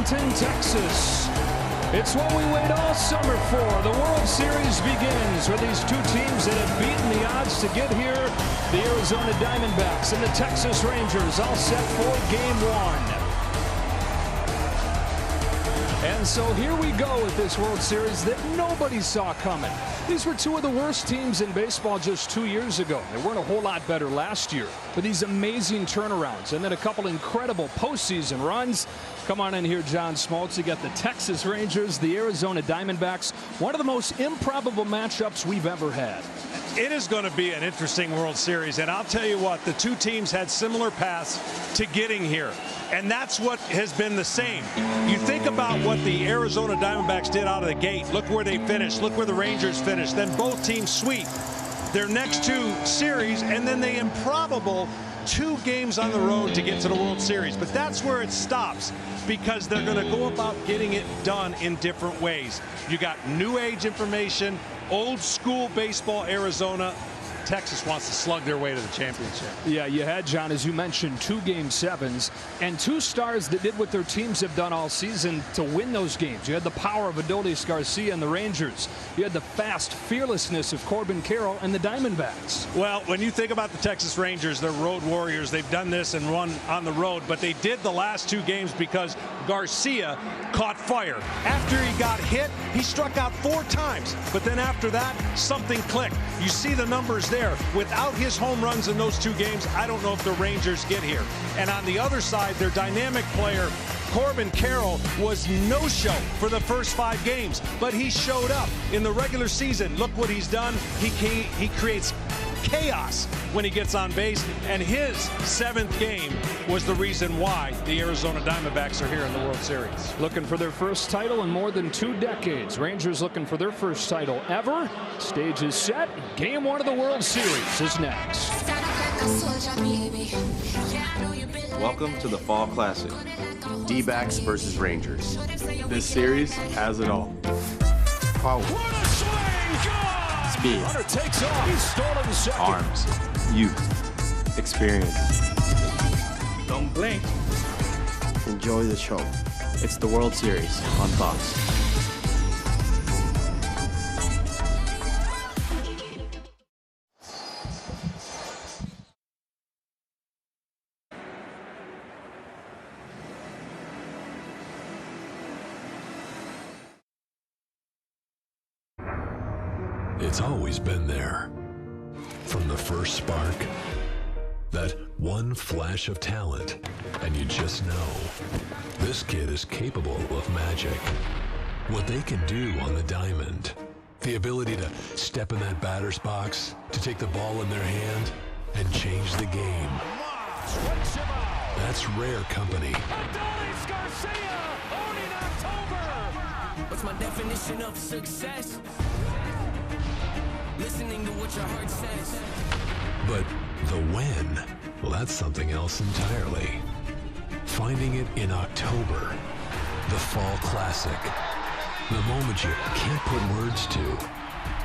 Arlington, Texas. It's what we wait all summer for. The World Series begins with these two teams that have beaten the odds to get here. The Arizona Diamondbacks and the Texas Rangers all set for Game 1. And so here we go with this World Series that nobody saw coming. These were two of the worst teams in baseball just 2 years ago. They weren't a whole lot better last year. But these amazing turnarounds and then a couple incredible postseason runs. Come on in here, John Smoltz. You got the Texas Rangers, the Arizona Diamondbacks. One of the most improbable matchups we've ever had. It is going to be an interesting World Series, and I'll tell you what, the two teams had similar paths to getting here, and that's what has been the same. You think about what the Arizona Diamondbacks did out of the gate. Look where they finished. Look where the Rangers finished. Then both teams sweep their next two series, and then the improbable 2 games on the road to get to the World Series. But that's where it stops, because they're going to go about getting it done in different ways. You got new age information, old school baseball. Arizona, Texas wants to slug their way to the championship. Yeah, you had, John, as you mentioned, 2 Game 7s and 2 stars that did what their teams have done all season to win those games. You had the power of Adolis Garcia and the Rangers. You had the fast fearlessness of Corbin Carroll and the Diamondbacks. Well, when you think about the Texas Rangers, they're road warriors. They've done this and run on the road, but they did the last 2 games because Garcia caught fire. After he got hit, he struck out 4 times, but then after that, something clicked. You see the numbers there. Without his home runs in those 2 games, I don't know if the Rangers get here. And on the other side, their dynamic player, Corbin Carroll, was no-show for the first 5 games, but he showed up in the regular season. Look what he's done. He creates chaos when he gets on base, and his 7th game was the reason why the Arizona Diamondbacks are here in the World Series. Looking for their first title in more than 2 decades. Rangers looking for their first title ever. Stage is set. Game 1 of the World Series is next. Welcome to the Fall Classic. D-backs versus Rangers. This series has it all. Power. What a swing! Gone! Speed. Hunter takes off. He's stolen second. Arms. Youth. Experience. Don't blink. Enjoy the show. It's the World Series on Fox. It's always been there. From the first spark, that one flash of talent, and you just know, this kid is capable of magic. What they can do on the diamond, the ability to step in that batter's box, to take the ball in their hand, and change the game. That's rare company. Adolis Garcia owning October. What's my definition of success? Listening to what your heart says. But the when, well, that's something else entirely. Finding it in October, the Fall Classic. The moment you can't put words to,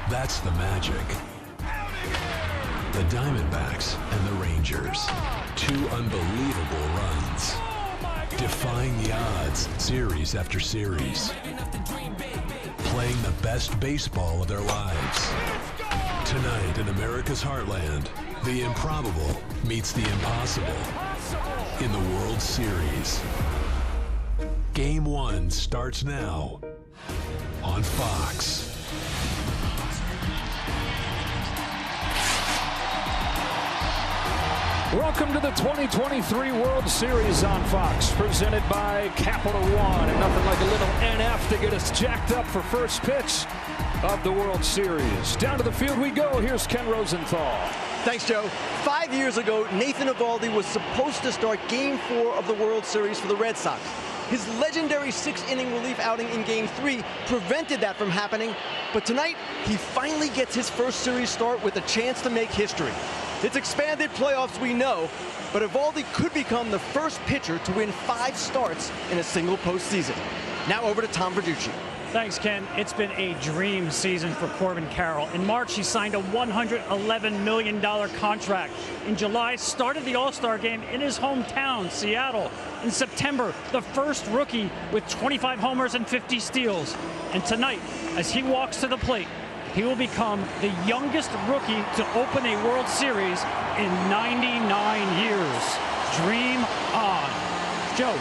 that's the magic. The Diamondbacks and the Rangers, 2 unbelievable runs. Defying the odds, series after series. Playing the best baseball of their lives. Tonight in America's heartland, the improbable meets the impossible in the World Series. Game 1 starts now on Fox. Welcome to the 2023 World Series on Fox, presented by Capital One. And nothing like a little NF to get us jacked up for first pitch of the World Series. Down to the field we go. Here's Ken Rosenthal. Thanks, Joe. 5 years ago, Nathan Eovaldi was supposed to start Game 4 of the World Series for the Red Sox. His legendary 6-inning relief outing in Game 3 prevented that from happening, but tonight he finally gets his first series start with a chance to make history. It's expanded playoffs, we know, but Eovaldi could become the first pitcher to win 5 starts in a single postseason. Now over to Tom Verducci. Thanks, Ken. It's been a dream season for Corbin Carroll. In March, he signed a $111 million contract. In July, started the All-Star game in his hometown, Seattle. In September, the first rookie with 25 homers and 50 steals. And tonight, as he walks to the plate, he will become the youngest rookie to open a World Series in 99 years. Dream on. Joe.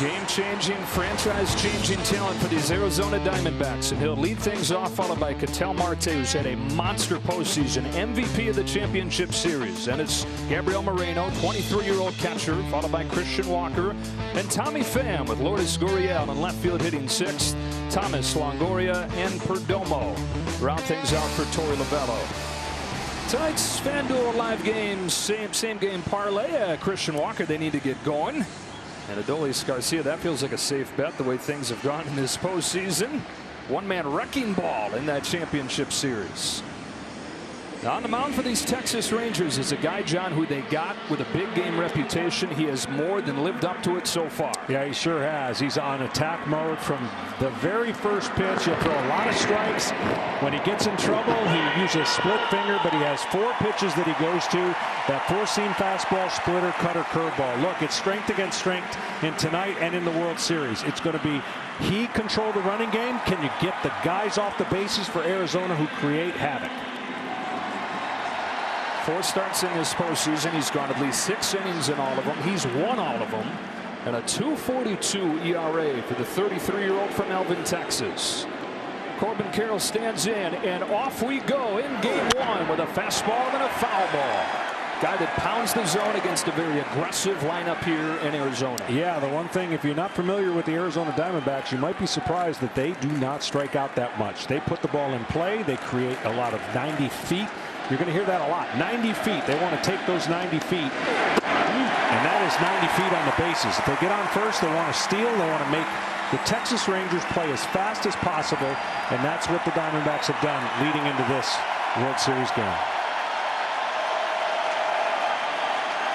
Game-changing, franchise-changing talent for these Arizona Diamondbacks. And he'll lead things off, followed by Ketel Marte, who's had a monster postseason, MVP of the championship series. And it's Gabriel Moreno, 23-year-old catcher, followed by Christian Walker. And Tommy Pham with Lourdes Gurriel in left field hitting sixth. Thomas, Longoria, and Perdomo round things out for Torey Lovullo. Tonight's FanDuel live games, same game parlay. Christian Walker, they need to get going. And Adolis Garcia, that feels like a safe bet the way things have gone in this postseason. One-man wrecking ball in that championship series. Now on the mound for these Texas Rangers is a guy, John, who they got with a big game reputation. He has more than lived up to it so far. Yeah, he sure has. He's on attack mode from the very first pitch. He'll throw a lot of strikes. When he gets in trouble, he uses split finger, but he has 4 pitches that he goes to. That 4-seam fastball, splitter, cutter, curveball. Look, it's strength against strength in tonight and in the World Series. It's going to be he control the running game. Can you get the guys off the bases for Arizona who create havoc? 4 starts in this postseason. He's gone at least 6 innings in all of them. He's won all of them. And a 2.42 ERA for the 33-year-old from Elvin, Texas. Corbin Carroll stands in, and off we go in game 1 with a fastball and a foul ball. Guy that pounds the zone against a very aggressive lineup here in Arizona. Yeah, the one thing, if you're not familiar with the Arizona Diamondbacks, you might be surprised that they do not strike out that much. They put the ball in play. They create a lot of 90 feet. You're going to hear that a lot. 90 feet. They want to take those 90 feet. And that is 90 feet on the bases. If they get on first, they want to steal. They want to make the Texas Rangers play as fast as possible. And that's what the Diamondbacks have done leading into this World Series game.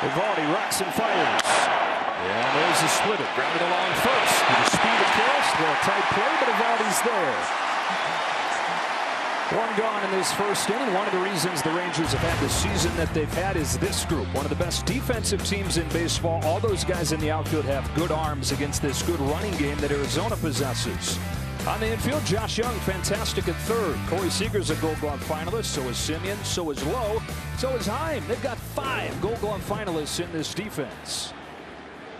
Eovaldi rocks and fires. And there's a splitter. Grounded along first. With the speed of Carroll. Still a tight play, but Eovaldi's there. 1 gone in this first inning. One of the reasons the Rangers have had the season that they've had is this group. One of the best defensive teams in baseball. All those guys in the outfield have good arms against this good running game that Arizona possesses. On the infield, Josh Young, fantastic at third. Corey Seager's a Gold Glove finalist. So is Simeon. So is Lowe. So is Heim. They've got 5 Gold Glove finalists in this defense.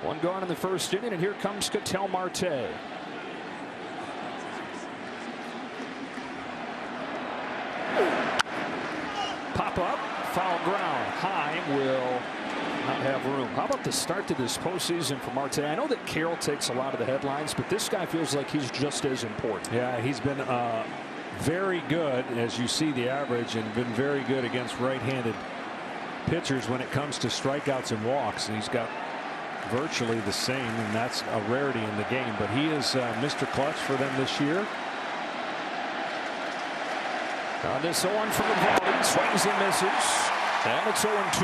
1 gone in the first inning, and here comes Ketel Marte. Pop up, foul ground. Heim will not have room. How about the start to this postseason for Marte? I know that Carroll takes a lot of the headlines, but this guy feels like he's just as important. Yeah, he's been very good, as you see the average, and been very good against right-handed pitchers when it comes to strikeouts and walks. And he's got virtually the same, and that's a rarity in the game. But he is Mr. Clutch for them this year. This 0-1 from Eovaldi, swings and misses, and it's 0-2.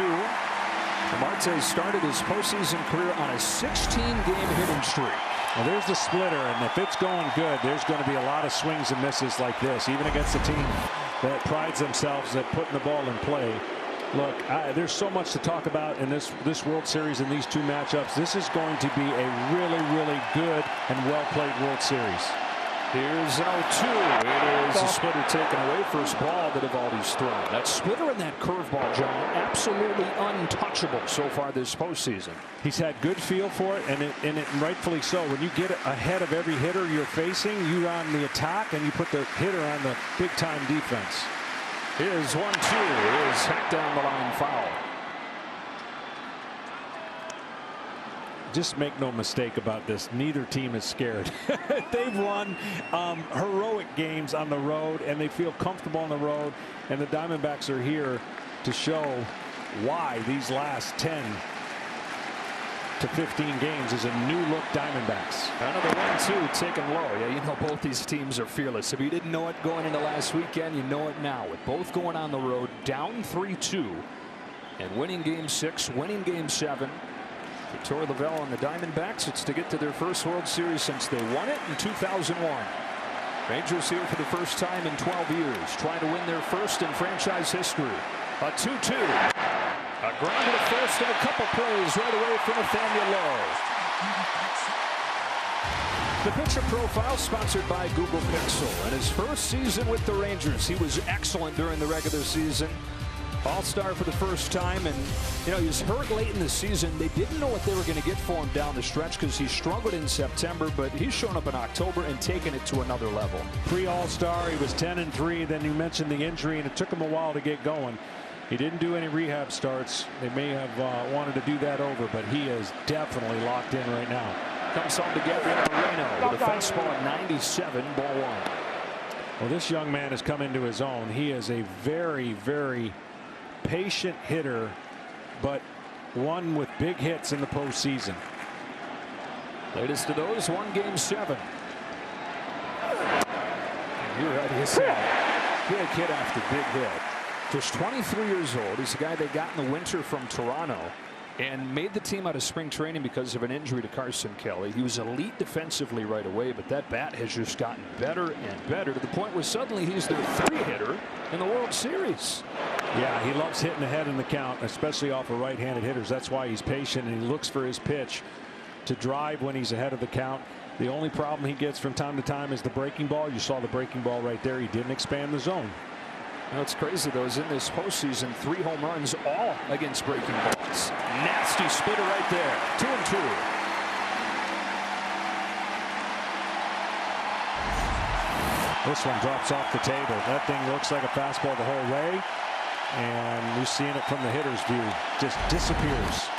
Marte started his postseason career on a 16-game hitting streak. Well, there's the splitter, and if it's going good, there's going to be a lot of swings and misses like this, even against a team that prides themselves at putting the ball in play. Look, there's so much to talk about in this World Series in these 2 matchups. This is going to be a really, really good and well-played World Series. Here's an 0-2. It is a splitter taken away. First ball that Eovaldi's thrown. That splitter and that curveball, John, absolutely untouchable so far this postseason. He's had good feel for it, and rightfully so. When you get ahead of every hitter you're facing, you're on the attack, and you put the hitter on the big-time defense. Here's 1-2. It is hit down the line, foul. Just make no mistake about this. Neither team is scared. They've won heroic games on the road, and they feel comfortable on the road. And the Diamondbacks are here to show why these last 10 to 15 games is a new look Diamondbacks. Another 1-2 taken low. Yeah, you know both these teams are fearless. If you didn't know it going into last weekend, you know it now. With both going on the road, down 3-2, and winning game 6, winning game 7. For Torey Lovullo and the Diamondbacks, it's to get to their first World Series since they won it in 2001. Rangers here for the first time in 12 years, trying to win their first in franchise history. A 2-2. A ground to first and a couple plays right away from Nathaniel Lowe. The pitcher profile sponsored by Google Pixel. In his first season with the Rangers, he was excellent during the regular season. All-star for the first time, and he was hurt late in the season. They didn't know what they were going to get for him down the stretch because he struggled in September, but he's shown up in October and taken it to another level. Pre-All-Star, he was 10-3. Then you mentioned the injury, and it took him a while to get going. He didn't do any rehab starts. They may have wanted to do that over, but he is definitely locked in right now. Comes home to Gabriel Moreno with a fastball at 97, ball one. Well, this young man has come into his own. He is a very, very patient hitter, but one with big hits in the postseason. Latest of those, 1 Game 7. And you're right, he's big hit after big hit. Just 23 years old. He's a guy they got in the winter from Toronto and made the team out of spring training because of an injury to Carson Kelly. He was elite defensively right away, but that bat has just gotten better and better to the point where suddenly he's their 3-hitter in the World Series. Yeah, he loves hitting ahead in the count, especially off of right-handed hitters. That's why he's patient and he looks for his pitch to drive when he's ahead of the count. The only problem he gets from time to time is the breaking ball. You saw the breaking ball right there. He didn't expand the zone. What's crazy, though, is in this postseason, 3 home runs, all against breaking balls. Nasty spitter right there. 2-2. This one drops off the table. That thing looks like a fastball the whole way. And you're seeing it from the hitter's view. Just disappears.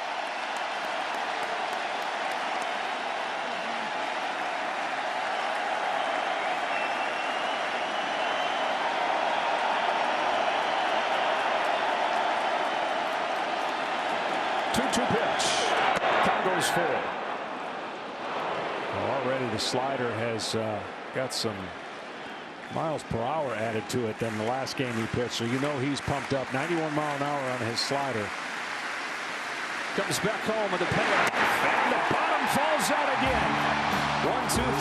Already the slider has got some miles per hour added to it than the last game he pitched, so he's pumped up. 91 mile an hour on his slider. Comes back home with a payoff, and the bottom falls out again.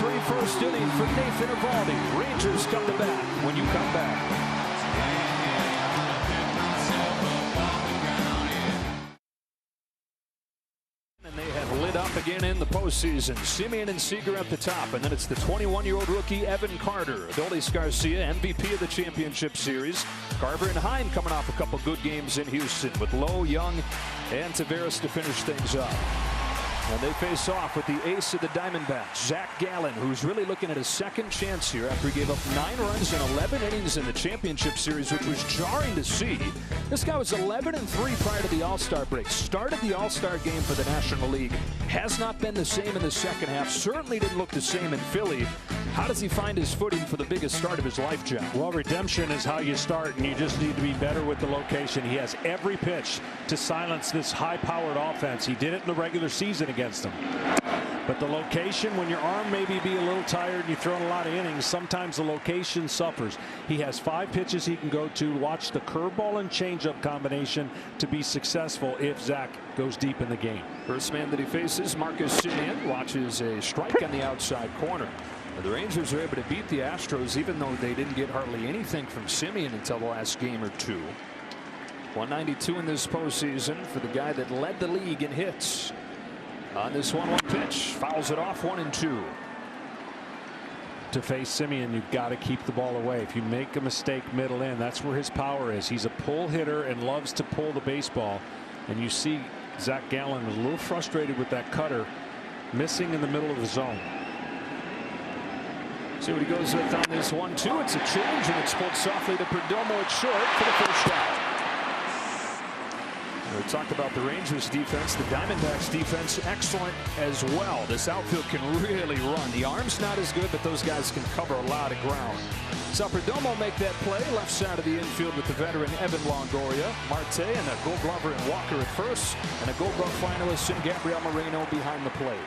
1-2-3 first inning for Nathan Eovaldi. Rangers come to bat when you come back. Up again in the postseason. Semien and Seager at the top, and then it's the 21-year-old rookie Evan Carter. Adolis Garcia, MVP of the championship series. Carver and Heim coming off a couple good games in Houston with Lowe, Young, and Tavares to finish things up. And they face off with the ace of the Diamondbacks, Zach Gallen, who's really looking at a second chance here after he gave up 9 runs in 11 innings in the championship series, which was jarring to see. This guy was 11-3 prior to the All-Star break. Started the All-Star game for the National League. Has not been the same in the second half. Certainly didn't look the same in Philly. How does he find his footing for the biggest start of his life, John? Well, redemption is how you start, and you just need to be better with the location. He has every pitch to silence this high-powered offense. He did it in the regular season against them. But the location, when your arm maybe be a little tired and you've thrown a lot of innings, sometimes the location suffers. He has 5 pitches he can go to. Watch the curveball and changeup combination to be successful if Zach goes deep in the game. First man that he faces, Marcus Semien, watches a strike on the outside corner. The Rangers are able to beat the Astros even though they didn't get hardly anything from Semien until the last game or two. 192 in this postseason for the guy that led the league in hits. On this 1-1 pitch, fouls it off, 1-2. To face Semien, you've got to keep the ball away. If you make a mistake middle in, that's where his power is. He's a pull hitter and loves to pull the baseball. And you see Zach Gallen was a little frustrated with that cutter missing in the middle of the zone. See what he goes with on this 1-2. It's a change, and it's pulled softly to Perdomo at short for the first out. We talked about the Rangers defense. The Diamondbacks defense excellent as well. This outfield can really run. The arm's not as good, but those guys can cover a lot of ground. So Perdomo make that play left side of the infield with the veteran Evan Longoria, Marte, and a Gold Glover and Walker at first, and a Gold Glove finalist in Gabriel Moreno behind the plate.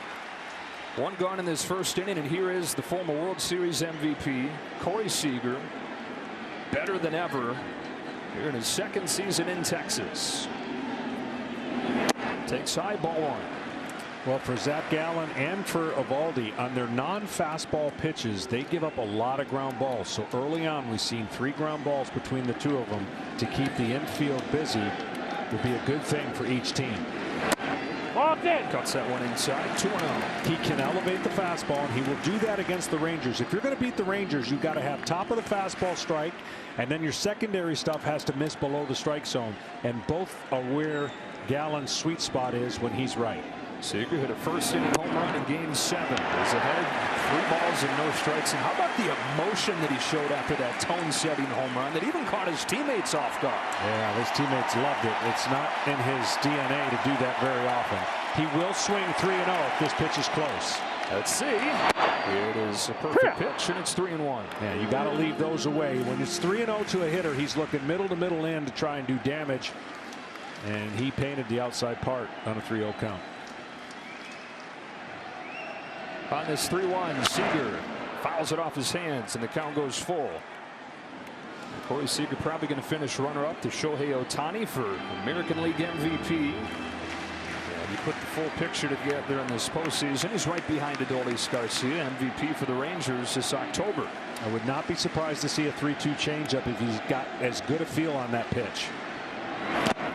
1 gone in this first inning, and here is the former World Series MVP Corey Seager, better than ever here in his second season in Texas. Takes high, ball 1. Well, for Zach Gallen and for Eovaldi, on their non-fastball pitches, they give up a lot of ground balls. So early on, we've seen 3 ground balls between the two of them to keep the infield busy. Would be a good thing for each team. Cuts that one inside. 2-0. He can elevate the fastball, and he will do that against the Rangers. If you're going to beat the Rangers, you've got to have top of the fastball strike, and then your secondary stuff has to miss below the strike zone. And both are where Gallen's sweet spot is when he's right. Seager hit a first-inning home run in Game 7. Is ahead, 3 balls and no strikes. And how about the emotion that he showed after that tone-setting home run that even caught his teammates off guard? Yeah, his teammates loved it. It's not in his DNA to do that very often. He will swing 3-0 if this pitch is close. Let's see. It is a perfect pitch, and it's 3-1. Yeah, you got to leave those away. When it's 3-0 to a hitter, he's looking middle to middle in to try and do damage. And he painted the outside part on a 3-0 count. On this 3-1, Seager fouls it off his hands, and the count goes full. Corey Seager probably going to finish runner-up to Shohei Ohtani for American League MVP. And you put the full picture together in this postseason. He's right behind Adolis Garcia, MVP for the Rangers this October. I would not be surprised to see a 3-2 changeup if he's got as good a feel on that pitch.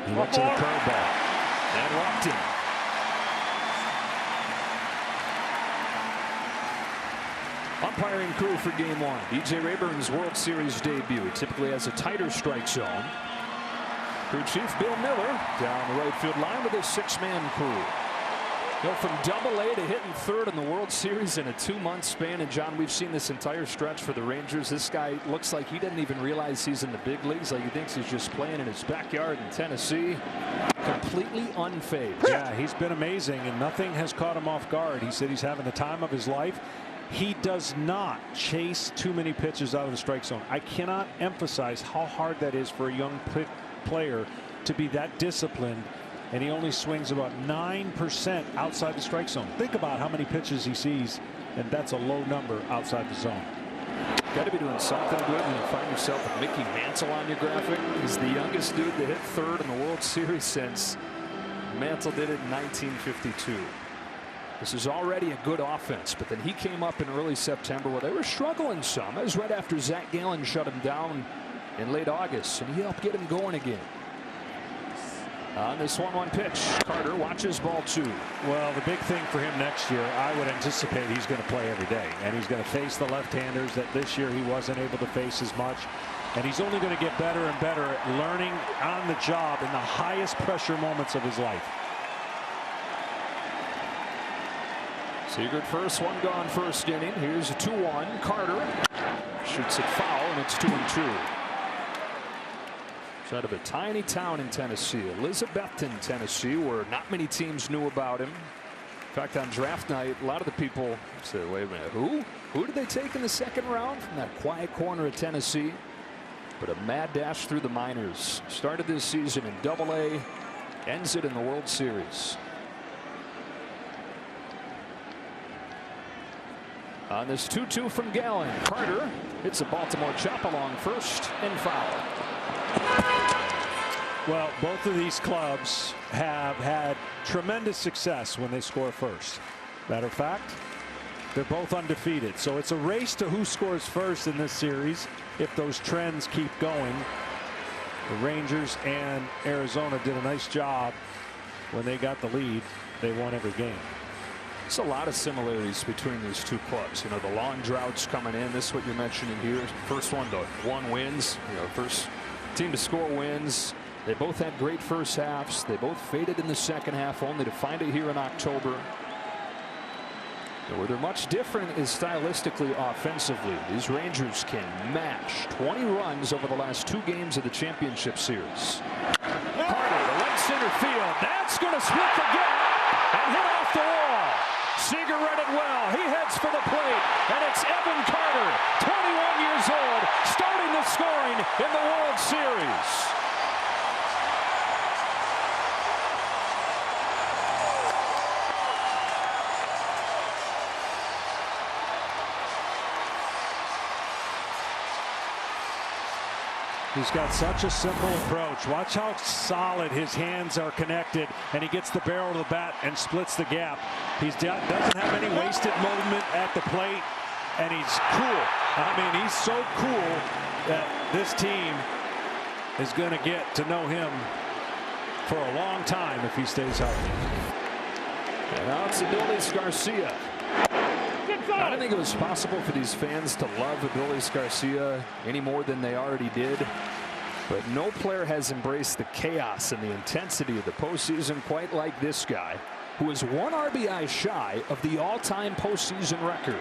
He went to the curveball and walked in. Umpiring crew for Game 1. B.J. Rayburn's World Series debut. He typically has a tighter strike zone. Crew chief Bill Miller down the right field line with his 6-man crew. Go from Double-A to hitting third in the World Series in a 2-month span. And John, we've seen this entire stretch for the Rangers. This guy looks like he doesn't even realize he's in the big leagues. Like he thinks he's just playing in his backyard in Tennessee. Completely unfazed. Yeah, he's been amazing, and nothing has caught him off guard. He said he's having the time of his life. He does not chase too many pitches out of the strike zone. I cannot emphasize how hard that is for a young player to be that disciplined. And he only swings about 9% outside the strike zone. Think about how many pitches he sees, and that's a low number outside the zone. Got to be doing something good when you find yourself with Mickey Mantle on your graphic. He's the youngest dude to hit third in the World Series since Mantle did it in 1952. This is already a good offense, but then he came up in early September where they were struggling some. That was right after Zach Gallen shut him down in late August, and he helped get him going again. On this 1-1 pitch, Carter watches ball 2. Well, the big thing for him next year, I would anticipate he's going to play every day, and he's going to face the left-handers that this year he wasn't able to face as much. And he's only going to get better and better at learning on the job in the highest pressure moments of his life. Seager at first, 1 gone first inning. Here's a 2-1. Carter shoots it foul, and it's 2-2. Out of a tiny town in Tennessee, Elizabethton, Tennessee, where not many teams knew about him. In fact, on draft night, a lot of the people said, wait a minute, who did they take in the 2nd round from that quiet corner of Tennessee? But a mad dash through the minors. Started this season in Double-A, ends it in the World Series. On this 2-2 from Gallen, Carter hits a Baltimore chop along first and foul. Well, both of these clubs have had tremendous success when they score first. Matter of fact, they're both undefeated. So it's a race to who scores first in this series if those trends keep going. The Rangers and Arizona did a nice job when they got the lead. They won every game. There's a lot of similarities between these two clubs. You know, the long droughts coming in. This is what you're mentioning here. First one to 1 wins. You know, first team to score wins. They both had great first halves. They both faded in the 2nd half, only to find it here in October. Where they're much different is stylistically offensively. These Rangers can mash 20 runs over the last 2 games of the championship series. Carter to right center field. That's going to split the gap and hit off the wall. Seager read it well. He heads for the plate, and it's Evan Carter, 21 years old, starting the scoring in the World Series. He's got such a simple approach. Watch how solid his hands are connected, and he gets the barrel of the bat and splits the gap. He doesn't have any wasted movement at the plate, and he's cool. I mean, he's so cool that this team is going to get to know him for a long time if he stays healthy. And now it's Adolis Garcia. I don't think it was possible for these fans to love Adolis Garcia any more than they already did. But no player has embraced the chaos and the intensity of the postseason quite like this guy, who is 1 RBI shy of the all-time postseason record.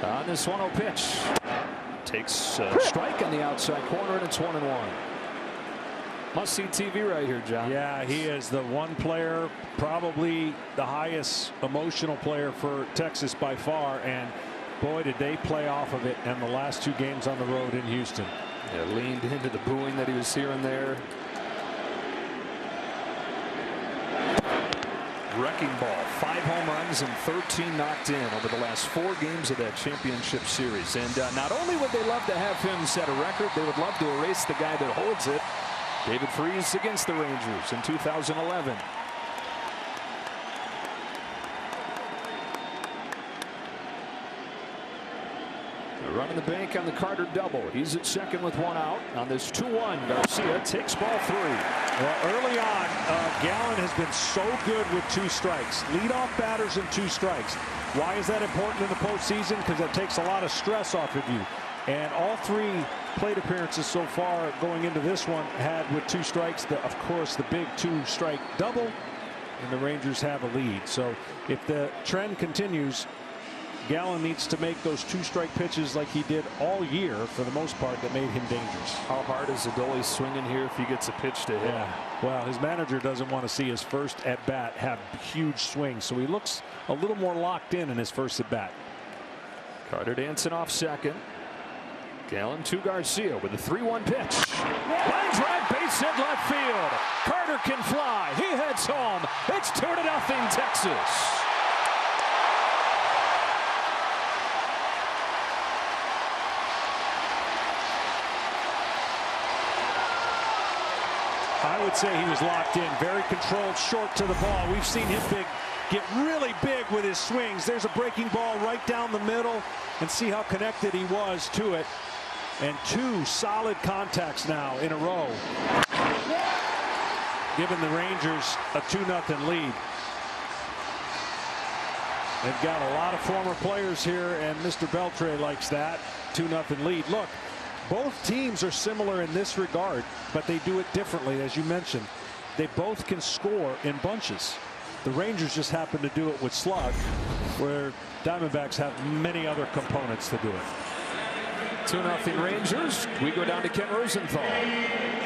On this 1-0 pitch, takes a strike on the outside corner, and it's 1-1. Must-see TV right here, John. Yeah, he is the one player, probably the highest emotional player for Texas by far, and boy, did they play off of it in the last 2 games on the road in Houston. Yeah, leaned into the booing that he was hearing there. Wrecking ball, 5 home runs and 13 knocked in over the last 4 games of that championship series. And not only would they love to have him set a record, they would love to erase the guy that holds it. David Freese against the Rangers in 2011. Running the bank on the Carter double. He's at second with 1 out. On this 2-1, Garcia takes ball 3. Well, early on, Gallen has been so good with 2 strikes. Leadoff batters and 2 strikes. Why is that important in the postseason? Because it takes a lot of stress off of you. And all 3 plate appearances so far going into this one had with 2 strikes. Of course, the big 2-strike double, and the Rangers have a lead. So if the trend continues, Gallen needs to make those 2-strike pitches like he did all year for the most part that made him dangerous. How hard is Adolis swinging here if he gets a pitch to hit? Yeah. Well, his manager doesn't want to see his first at bat have huge swings, so he looks a little more locked in his first at bat. Carter dancing off second. Gallen to Garcia with a 3-1 pitch. Line drive, base hit left field. Carter can fly. He heads home. It's 2-0 Texas. I would say he was locked in, very controlled, short to the ball. We've seen him get really big with his swings. There's a breaking ball right down the middle, and see how connected he was to it. And 2 solid contacts now in a row, giving the Rangers a 2-0 lead. They've got a lot of former players here, and Mr. Beltre likes that 2-0 lead. Look, both teams are similar in this regard, but they do it differently. As you mentioned, they both can score in bunches. The Rangers just happen to do it with slug, where Diamondbacks have many other components to do it. 2-0 Rangers. We go down to Ken Rosenthal.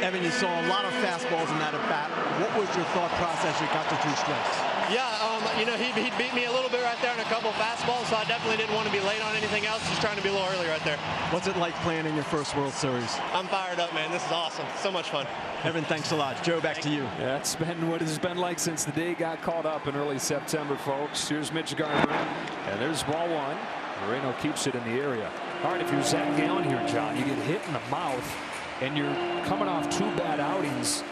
Evan, you saw a lot of fastballs in that at bat. What was your thought process you got to 2 strikes? Yeah, you know, he beat me a little bit right there in a couple fastballs, so I definitely didn't want to be late on anything else. Just trying to be a little early right there. What's it like playing in your first World Series? I'm fired up, man. This is awesome. So much fun. Evan, thanks a lot. Joe, back to you. Yeah, it's been what it's been like since the day he got called up in early September, folks. Here's Mitch Garver, and there's ball 1. Moreno keeps it in the area. All right, if you're Zach Gallen here, John, you get hit in the mouth, and you're coming off 2 bad outings.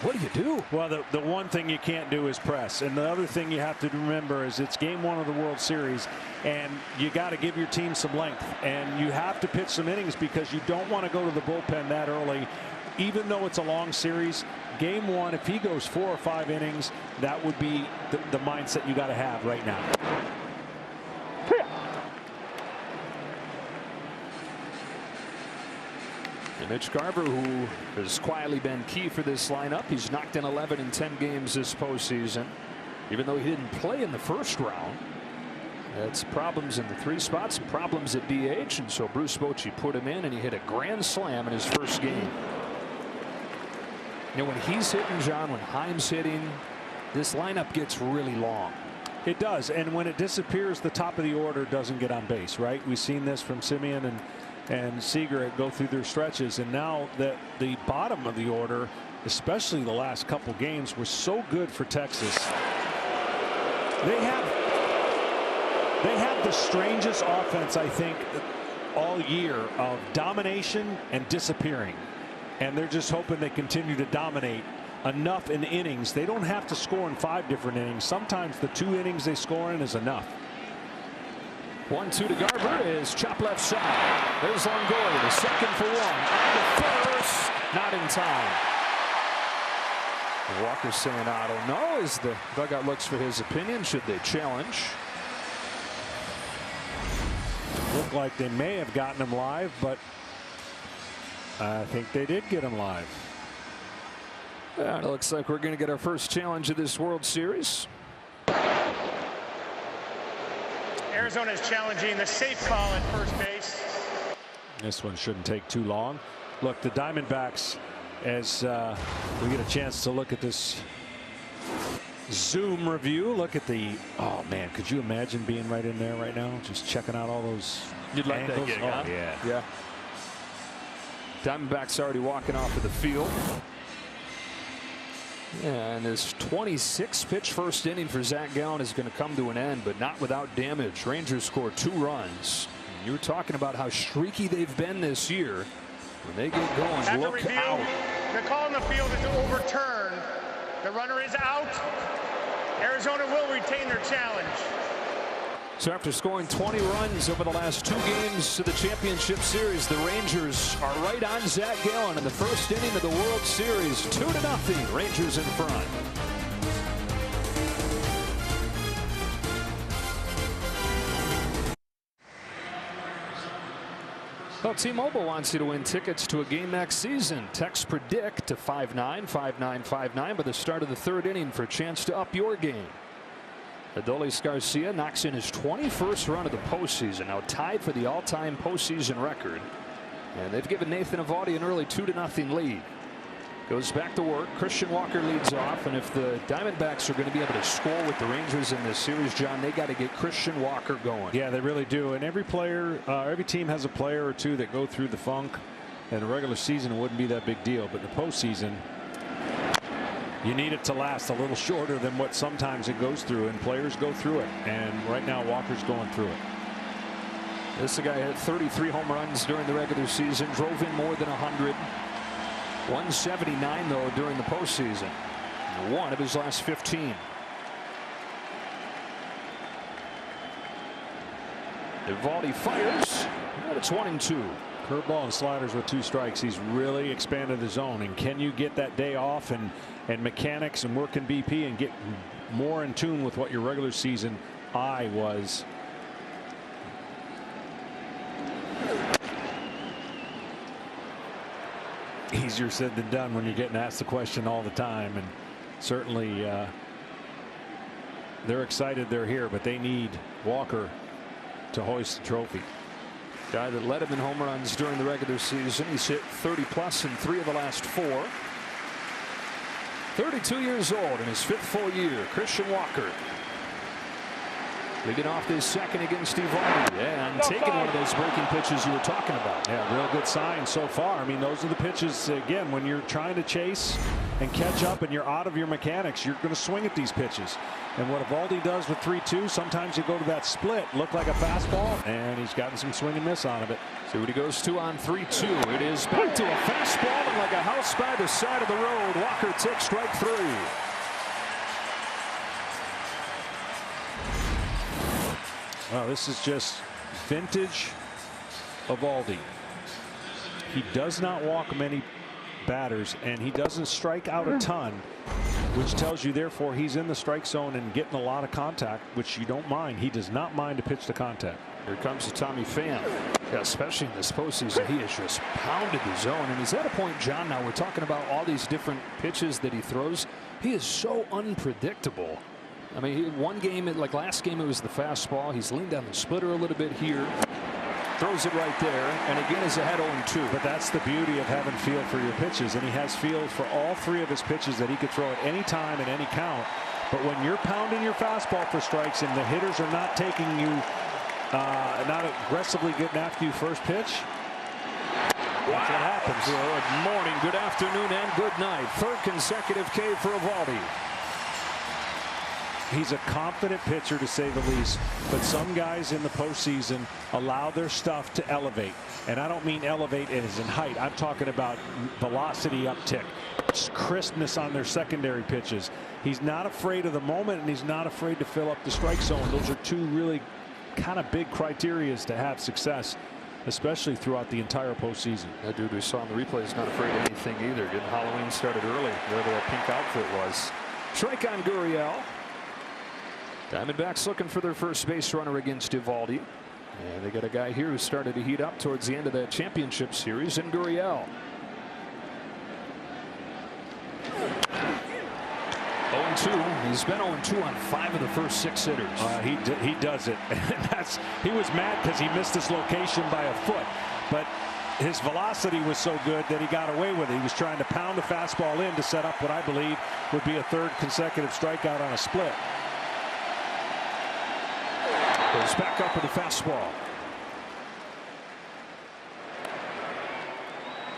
What do you do? Well, the one thing you can't do is press. And the other thing you have to remember is it's game 1 of the World Series, and you got to give your team some length. And you have to pitch some innings because you don't want to go to the bullpen that early. Even though it's a long series, game 1, if he goes 4 or 5 innings, that would be the mindset you got to have right now. And Mitch Garver, who has quietly been key for this lineup, he's knocked in 11 in 10 games this postseason, even though he didn't play in the first round. That's problems in the 3 spots and problems at DH, and so Bruce Bochy put him in, and he hit a grand slam in his first game. You know, when he's hitting, John, when Heim's hitting, this lineup gets really long. It does, and when it disappears, the top of the order doesn't get on base, right? We've seen this from Simeon and Seager go through their stretches, and now that the bottom of the order, especially the last couple games, was so good for Texas. They have They have the strangest offense, I think, all year of domination and disappearing. And they're just hoping they continue to dominate enough in innings. They don't have to score in 5 different innings. Sometimes the 2 innings they score in is enough. 1-2 to Garber is chop left side. There's Longoria, the second for 1. On the first, not in time. Walker saying, I don't know, as the dugout looks for his opinion. Should they challenge? Looked like they may have gotten him live, but I think they did get him live. Yeah, it looks like we're going to get our first challenge of this World Series. Arizona is challenging the safe call at first base. This one shouldn't take too long. Look, the Diamondbacks, as we get a chance to look at this zoom review, look at the, oh man, could you imagine being right in there right now, just checking out all those You'd like angles? that gig, oh, huh? Yeah. Diamondbacks already walking off of the field. Yeah, and this 26th pitch first inning for Zach Gallen is going to come to an end, but not without damage. Rangers scored 2 runs. And you were talking about how streaky they've been this year. When they get going, At look the review, out. the call in the field is to overturn. The runner is out. Arizona will retain their challenge. So after scoring 20 runs over the last 2 games to the championship series, the Rangers are right on Zach Gallen in the first inning of the World Series. 2-0. Rangers in front. Well, T-Mobile wants you to win tickets to a game next season. Text PREDICT to 595959 by the start of the 3rd inning for a chance to up your game. Adolis Garcia knocks in his 21st run of the postseason, now tied for the all-time postseason record. And they've given Nathan Eovaldi an early 2-0 lead. Goes back to work. Christian Walker leads off, and if the Diamondbacks are going to be able to score with the Rangers in this series, John, they got to get Christian Walker going. Yeah, they really do. And every player, every team has a player or 2 that go through the funk. In the regular season, it wouldn't be that big deal, but in the postseason, you need it to last a little shorter than what sometimes it goes through, and players go through it. And right now, Walker's going through it. This guy had 33 home runs during the regular season, drove in more than 100. 179 though during the postseason. 1 of his last 15. Eovaldi fires, and it's 1-2. Curveball and sliders with 2 strikes. He's really expanded the zone. And can you get that day off and mechanics and work in BP and get more in tune with what your regular season eye was? Easier said than done when you're getting asked the question all the time. And certainly they're excited they're here, but they need Walker to hoist the trophy. Guy that led him in home runs during the regular season. He's hit 30+ in 3 of the last 4. 32 years old in his 5th full year. Christian Walker leading off this second against Eovaldi, and taking one of those breaking pitches you were talking about. Yeah, real good sign so far. I mean, those are the pitches, again, when you're trying to chase and catch up and you're out of your mechanics, you're going to swing at these pitches. And what Eovaldi does with 3-2, sometimes you go to that split, look like a fastball, and he's gotten some swing and miss out of it. See what he goes to on 3-2. It is back to a fastball, and like a house by the side of the road, Walker takes strike 3. Well, this is just vintage Eovaldi. He does not walk many batters, and he doesn't strike out a ton, which tells you therefore he's in the strike zone and getting a lot of contact, which you don't mind. He does not mind to pitch to contact. Here comes the Tommy Pham. Yeah, especially in this postseason, he has just pounded the zone, and he's at a point, John, now we're talking about all these different pitches that he throws. He is so unpredictable. I mean, one game, like last game, it was the fastball. He's leaned down the splitter a little bit here. Throws it right there, and again is ahead 0-2. But that's the beauty of having feel for your pitches, and he has feel for all 3 of his pitches that he could throw at any time and any count. But when you're pounding your fastball for strikes and the hitters are not taking you, not aggressively getting after you first pitch, that's what happens. Good morning, good afternoon, and good night. 3rd consecutive K for Eovaldi. He's a confident pitcher, to say the least. But some guys in the postseason allow their stuff to elevate. And I don't mean elevate as in height. I'm talking about velocity uptick, crispness on their secondary pitches. He's not afraid of the moment, and he's not afraid to fill up the strike zone. Those are two really kind of big criteria to have success, especially throughout the entire postseason. That dude we saw on the replay is not afraid of anything either. Getting Halloween started early, wherever that pink outfit was. Strike on Gurriel. Diamondbacks looking for their first base runner against Eovaldi. And they got a guy here who started to heat up towards the end of that championship series in Gurriel. 0-2. He's been 0-2 on 5 of the first 6 hitters. He does it. He was mad because he missed his location by a foot, but his velocity was so good that he got away with it. He was trying to pound the fastball in to set up what I believe would be a 3rd consecutive strikeout on a split. Goes back up with a fastball.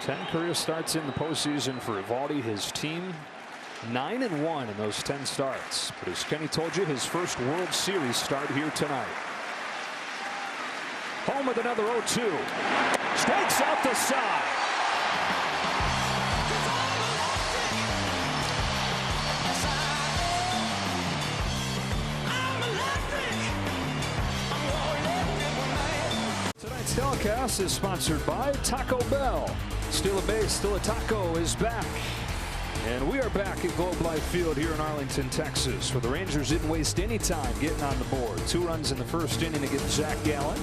10 career starts in the postseason for Eovaldi. His team 9-1 in those 10 starts. But as Kenny told you, his first World Series start here tonight. Home with another 0-2. Strikes out the side. Tonight's telecast is sponsored by Taco Bell. Still a base, still a taco is back. And we are back at Globe Life Field here in Arlington, Texas, where the Rangers didn't waste any time getting on the board. 2 runs in the first inning against Zach Gallen.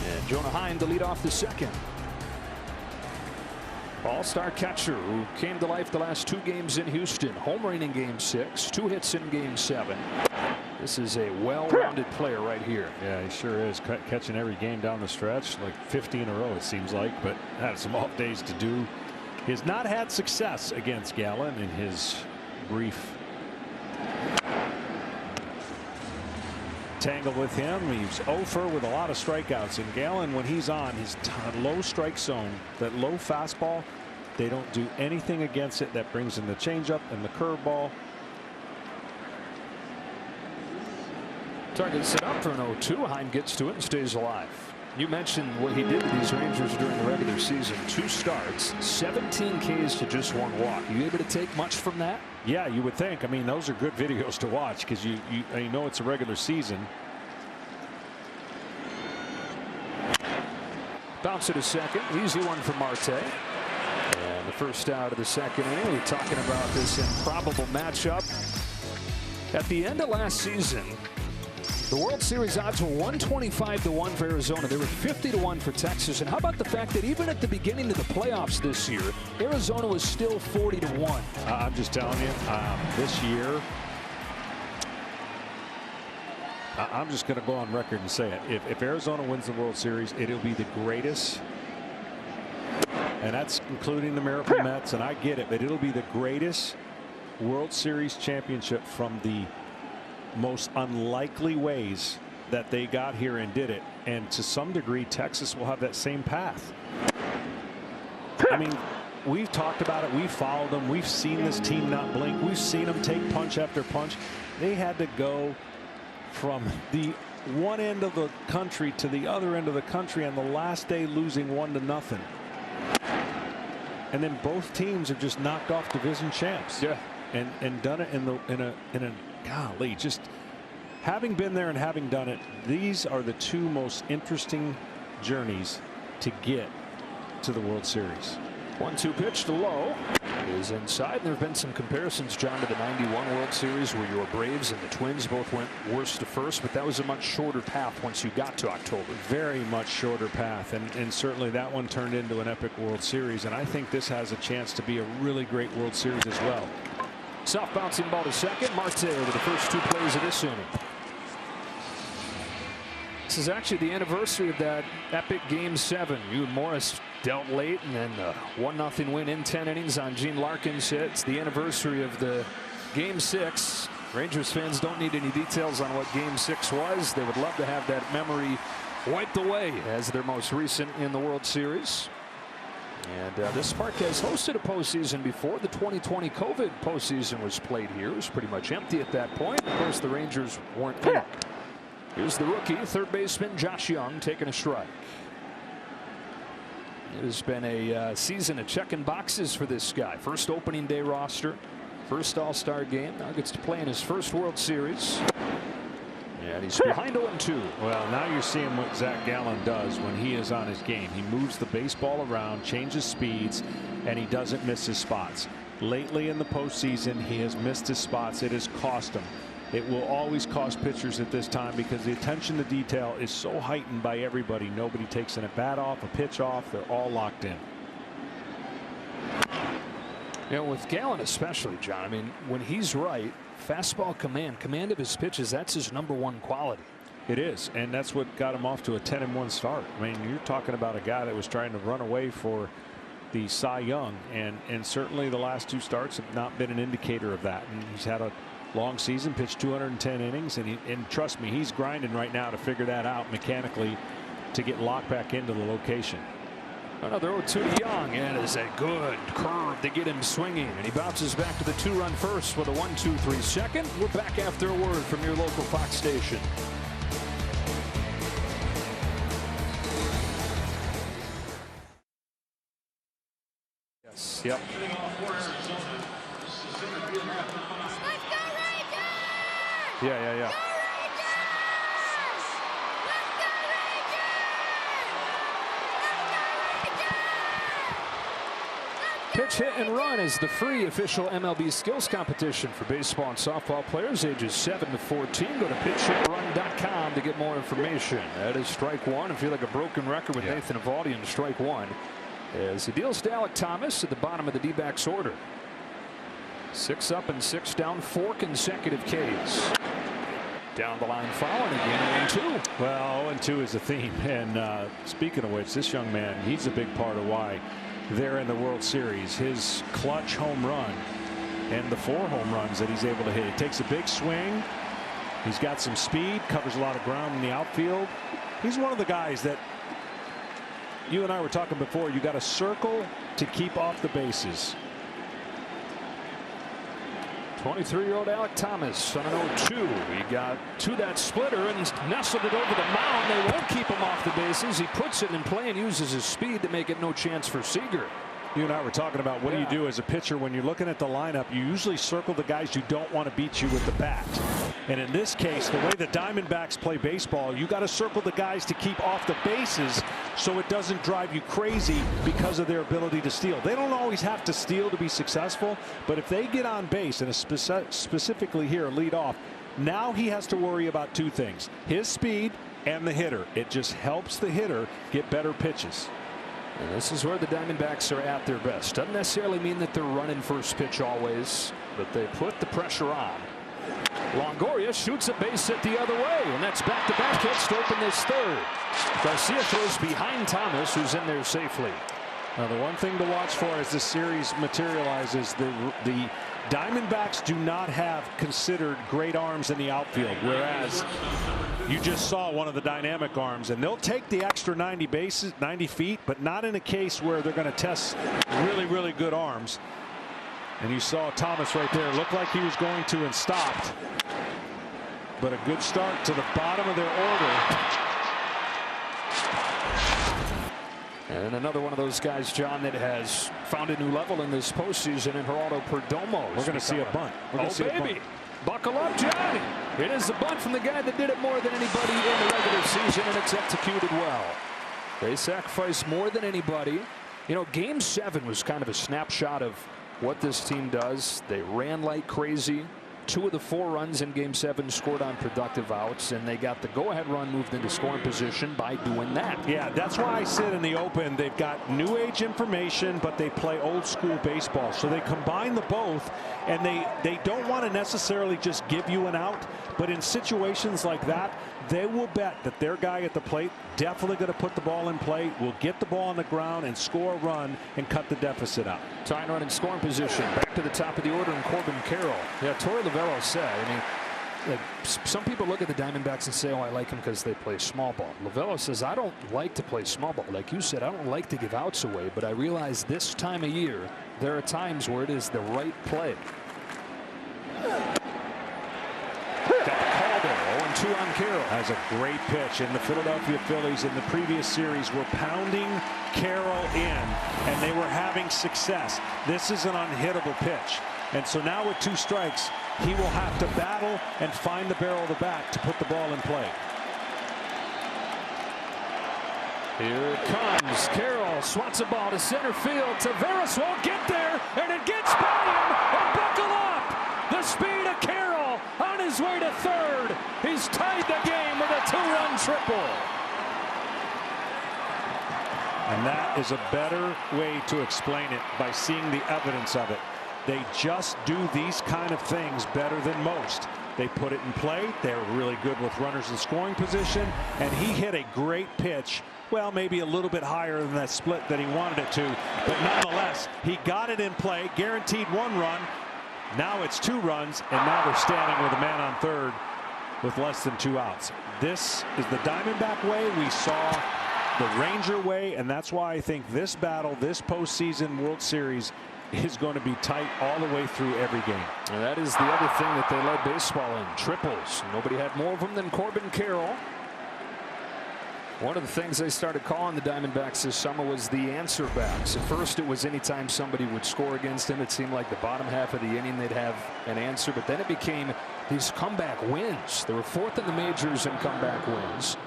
And Jonah Heim to lead off the second. All-star catcher who came to life the last 2 games in Houston. Homering in Game 6, 2 hits in Game 7. This is a well-rounded player right here. Yeah, he sure is. Catching every game down the stretch, like 50 in a row it seems like, but had some off days to do. He has not had success against Gallen in his brief tangle with him. He's 0-for with a lot of strikeouts. And Gallen, when he's on his low strike zone, that low fastball, they don't do anything against it. That brings in the changeup and the curveball. Target set up for an 0-2. Heim gets to it and stays alive. You mentioned what he did with these Rangers during the regular season. 2 starts, 17 Ks to just 1 walk. You able to take much from that? Yeah, you would think. I mean, those are good videos to watch because you know it's a regular season. Bounce to second. Easy one for Marte. And the first out of the second inning. We're talking about this improbable matchup. At the end of last season, the World Series odds were 125-1 for Arizona. They were 50-1 for Texas. And how about the fact that even at the beginning of the playoffs this year, Arizona was still 40-1. I'm just telling you, this year, I'm just going to go on record and say it. If Arizona wins the World Series, it'll be the greatest. And that's including the Miracle Mets. And I get it, but it'll be the greatest World Series championship from the most unlikely ways that they got here and did it. And to some degree, Texas will have that same path. I mean, we've talked about it. We've followed them. We've seen this team not blink. We've seen them take punch after punch. They had to go from the one end of the country to the other end of the country on the last day, losing 1-0. And then both teams have just knocked off division champs. Yeah. And done it in a golly, just having been there and having done it, these are the 2 most interesting journeys to get to the World Series. 1-2 pitch to low is inside. There have been some comparisons, John, to the '91 World Series where your Braves and the Twins both went worst to first, but that was a much shorter path once you got to October. Very much shorter path, and certainly that one turned into an epic World Series, and I think this has a chance to be a really great World Series as well. Soft bouncing ball to second. Marte over the first 2 plays of this inning. This is actually the anniversary of that epic Game 7. You and Morris dealt late, and then a 1-0 win in 10 innings on Gene Larkin's hit. It's the anniversary of the Game 6. Rangers fans don't need any details on what Game 6 was. They would love to have that memory wiped away as their most recent in the World Series. And this park has hosted a postseason before. The 2020 COVID postseason was played here. It was pretty much empty at that point. Of course, the Rangers weren't in. Here's the rookie, third baseman Josh Young, taking a strike. It has been a season of checking boxes for this guy. First opening day roster, first All-Star game. Now gets to play in his first World Series. And he's behind 0-2. Well, now you're seeing what Zach Gallen does when he is on his game. He moves the baseball around, changes speeds, and he doesn't miss his spots. Lately in the postseason, he has missed his spots. It has cost him. It will always cost pitchers at this time because the attention to detail is so heightened by everybody. Nobody takes an at-bat off, a pitch off. They're all locked in. You know, with Gallen especially, John, I mean, when he's right, fastball command of his pitches, that's his #1 quality. It is, and that's what got him off to a 10-1 start. I mean, you're talking about a guy that was trying to run away for the Cy Young, and certainly the last 2 starts have not been an indicator of that. And he's had a long season, pitched 210 innings, and trust me, he's grinding right now to figure that out mechanically to get locked back into the location. Another 0-2 to Young, and it's a good curve to get him swinging, and he bounces back to the 2-run first with a 1-2-3 second. We're back after a word from your local Fox station. Yes. Yep. Yeah. Pitch, hit, and run is the free official MLB skills competition for baseball and softball players ages 7 to 14. Go to pitchhitrun.com to get more information. That is strike one. I feel like a broken record with Nathan Eovaldi in strike one as he deals to Alek Thomas at the bottom of the D-backs order. 6 up and 6 down, 4 consecutive Ks. Down the line foul, and again 0-2. Well, 0-2 is a theme. And speaking of which, this young man, he's a big part of why they're in the World Series. His clutch home run and the 4 home runs that he's able to hit. He takes a big swing. He's got some speed, covers a lot of ground in the outfield. He's one of the guys that you and I were talking before. You got to circle to keep off the bases. 23-year-old Alek Thomas on an 0-2. He got to that splitter and nestled it over the mound. They won't keep him off the bases. He puts it in play and uses his speed to make it no chance for Seager. You and I were talking about what do you do as a pitcher when you're looking at the lineup. You usually circle the guys you don't want to beat you with the bat. And in this case, the way the Diamondbacks play baseball, you got to circle the guys to keep off the bases so it doesn't drive you crazy because of their ability to steal. They don't always have to steal to be successful, but if they get on base, and specifically here lead off, now he has to worry about 2 things: his speed and the hitter. It just helps the hitter get better pitches. And this is where the Diamondbacks are at their best. Doesn't necessarily mean that they're running first pitch always, but they put the pressure on. Longoria shoots a base hit the other way, and that's back-to-back hits to open this third. Garcia throws behind Thomas, who's in there safely. Now, the one thing to watch for as this series materializes, the Diamondbacks do not have considered great arms in the outfield, whereas you just saw one of the dynamic arms, and they'll take the extra 90 feet, but not in a case where they're going to test really good arms. And you saw Thomas right there, looked like he was going to and stopped. But a good start to the bottom of their order. And another one of those guys, John, that has found a new level in this postseason in Geraldo Perdomo. We're going to see a bunt. Oh, baby. Buckle up, Johnny. It is the bunt from the guy that did it more than anybody in the regular season, and it's executed well. They sacrificed more than anybody. You know, Game 7 was kind of a snapshot of what this team does. They ran like crazy. 2 of the 4 runs in Game 7 scored on productive outs, and they got the go-ahead run moved into scoring position by doing that. Yeah, that's why I said in the open they've got new age information, but they play old school baseball. So they combine the both, and they don't want to necessarily just give you an out, but in situations like that, they will bet that their guy at the plate definitely going to put the ball in play, will get the ball on the ground and score a run and cut the deficit out. Tying run in scoring position. Back to the top of the order in Corbin Carroll. Yeah, Torey Lovullo said, I mean, Like, some people look at the Diamondbacks and say, oh, I like them because they play small ball. Lovullo says, I don't like to play small ball. Like you said, I don't like to give outs away, but I realize this time of year, there are times where it is the right play. Got the call there, 0-2 on Carroll. Has a great pitch, and the Philadelphia Phillies in the previous series were pounding Carroll in, and they were having success. This is an unhittable pitch. And so now with 2 strikes, he will have to battle and find the barrel of the bat to put the ball in play. Here it comes. Carroll swats a ball to center field. Taveras won't get there, and it gets by him. And buckle up. The speed of Carroll on his way to third. He's tied the game with a 2-run triple. And that is a better way to explain it by seeing the evidence of it. They just do these kind of things better than most. They put it in play. They're really good with runners in scoring position. And he hit a great pitch. Well, maybe a little bit higher than that split that he wanted it to. But nonetheless, he got it in play, guaranteed 1 run. Now it's 2 runs, and now they're standing with a man on third with less than 2 outs. This is the Diamondback way. We saw the Ranger way, and that's why I think this battle, this postseason World Series, is going to be tight all the way through every game. And that is the other thing that they led baseball in, triples. Nobody had more of them than Corbin Carroll. One of the things they started calling the Diamondbacks this summer was the answer backs. At first it was anytime somebody would score against him, it seemed like the bottom half of the inning they'd have an answer, but then it became these comeback wins. They were 4th in the majors in comeback wins,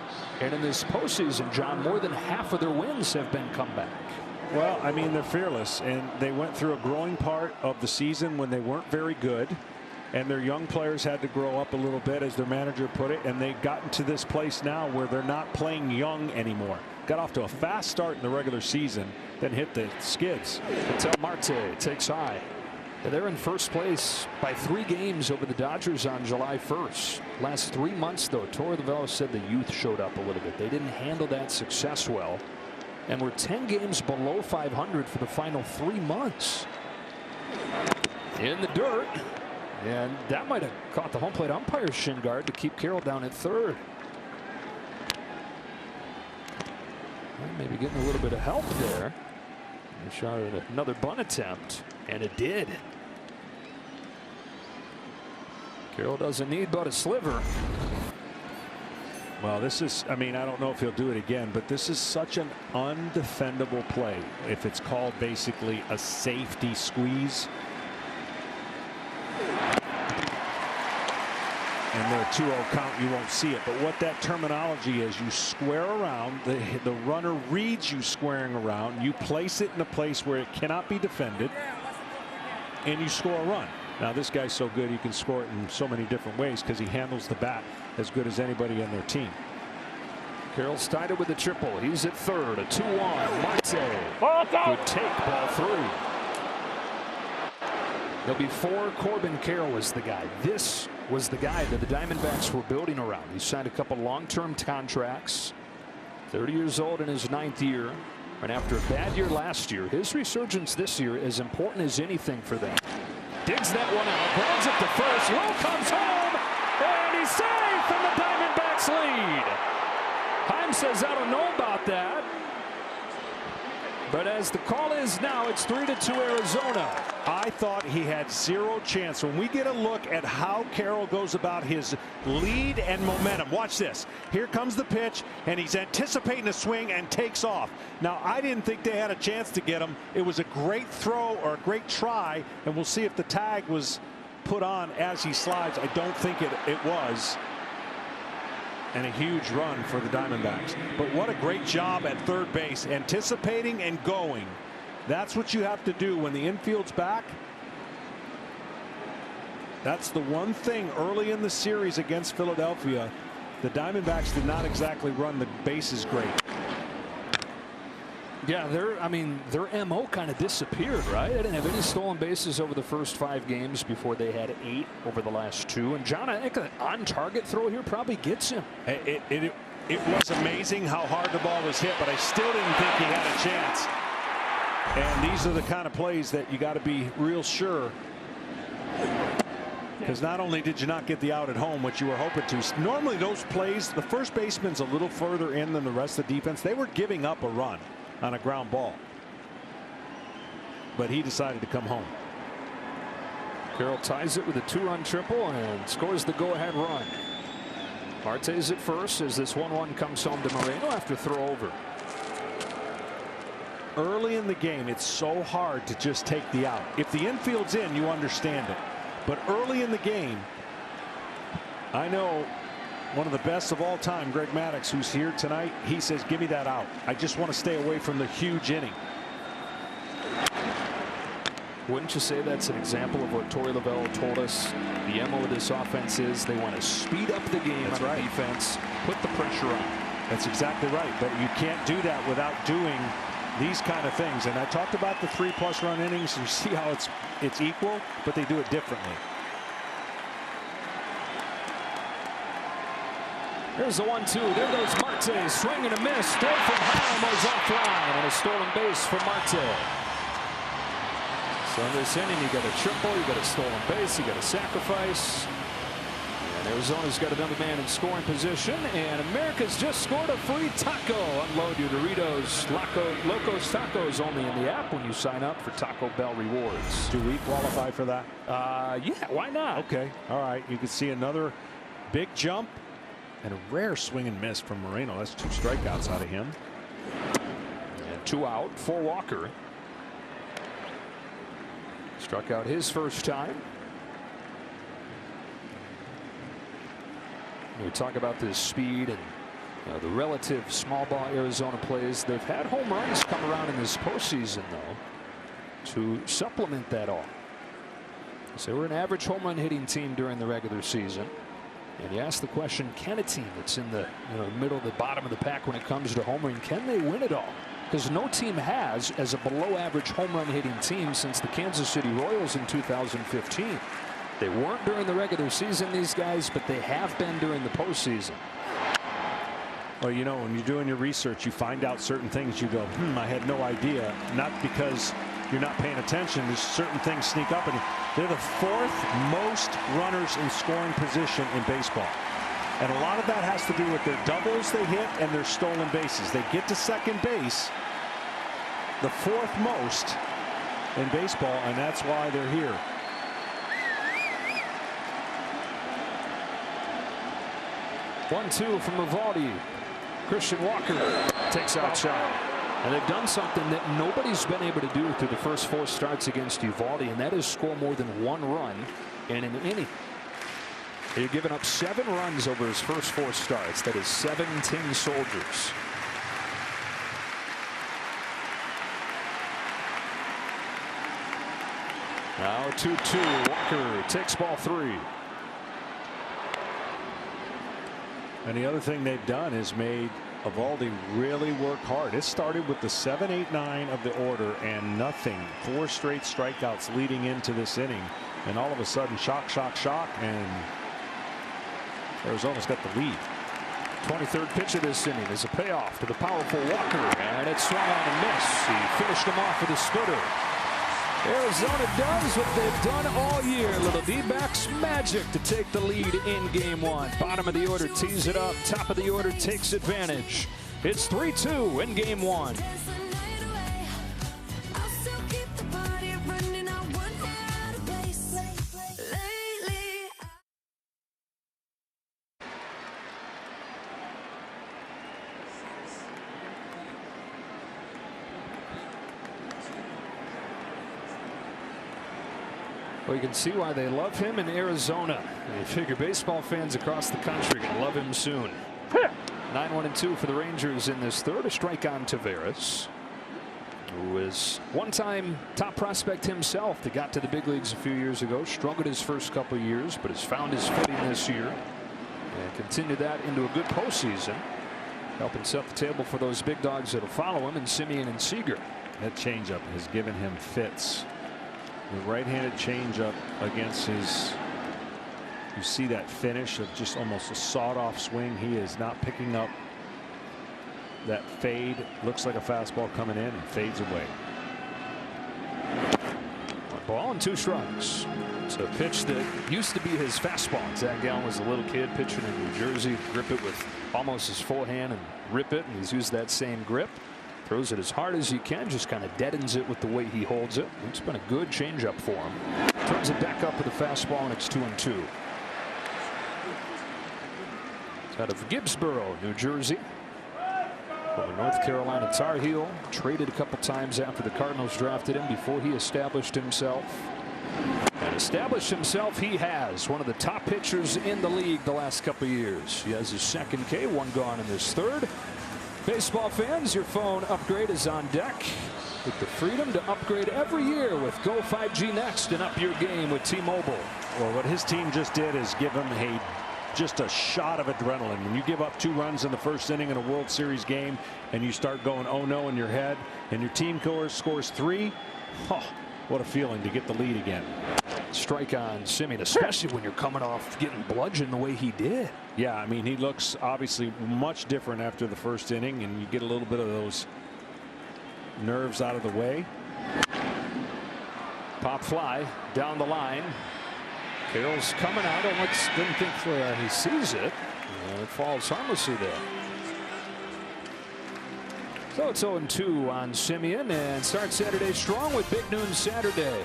and in this postseason, John, more than half of their wins have been comeback. Well, I mean, they're fearless, and they went through a growing part of the season when they weren't very good, and their young players had to grow up a little bit, as their manager put it, and they've gotten to this place now where they're not playing young anymore. Got off to a fast start in the regular season, then hit the skids. Until Marte takes high. They're in first place by 3 games over the Dodgers on July 1st. Last 3 months, though, Torre Lovullo said the youth showed up a little bit. They didn't handle that success well. And we're 10 games below 500 for the final 3 months. In the dirt. And that might have caught the home plate umpire's shin guard to keep Carroll down at third. Well, maybe getting a little bit of help there. He shot at another bunt attempt, and it did. Carroll doesn't need but a sliver. Well, this is, I mean, I don't know if he'll do it again, but this is such an undefendable play. If it's called basically a safety squeeze. And they're 2-0 count, you won't see it. But what that terminology is, you square around, the runner reads you squaring around, you place it in a place where it cannot be defended, and you score a run. Now, this guy's so good, he can score it in so many different ways because he handles the bat as good as anybody on their team. Carroll started with a triple. He's at third. A 2-1. Marte. Good take. Ball 3. There'll be 4. Corbin Carroll is the guy. This was the guy that the Diamondbacks were building around. He signed a couple long-term contracts. 30 years old in his 9th year. And after a bad year last year, his resurgence this year is important as anything for them. Digs that one out. Grounds it to first. Lowe comes home. And he's safe from the Diamondbacks lead. Heim says, I don't know about that. But as the call is now, it's 3-2 Arizona. I thought he had 0 chance. When we get a look at how Carroll goes about his lead and momentum, watch this. Here comes the pitch, and he's anticipating a swing and takes off. Now, I didn't think they had a chance to get him. It was a great throw or a great try, and we'll see if the tag was put on as he slides. I don't think it was. And a huge run for the Diamondbacks. But what a great job at third base, anticipating and going. That's what you have to do when the infield's back. That's the one thing early in the series against Philadelphia. The Diamondbacks did not exactly run the bases great. Yeah, their MO kind of disappeared, right? They didn't have any stolen bases over the first 5 games before they had 8 over the last 2. And John, I think an on-target throw here probably gets him. It was amazing how hard the ball was hit, but I still didn't think he had a chance. And these are the kind of plays that you got to be real sure Because not only did you not get the out at home, which you were hoping to, normally those plays, the first baseman's a little further in than the rest of the defense. They were giving up a run on a ground ball. But he decided to come home. Carroll ties it with a 2-run triple and scores the go-ahead run. Marte's at first as this 1-1 comes home to Moreno after throw over. Early in the game, it's so hard to just take the out. If the infield's in, you understand it. But early in the game, I know one of the best of all time, Greg Maddux, who's here tonight, he says, give me that out. I just want to stay away from the huge inning. Wouldn't you say that's an example of what Torey Lovullo told us the MO of this offense is? They want to speed up the game on the defense, put the pressure on. That's exactly right. But you can't do that without doing these kind of things. And I talked about the 3+ run innings. You see how it's equal, but they do it differently. There's the 1-2. There goes Marte. Swing and a miss. Throw from high, almost offline, and a stolen base for Marte. So in this inning, you got a triple, you got a stolen base, you got a sacrifice. And Arizona's got another man in scoring position, and America's just scored a free taco. Unload your Doritos Locos Tacos only in the app when you sign up for Taco Bell Rewards. Do we qualify for that? Yeah, why not? Okay, all right. You can see another big jump and a rare swing and miss from Moreno. That's 2 strikeouts out of him. And 2 out for Walker. Struck out his first time. We talk about this speed and the relative small ball Arizona plays. They've had home runs come around in this postseason, though, to supplement that all. So we're an average home run hitting team during the regular season. And you ask the question, can a team that's in the middle, the bottom of the pack when it comes to homering, can they win it all? Because no team has as a below average home run hitting team since the Kansas City Royals in 2015. They weren't during the regular season, these guys, but they have been during the postseason. Well, you know, when you're doing your research, you find out certain things. You go, I had no idea. Not because you're not paying attention. There's certain things sneak up. And they're the 4th most runners in scoring position in baseball. And a lot of that has to do with their doubles they hit and their stolen bases. They get to second base, the 4th most in baseball, and that's why they're here. One-two from Eovaldi. Christian Walker takes outside. And they've done something that nobody's been able to do through the first 4 starts against Eovaldi, and that is score more than 1 run in an inning. They're giving up 7 runs over his first 4 starts. That is 7 tin soldiers. Now 2-2. Walker takes ball 3. And the other thing they've done is made Eovaldi really work hard. It started with the 7, 8, 9 of the order and nothing. 4 straight strikeouts leading into this inning. And all of a sudden, shock, and Arizona's got the lead. 23rd pitch of this inning is a payoff to the powerful Walker, and it's swung on and miss. He finished him off with a splitter. Arizona does what they've done all year. Little D-backs magic to take the lead in game 1. Bottom of the order tees it up. Top of the order takes advantage. It's 3-2 in game 1. Well, you can see why they love him in Arizona. You figure baseball fans across the country are going to love him soon. 9-1-2 for the Rangers in this third. A strike on Taveras, who is one-time top prospect himself that got to the big leagues a few years ago. Struggled his first couple of years, but has found his footing this year and continued that into a good postseason, helping set the table for those big dogs that'll follow him in Simeon and Seager. That changeup has given him fits. The right-handed changeup against his, you see that finish of just almost a sawed-off swing. He is not picking up that fade. Looks like a fastball coming in and fades away. Ball and 2 strikes. It's a pitch that used to be his fastball. Zach Gallen was a little kid pitching in New Jersey. Grip it with almost his full hand and rip it, and he's used that same grip. Throws it as hard as he can, just kind of deadens it with the way he holds it. It's been a good changeup for him. Turns it back up with a fastball, and it's 2-2. It's out of Gibbsboro, New Jersey. From a North Carolina Tar Heel. Traded a couple times after the Cardinals drafted him before he established himself. And established himself he has. One of the top pitchers in the league the last couple of years. He has his second K, 1 gone in his third. Baseball fans, your phone upgrade is on deck. With the freedom to upgrade every year with Go 5G Next and up your game with T-Mobile. Well, what his team just did is give him just a shot of adrenaline. When you give up 2 runs in the first inning in a World Series game and you start going oh no in your head and your team scores 3, oh, what a feeling to get the lead again. Strike on Simeon, especially when you're coming off getting bludgeoned the way he did. Yeah, I mean, he looks obviously much different after the first inning, and you get a little bit of those nerves out of the way. Pop fly down the line. Carroll's coming out. Didn't think he sees it. It falls harmlessly there. So it's 0-2 on Simeon, and start Saturday strong with Big Noon Saturday.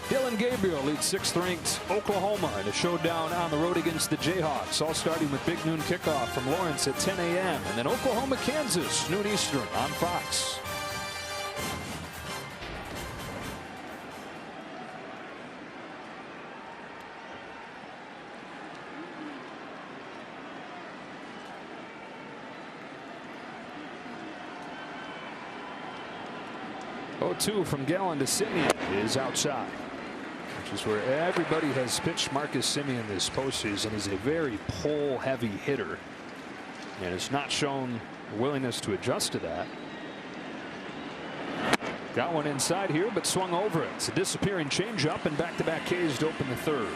Dylan Gabriel leads 6th-ranked Oklahoma in a showdown on the road against the Jayhawks, all starting with Big Noon kickoff from Lawrence at 10 a.m. and then Oklahoma, Kansas, noon Eastern on Fox. Oh, 2 from Gallen to Simeon is outside, which is where everybody has pitched Marcus Simeon this postseason. He's a very pull-heavy hitter and has not shown willingness to adjust to that. Got one inside here, but swung over it. It's a disappearing changeup, and back-to-back Ks to open the 3rd.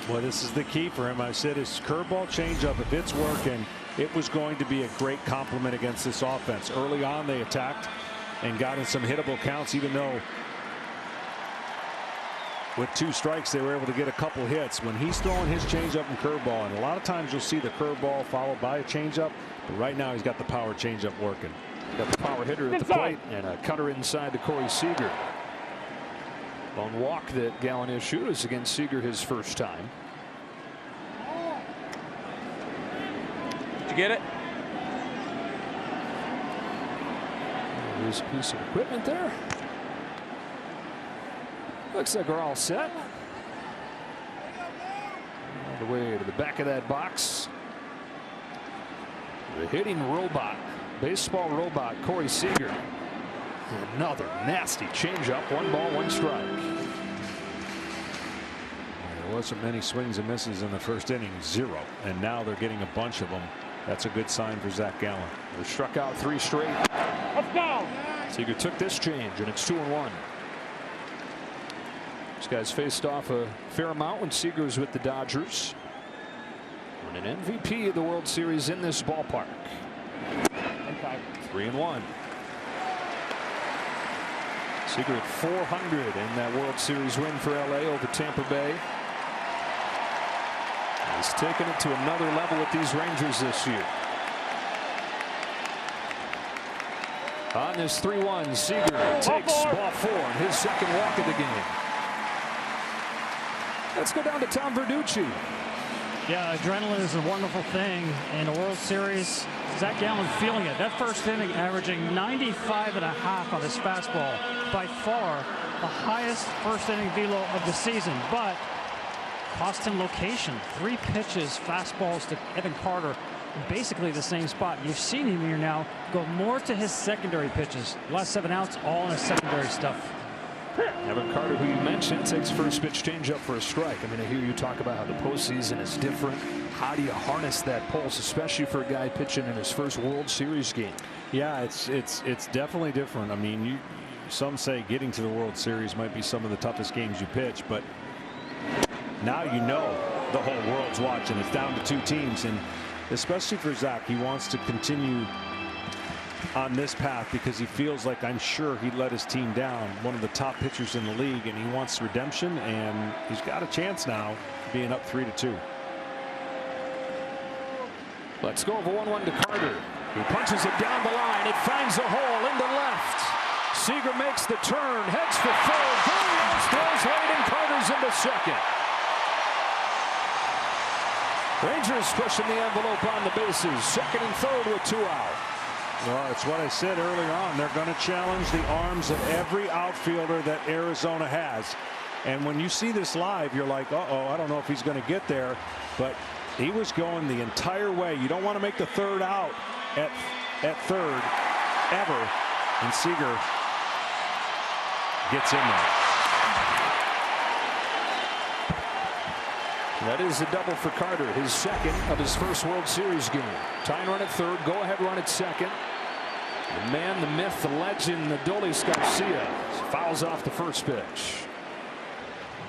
Well, this is the key for him. I said his curveball changeup, if it's working, it was going to be a great complement against this offense. Early on, they attacked and got in some hittable counts, even though with 2 strikes they were able to get a couple hits. When he's throwing his changeup and curveball, and a lot of times you'll see the curveball followed by a changeup, but right now he's got the power changeup working. Got the power hitter at the plate and a cutter inside to Corey Seager. Lone walk that Gallen issued is against Seager his first time. Did you get it? There's a piece of equipment there. Looks like we're all set. All the way to the back of that box. The hitting robot, baseball robot, Corey Seager. Another nasty changeup. 1 ball, 1 strike. There wasn't many swings and misses in the first inning, 0, and now they're getting a bunch of them. That's a good sign for Zach Gallen. They struck out 3 straight. Let's go. Seager took this change, and it's 2-1. These guys faced off a fair amount when Seager was with the Dodgers. And an MVP of the World Series in this ballpark. 3-1. Seager at 400 in that World Series win for LA over Tampa Bay. He's taken it to another level with these Rangers this year. On this 3-1, Seager takes ball 4 in his second walk of the game. Let's go down to Tom Verducci. Yeah, adrenaline is a wonderful thing in a World Series. Zach Gallen feeling it. That first inning averaging 95.5 on his fastball. By far the highest first inning velo of the season, but cost him location. 3 pitches, fastballs to Evan Carter. Basically the same spot. You've seen him here now go more to his secondary pitches. Last 7 outs, all in his secondary stuff. Evan Carter, who you mentioned, takes first pitch changeup for a strike. I mean, I hear you talk about how the postseason is different. How do you harness that pulse, especially for a guy pitching in his first World Series game? Yeah, it's definitely different. I mean, some say getting to the World Series might be some of the toughest games you pitch, but now you know the whole world's watching. It's down to 2 teams, and especially for Zach, he wants to continue on this path because he feels like, I'm sure he let his team down, one of the top pitchers in the league, and he wants redemption, and he's got a chance now being up 3-2. Let's go over 1-1 to Carter. He punches it down the line. It finds a hole into left. Seager makes the turn, heads for third. Gurriels throws late, and Carter's into second. Rangers pushing the envelope on the bases. Second and third with 2 out. Well, it's what I said earlier on. They're going to challenge the arms of every outfielder that Arizona has. And when you see this live, you're like, uh-oh, I don't know if he's going to get there. But he was going the entire way. You don't want to make the third out at third ever. And Seager gets in there. That is a double for Carter, his second of his first World Series game. Tying run at third, go-ahead run at second. The man, the myth, the legend, Adolis Garcia fouls off the first pitch.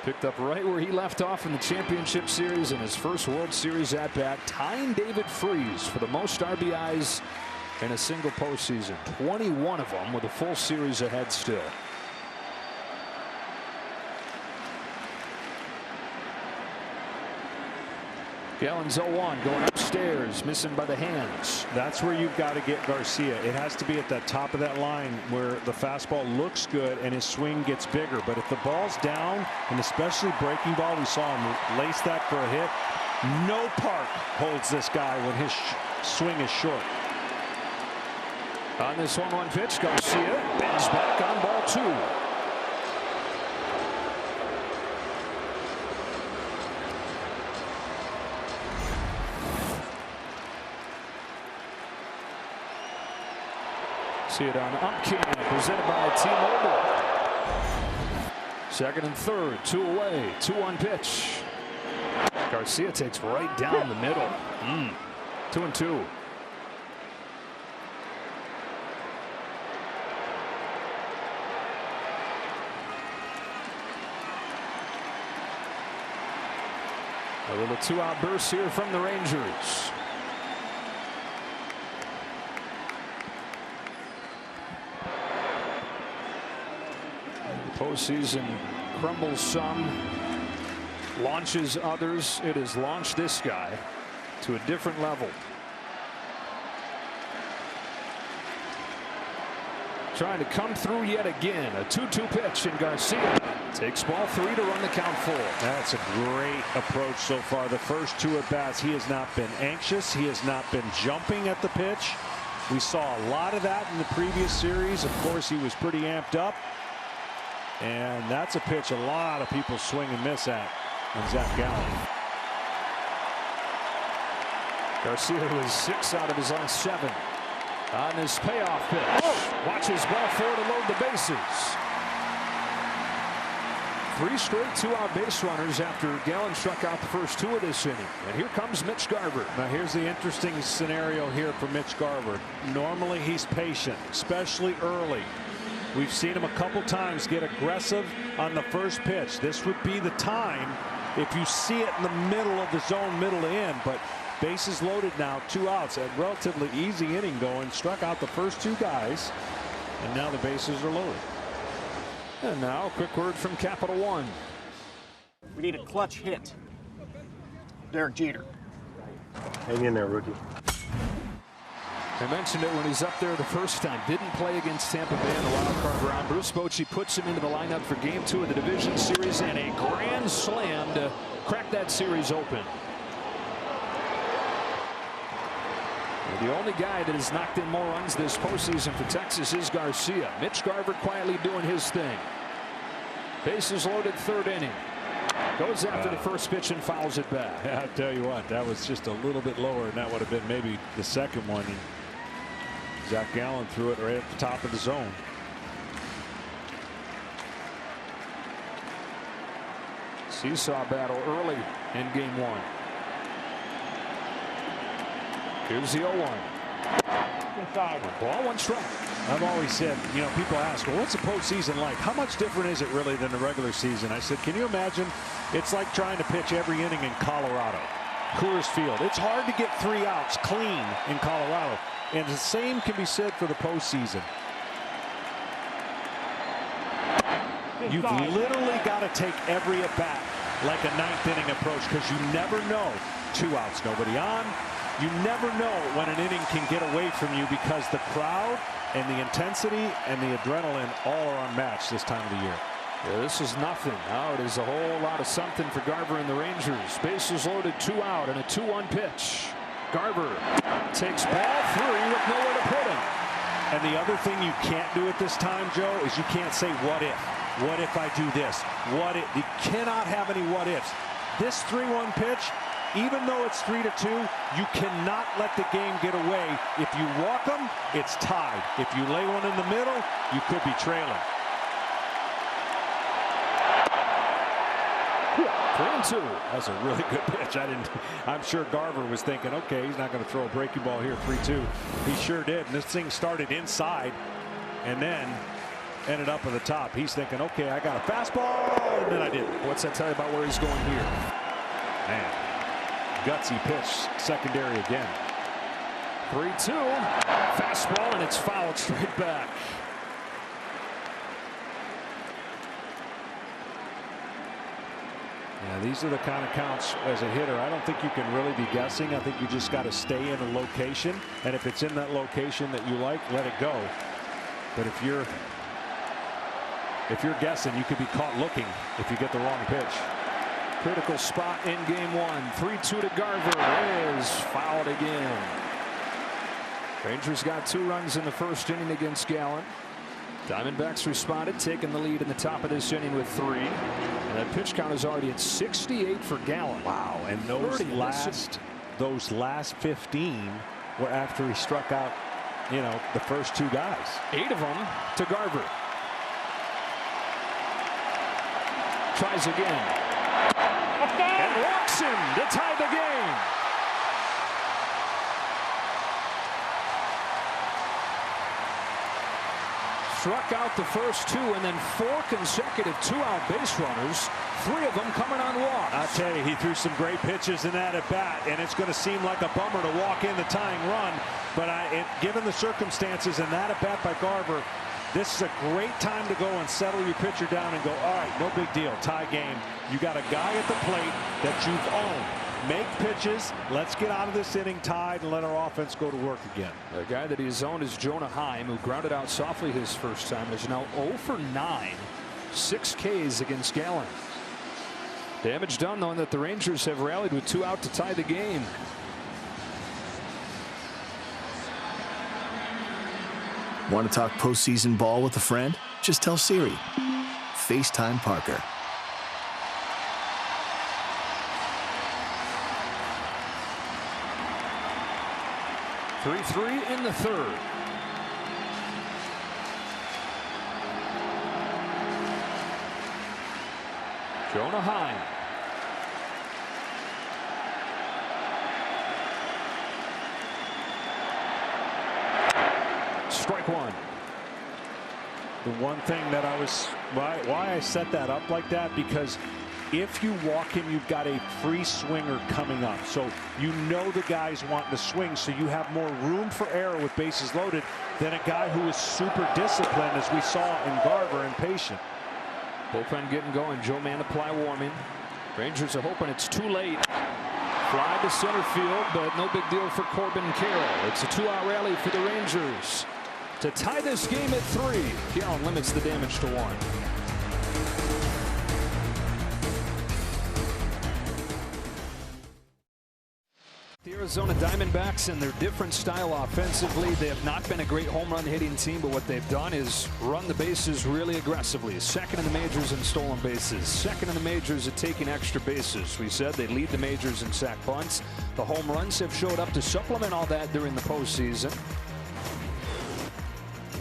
Picked up right where he left off in the championship series in his first World Series at-bat, tying David Freese for the most RBIs in a single postseason. 21 of them with a full series ahead still. Gallen's 0-1 going upstairs, missing by the hands. That's where you've got to get Garcia. It has to be at that top of that line where the fastball looks good and his swing gets bigger. But if the ball's down, and especially breaking ball, we saw him lace that for a hit. No park holds this guy when his swing is short. On this 1-1 pitch, Garcia bends back on ball 2. See it on Upcam, presented by T-Mobile. Second and third, 2 away, 2-1 pitch. Garcia takes right down the middle. 2-2. A little 2-out burst here from the Rangers. Postseason crumbles some, launches others. It has launched this guy to a different level. Trying to come through yet again. A 2-2 pitch, and Garcia takes ball 3 to run the count full. That's a great approach so far. The first 2 at bats, he has not been anxious. He has not been jumping at the pitch. We saw a lot of that in the previous series. Of course, he was pretty amped up. And that's a pitch a lot of people swing and miss at. And Zach Gallen. Garcia was 6 out of his last 7 on this payoff pitch. Watches ball 4 to load the bases. 3 straight 2-out base runners after Gallen struck out the first 2 of this inning. And here comes Mitch Garver. Now here's the interesting scenario here for Mitch Garver. Normally he's patient, especially early. We've seen him a couple times get aggressive on the first pitch. This would be the time if you see it in the middle of the zone, middle to end. But bases loaded now, 2 outs. A relatively easy inning going. Struck out the first 2 guys. And now the bases are loaded. And now a quick word from Capital One. We need a clutch hit. Derek Jeter. Hang in there, rookie. I mentioned it when he's up there the first time. Didn't play against Tampa Bay in the wild card round. Bruce Bochy puts him into the lineup for Game 2 of the division series, and a grand slam to crack that series open. And the only guy that has knocked in more runs this postseason for Texas is Garcia. Mitch Garver quietly doing his thing. Bases loaded, 3rd inning. Goes after the first pitch and fouls it back. Yeah, I'll tell you what, that was just a little bit lower, and that would have been maybe the second one. And Zach Gallen threw it right at the top of the zone. Seesaw battle early in Game 1. Here's the 0-1. Inside. 1 strike. I've always said, you know, people ask, well, what's the postseason like? How much different is it really than the regular season? I said, can you imagine? It's like trying to pitch every inning in Colorado. Coors Field. It's hard to get 3 outs clean in Colorado. And the same can be said for the postseason. You've literally got to take every at-bat like a 9th inning approach, because you never know. 2 outs, nobody on. You never know when an inning can get away from you, because the crowd and the intensity and the adrenaline all are unmatched this time of the year. Yeah, this is nothing. Now it is a whole lot of something for Garver and the Rangers. Bases loaded, 2 out, and a 2-1 pitch. Garver takes ball 3 with nowhere to put him. And the other thing you can't do at this time, Joe, is you can't say what if. What if I do this? What if? You cannot have any what ifs. This 3-1 pitch, even though it's 3-2, you cannot let the game get away. If you walk them, it's tied. If you lay one in the middle, you could be trailing. 3-2. That's a really good pitch. I'm sure Garver was thinking, okay, he's not going to throw a breaking ball here, 3-2. He sure did. And this thing started inside and then ended up at the top. He's thinking, okay, I got a fastball, and then I didn't. What's that tell you about where he's going here? Man, gutsy pitch, secondary again. 3-2. Fastball, and it's fouled straight back. Yeah, these are the kind of counts as a hitter. I don't think you can really be guessing. I think you just got to stay in a location, and if it's in that location that you like, let it go. But if you're guessing, you could be caught looking if you get the wrong pitch. Critical spot in game 1. 3-2 to Garver. Is fouled again. Rangers got 2 runs in the first inning against Gallen. Diamondbacks responded, taking the lead in the top of this inning with 3. And that pitch count is already at 68 for Gallen. Wow, and those last 15 were after he struck out, you know, the first 2 guys. 8 of them to Garver. Tries again. And walks him to tie the game. Struck out the first 2, and then 4 consecutive 2-out base runners, 3 of them coming on walks. I tell you, he threw some great pitches in that at bat, and it's going to seem like a bummer to walk in the tying run. But given the circumstances in that at bat by Garver, this is a great time to go and settle your pitcher down and go, all right, no big deal, tie game. You got a guy at the plate that you've owned. Make pitches. Let's get out of this inning tied and let our offense go to work again. The guy that he's owned is Jonah Heim, who grounded out softly his first time, is now 0 for 9. 6 Ks against Gallen. Damage done, knowing that the Rangers have rallied with 2 out to tie the game. Want to talk postseason ball with a friend? Just tell Siri. FaceTime Parker. 3-3 in the 3rd. Jonah Heim. Strike 1. The one thing that why I set that up like that, because if you walk him, you've got a free swinger coming up. So you know the guy's wanting to swing, so you have more room for error with bases loaded than a guy who is super disciplined, as we saw in Garver, and patient. Bullpen getting going. Joe Mantiply warming. Rangers are hoping it's too late. Fly to center field, but no big deal for Corbin Carroll. It's a 2-out rally for the Rangers to tie this game at 3. Carroll limits the damage to 1. The Arizona Diamondbacks and their different style offensively. They have not been a great home run hitting team, but what they've done is run the bases really aggressively. 2nd in the majors in stolen bases. 2nd in the majors at taking extra bases. We said they lead the majors in sack bunts. The home runs have showed up to supplement all that during the postseason.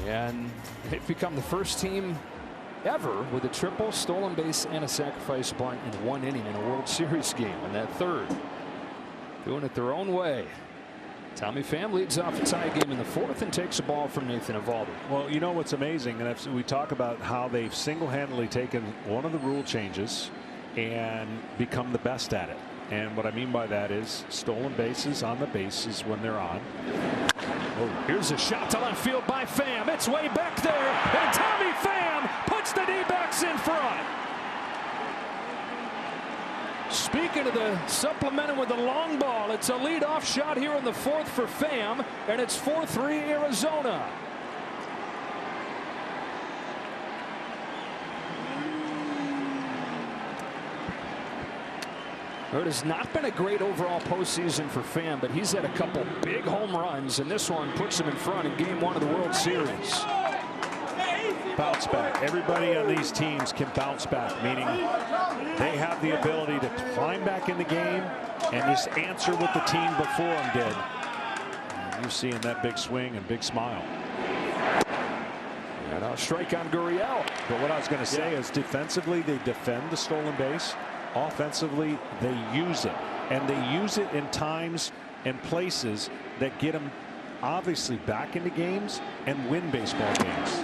And they've become the first team ever with a triple, stolen base, and a sacrifice bunt in 1 inning in a World Series game. And that 3rd. Doing it their own way. Tommy Pham leads off a tie game in the 4th and takes a ball from Nathan Eovaldi. Well, you know what's amazing, and we talk about how they've single-handedly taken one of the rule changes and become the best at it. And what I mean by that is stolen bases on the bases when they're on. Oh, here's a shot to left field by Pham. It's way back there, and Tommy Pham puts the D-backs in front. Speaking of the supplementing with the long ball, it's a leadoff shot here in the fourth for Pham, and it's 4-3 Arizona. It has not been a great overall postseason for Pham, but he's had a couple big home runs, and this one puts him in front in Game 1 of the World Series. Bounce back. Everybody on these teams can bounce back, meaning they have the ability to climb back in the game and just answer what the team before them did. And you're seeing that big swing and big smile. And a strike on Gurriel. But what I was going to say is defensively, they defend the stolen base. Offensively, they use it, and they use it in times and places that get them obviously back into games and win baseball games.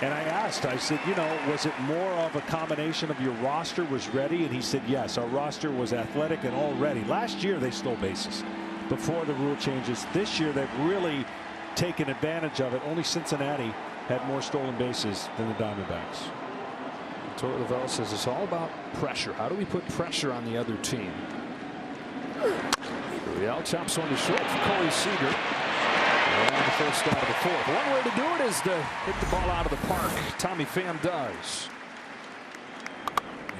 And I asked, I said, you know, was it more of a combination of your roster was ready? And he said, yes, our roster was athletic and all ready. Last year they stole bases before the rule changes. This year they've really taken advantage of it. Only Cincinnati had more stolen bases than the Diamondbacks. Torre Lavelle says it's all about pressure. How do we put pressure on the other team? Gurriel chops one to short for Corey Seager. And the first out of the fourth. One way to do it is to hit the ball out of the park. Tommy Pham does.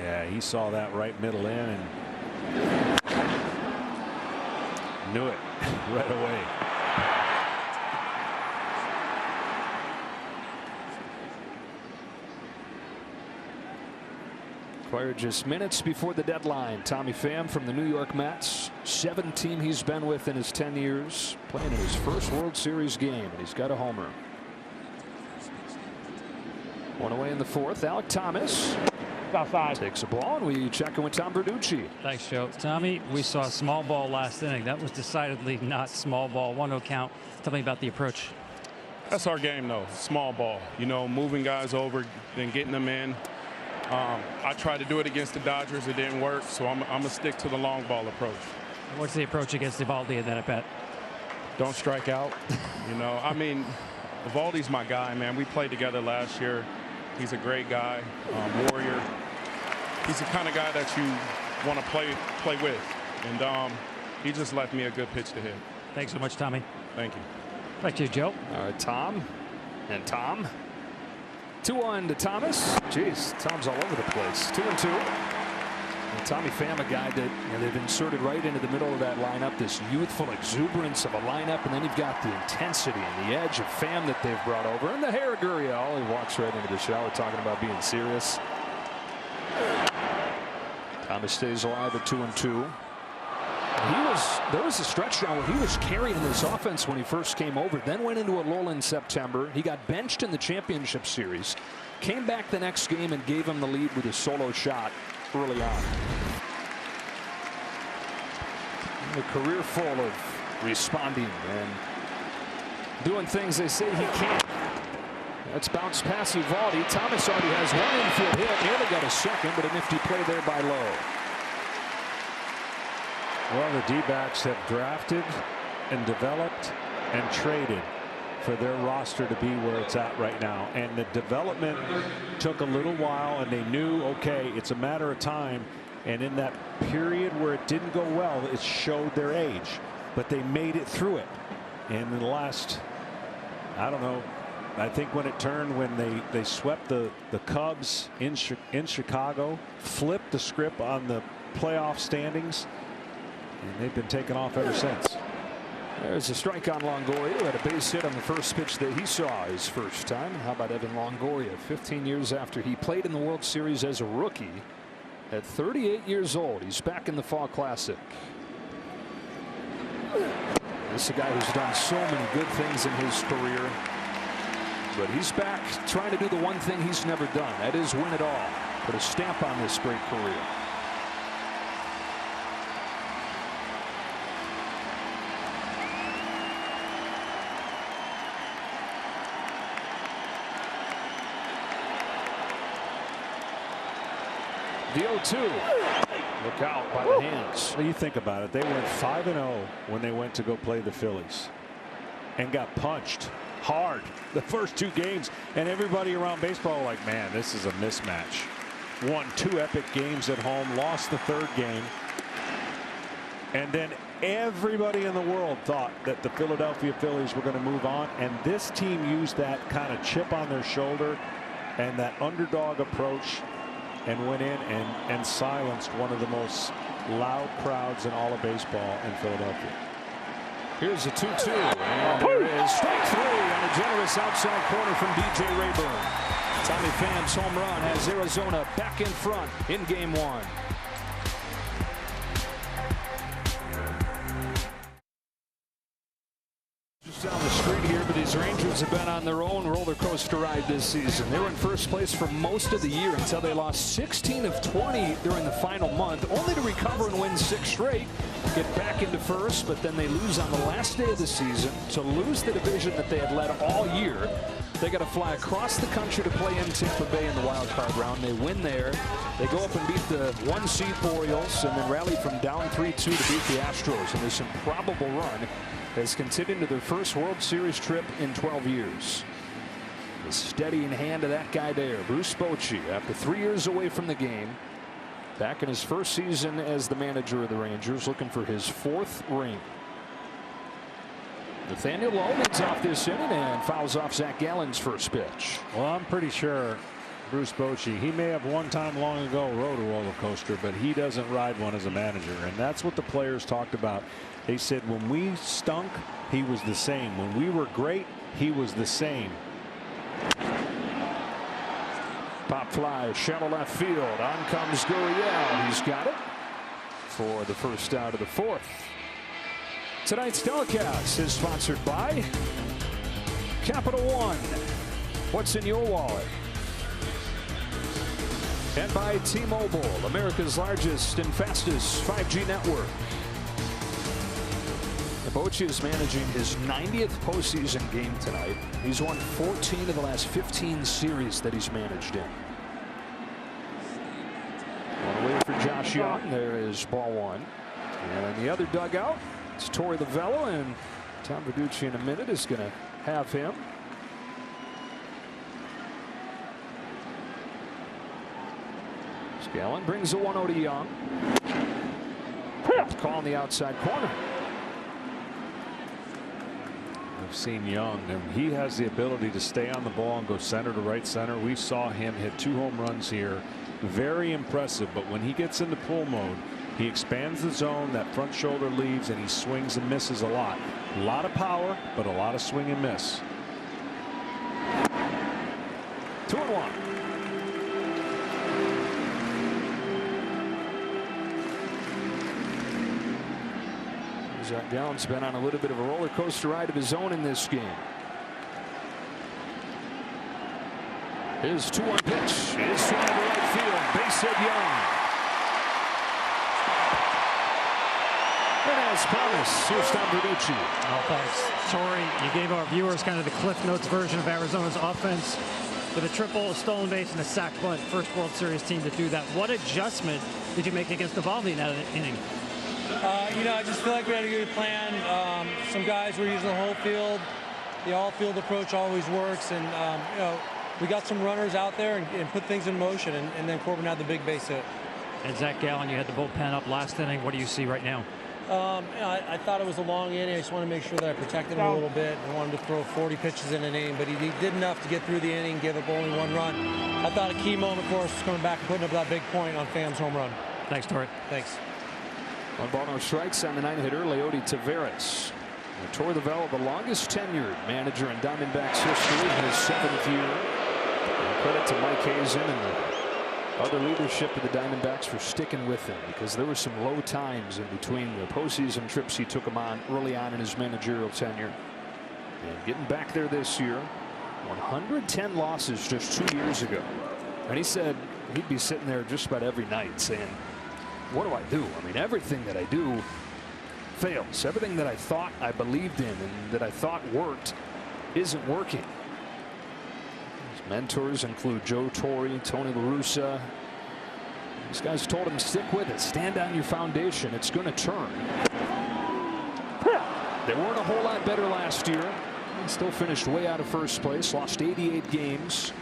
Yeah, he saw that right middle in and knew it right away. Acquired just minutes before the deadline. Tommy Pham from the New York Mets. 7th team he's been with in his 10 years. Playing in his first World Series game, and he's got a homer. One away in the fourth. Alek Thomas takes a ball, and we check in with Tom Verducci. Thanks, Joe. Tommy, we saw a small ball last inning. That was decidedly not small ball. 1-0 count. Tell me about the approach. That's our game, though. Small ball. You know, moving guys over, then getting them in. I tried to do it against the Dodgers. It didn't work, so I'm going to stick to the long ball approach. What's the approach against Eovaldi in that at bat? Don't strike out. You know, I mean, Eovaldi's my guy, man. We played together last year. He's a great guy, warrior. He's the kind of guy that you want to play with. And he just left me a good pitch to hit. Thanks so much, Tommy. Thank you. Back to you, Joe. All right, Tom. And Tom. 2-1 to Thomas. Jeez, Tom's all over the place. 2-2. And Tommy Pham, a guy that they've inserted right into the middle of that lineup. This youthful exuberance of a lineup, and then you've got the intensity and the edge of Pham that they've brought over. And the hair of Gurriel. He walks right into the shower talking about being serious. Thomas stays alive at 2-2. There was a stretch now where he was carrying this offense when he first came over, then went into a lull in September. He got benched in the championship series, came back the next game and gave him the lead with a solo shot early on. A career full of responding and doing things they say he can't. That's bounced past Eovaldi. Thomas already has one infield hit. Nearly got a second, but a nifty play there by Lowe. Well, the D-backs have drafted and developed and traded for their roster to be where it's at right now. And the development took a little while, and they knew, okay, it's a matter of time. And in that period where it didn't go well, it showed their age. But they made it through it. And in the last, I don't know, I think when it turned, when they swept the Cubs in Chicago, flipped the script on the playoff standings, and they've been taken off ever since. There's a strike on Longoria, who had a base hit on the first pitch that he saw his first time. How about Evan Longoria? 15 years after he played in the World Series as a rookie. At 38 years old, he's back in the Fall Classic. This is a guy who's done so many good things in his career. But he's back trying to do the one thing he's never done. That is win it all. Put a stamp on this great career. The 0-2. Look out by the hands. Well, you think about it. They went 5-0 when they went to go play the Phillies and got punched hard the first 2 games. And everybody around baseball like, man, this is a mismatch. Won 2 epic games at home, lost the 3rd game. And then everybody in the world thought that the Philadelphia Phillies were going to move on. And this team used that kind of chip on their shoulder and that underdog approach and went in and silenced one of the most loud crowds in all of baseball in Philadelphia. Here's a 2-2, and there is strike 3 on a generous outside corner from DJ Rayburn. Tommy Pham's home run has Arizona back in front in Game 1. Down the street here, but these Rangers have been on their own roller coaster ride this season. They were in first place for most of the year until they lost 16 of 20 during the final month, only to recover and win 6 straight, get back into first, but then they lose on the last day of the season to lose the division that they had led all year. They got to fly across the country to play in Tampa Bay in the wild card round. They win there. They go up and beat the 1-seed Orioles and then rally from down 3-2 to beat the Astros in this improbable run has continued to their first World Series trip in 12 years. The steadying hand of that guy there, Bruce Bochy, after 3 years away from the game, back in his first season as the manager of the Rangers, looking for his 4th ring. Nathaniel Lowe leads off this inning and fouls off Zach Gallen's first pitch. Well, I'm pretty sure Bruce Bochy, he may have one time long ago rode a roller coaster, but he doesn't ride one as a manager. And that's what the players talked about. They said when we stunk, he was the same. When we were great, he was the same. Pop fly, shallow left field. On comes Gurriel. He's got it for the first out of the 4th. Tonight's telecast is sponsored by Capital One. What's in your wallet? And by T-Mobile, America's largest and fastest 5G network. Bochy is managing his 90th postseason game tonight. He's won 14 of the last 15 series that he's managed in. One away for Josh Young. There is ball 1. And in the other dugout, it's Torey Lovullo, and Tom Verducci in a minute is going to have him. Gallen brings the 1-0 to Young. Call in the outside corner. I've seen Young, and he has the ability to stay on the ball and go center to right center. We saw him hit 2 home runs here. Very impressive, but when he gets into pull mode, he expands the zone, that front shoulder leaves, and he swings and misses a lot. A lot of power, but a lot of swing and miss. 2-1. Zach Gallen's been on a little bit of a roller coaster ride of his own in this game. His 2-1 pitch is swung to right field. Base hit Young. And as promised, here's Tom Verducci. Oh, thanks, Torey. You gave our viewers kind of the Cliff Notes version of Arizona's offense with a triple, a stolen base, and a sac bunt. First World Series team to do that. What adjustment did you make against Eovaldi in that inning? You know, I just feel like we had a good plan. Some guys were using the whole field. The all-field approach always works, and you know, we got some runners out there and put things in motion, and then Corbin had the big base hit. And Zach Gallen, you had the bullpen up last inning. What do you see right now? You know, I thought it was a long inning. I just want to make sure that I protected him a little bit. I wanted to throw 40 pitches in an inning, but he did enough to get through the inning, give up only 1 run. I thought a key moment for us was coming back and putting up that big point on Pham's home run. Thanks, Torey. Thanks. 1 ball, no strikes on the 9-hitter, Leody Taveras. Torey Lovullo, the longest tenured manager in Diamondbacks history, in his 7th year. And credit to Mike Hazen and the other leadership of the Diamondbacks for sticking with him, because there were some low times in between the postseason trips he took him on early on in his managerial tenure. And getting back there this year, 110 losses just 2 years ago. And he said he'd be sitting there just about every night saying, what do I do? I mean, everything that I do fails. Everything that I thought I believed in and that I thought worked isn't working. His mentors include Joe Torre, Tony La Russa, These guys told him stick with it, stand on your foundation, it's going to turn. They weren't a whole lot better last year. They still finished way out of first place, lost 88 games.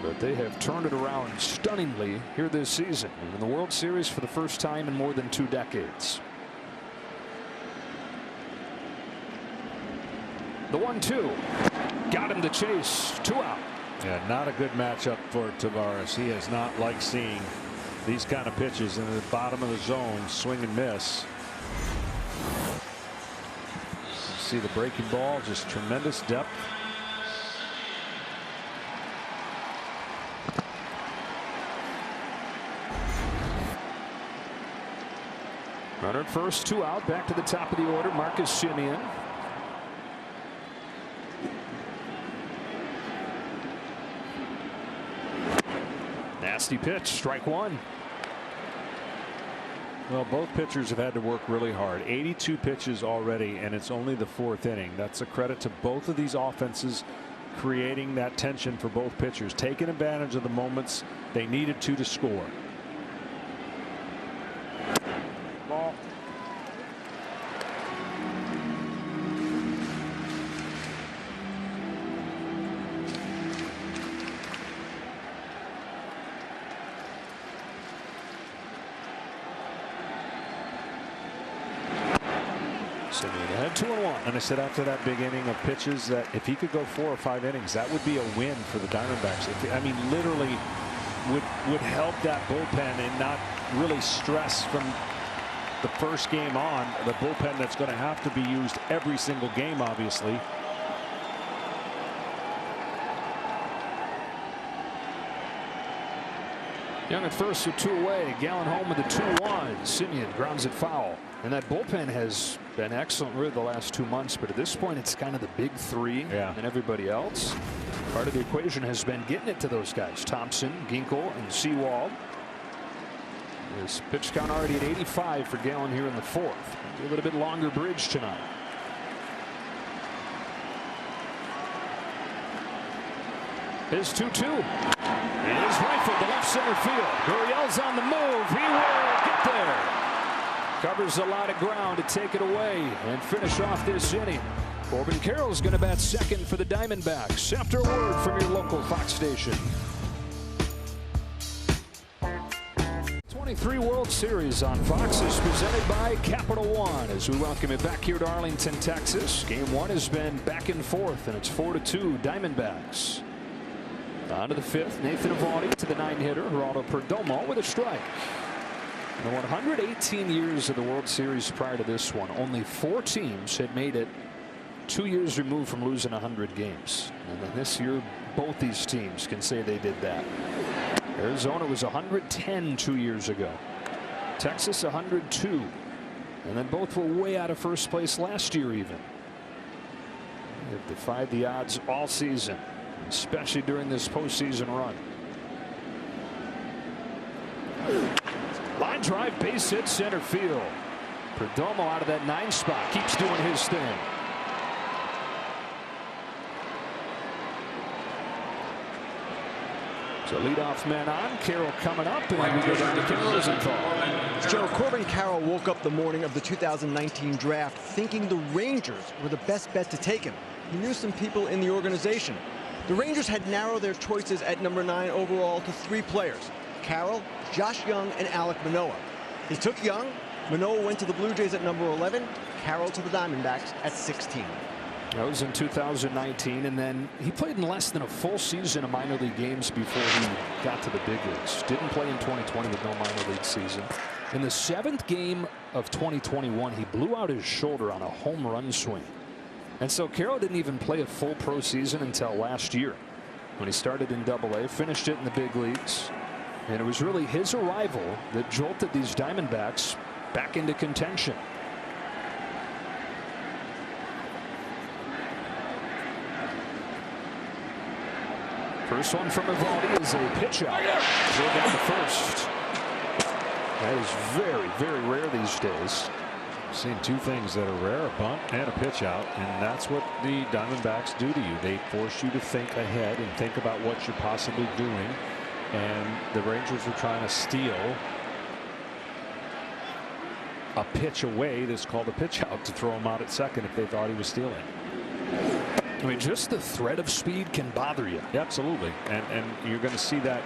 But they have turned it around stunningly here this season. In the World Series for the first time in more than 2 decades. The 1-2. Got him to chase. 2 out. Yeah, not a good matchup for Tavares. He has not liked seeing these kind of pitches in the bottom of the zone, swing and miss. See the breaking ball, just tremendous depth. Runner at first, 2 out. Back to the top of the order, Marcus Semien. Nasty pitch, strike 1. Well, both pitchers have had to work really hard. 82 pitches already, and it's only the 4th inning. That's a credit to both of these offenses creating that tension for both pitchers, taking advantage of the moments they needed to score. Ball. Semien ahead 2-1. And I said after that big inning of pitches that if he could go 4 or 5 innings, that would be a win for the Diamondbacks. I mean, literally would help that bullpen and not really stress from the first game on. The bullpen that's going to have to be used every single game, obviously. Young at first with 2 away. Gallen home with the 2-1. Semien grounds it foul. And that bullpen has been excellent really the last 2 months, but at this point it's kind of the big 3 and everybody else. Part of the equation has been getting it to those guys. Thompson, Ginkel, and Sewald. His pitch count already at 85 for Gallen here in the 4th. A little bit longer bridge tonight. His 2-2. It is rifled to left center field. Gurriel's on the move. He will get there. Covers a lot of ground to take it away and finish off this inning. Corbin Carroll's going to bat second for the Diamondbacks after a word from your local Fox station. 23 World Series on Fox is presented by Capital One as we welcome you back here to Arlington, Texas. Game 1 has been back and forth, and it's 4-2 Diamondbacks. On to the 5th, Nathan Eovaldi to the 9-hitter, Geraldo Perdomo with a strike. In the 118 years of the World Series prior to this one, only 4 teams had made it 2 years removed from losing 100 games. And then this year, both these teams can say they did that. Arizona was 110 2 years ago. Texas 102. And then both were way out of first place last year even. They've defied the odds all season, especially during this postseason run. Line drive, base hit, center field. Perdomo out of that 9 spot keeps doing his thing. So leadoff man on. Carroll coming up, and we go down to Ken Rosenthal. Joe, Corbin Carroll woke up the morning of the 2019 draft thinking the Rangers were the best bet to take him. He knew some people in the organization. The Rangers had narrowed their choices at number 9 overall to 3 players: Carroll, Josh Young, and Alek Manoah. He took Young. Manoah went to the Blue Jays at number 11. Carroll to the Diamondbacks at 16. That was in 2019, and then he played in less than a full season of minor league games before he got to the big leagues. Didn't play in 2020 with no minor league season. In the 7th game of 2021, he blew out his shoulder on a home run swing. And so Carroll didn't even play a full pro season until last year, when he started in Double-A, finished it in the big leagues. And it was really his arrival that jolted these Diamondbacks back into contention. First one from Eovaldi is a pitch out. Go down to first. That is very, very rare these days. Seen 2 things that are rare: a bunt and a pitch out, and that's what the Diamondbacks do to you. They force you to think ahead and think about what you're possibly doing, and the Rangers were trying to steal a pitch away. That's called a pitch out to throw him out at second if they thought he was stealing. I mean, just the threat of speed can bother you. Absolutely, and you're going to see that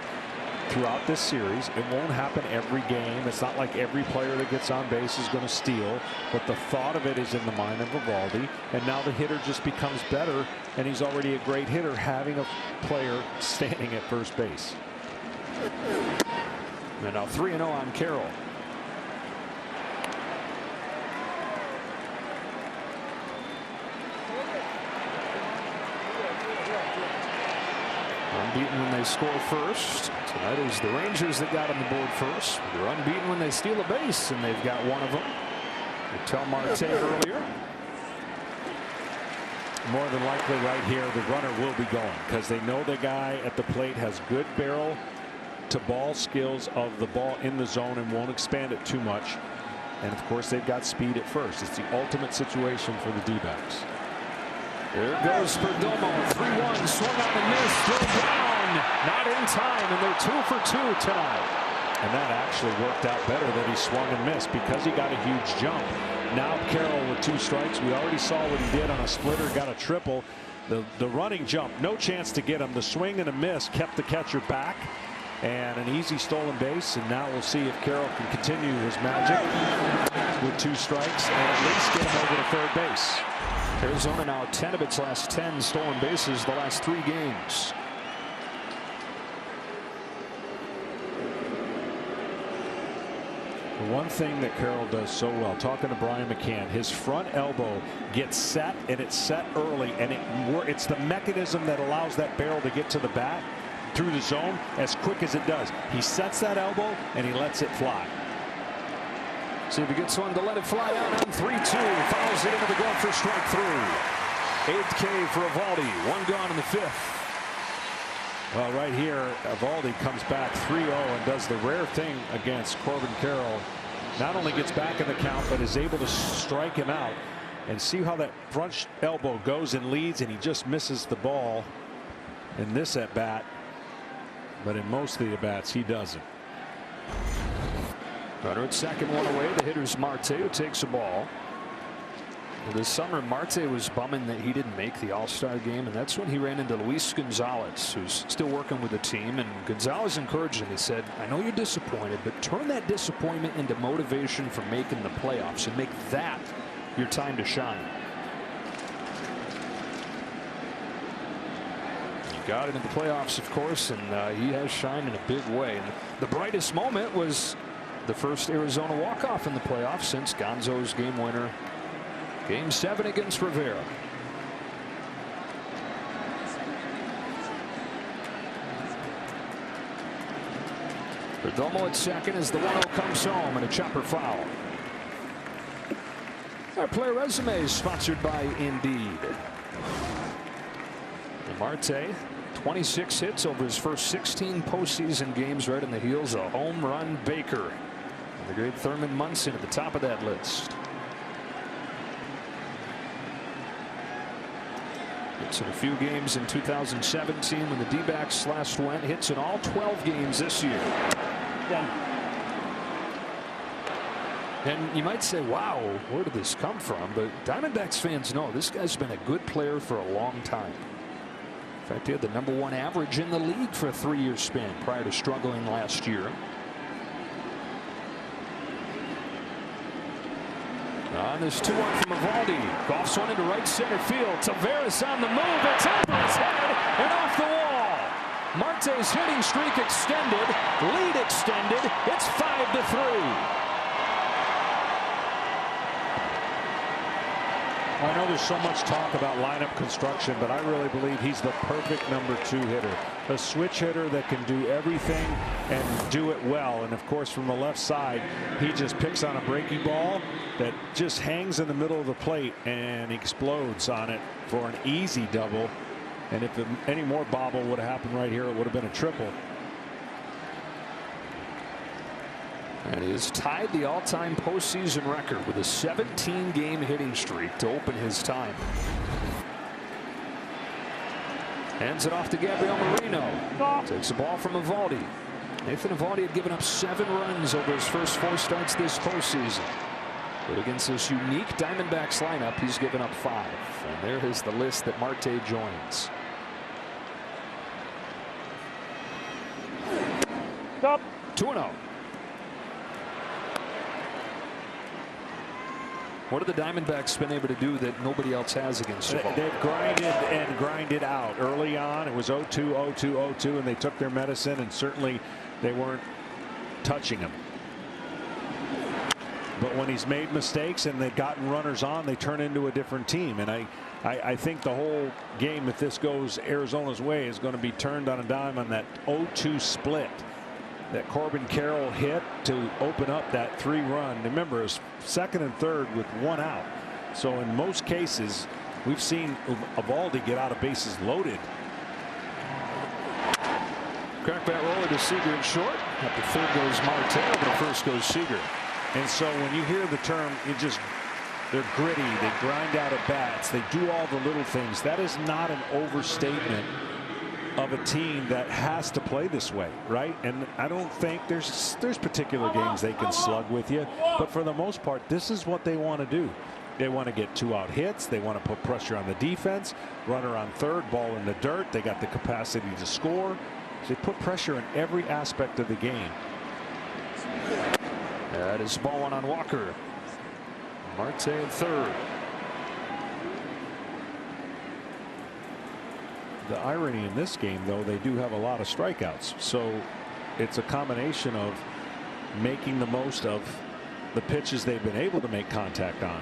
throughout this series. It won't happen every game. It's not like every player that gets on base is going to steal, but the thought of it is in the mind of Eovaldi, and now the hitter just becomes better, and he's already a great hitter having a player standing at first base. And now 3-0 on Carroll. Unbeaten when they score first. Tonight is the Rangers that got on the board first. They're unbeaten when they steal a base, and they've got one of them. Tell Marte earlier. More than likely right here the runner will be going because they know the guy at the plate has good barrel to ball skills of the ball in the zone and won't expand it too much. And of course they've got speed at first. It's the ultimate situation for the D-backs. There goes Perdomo. 3-1 swung on and missed. Still down. Not in time, and they're 2 for 2 tonight. And that actually worked out better that he swung and missed because he got a huge jump. Now Carroll with 2 strikes. We already saw what he did on a splitter, got a triple. The running jump, no chance to get him. The swing and a miss kept the catcher back, and an easy stolen base. And now we'll see if Carroll can continue his magic with 2 strikes and at least get him over to third base. Arizona now 10 of its last 10 stolen bases the last 3 games. The one thing that Carroll does so well, talking to Brian McCann, his front elbow gets set, and it's set early, and it's the mechanism that allows that barrel to get to the bat through the zone as quick as it does. He sets that elbow and he lets it fly. See if he gets one to let it fly out on 3-2. Fouls it into the glove for strike 3. 8th K for Eovaldi. 1 gone in the 5th. Well, right here, Eovaldi comes back 3-0 and does the rare thing against Corbin Carroll. Not only gets back in the count, but is able to strike him out. And see how that front elbow goes and leads, and he just misses the ball in this at bat. But in most of the at bats, he doesn't. Runner at second, 1 away. The hitter's Marte, who takes the ball. Well, this summer, Marte was bumming that he didn't make the All-Star game, and that's when he ran into Luis Gonzalez, who's still working with the team. And Gonzalez encouraged him. He said, I know you're disappointed, but turn that disappointment into motivation for making the playoffs and make that your time to shine. He got it in the playoffs, of course, and he has shined in a big way. And the brightest moment was the first Arizona walk-off in the playoffs since Gonzo's game winner, Game 7 against Rivera. Perdomo at second as the 1-0 comes home, and a chopper foul. Our player resume is sponsored by Indeed. Marte, 26 hits over his first 16 postseason games, right on the heels of home run Baker. And the great Thurman Munson at the top of that list. Hits in a few games in 2017 when the D-backs last went. Hits in all 12 games this year. And you might say, wow, where did this come from? But Diamondbacks fans know this guy's been a good player for a long time. In fact, he had the #1 average in the league for a 3-year span prior to struggling last year. On this 2-1 from Eovaldi. Golfs one into right center field. Taveras on the move. It's over his head and off the wall. Marte's hitting streak extended. Lead extended. It's 5-3. I know there's so much talk about lineup construction, but I really believe he's the perfect #2 hitter. A switch hitter that can do everything and do it well. And of course, from the left side, he just picks on a breaky ball that just hangs in the middle of the plate and explodes on it for an easy double. And if any more bobble would have happened right here, it would have been a triple. And he has tied the all-time postseason record with a 17-game hitting streak to open his time. Hands it off to Gabriel Marino. Takes the ball from Eovaldi. Nathan Eovaldi had given up 7 runs over his first 4 starts this postseason. But against this unique Diamondbacks lineup, he's given up 5. And there is the list that Marte joins. Stop. 2-0. What have the Diamondbacks been able to do that nobody else has against Eovaldi? They've grinded out. Early on, it was 0-2, 0-2, 0-2, and they took their medicine, and certainly they weren't touching him. But when he's made mistakes and they've gotten runners on, they turn into a different team. And I think the whole game, if this goes Arizona's way, is going to be turned on a dime on that 0-2 split that Corbin Carroll hit to open up that 3-run. Remember, it was second and third with 1 out. So in most cases, we've seen Eovaldi get out of bases loaded. Crack bat roller to Seager in short. At the third goes Marte, but first goes Seager. And so when you hear the term, they're gritty, they grind out at bats, they do all the little things. That is not an overstatement of a team that has to play this way, right? And I don't think there's particular games they can slug with you, but for the most part, this is what they want to do. They want to get 2-out hits. They want to put pressure on the defense. Runner on third, ball in the dirt. They got the capacity to score. They put pressure in every aspect of the game. That is ball 1 on Walker. Marte in third. The irony in this game, though, they do have a lot of strikeouts. So it's a combination of making the most of the pitches they've been able to make contact on.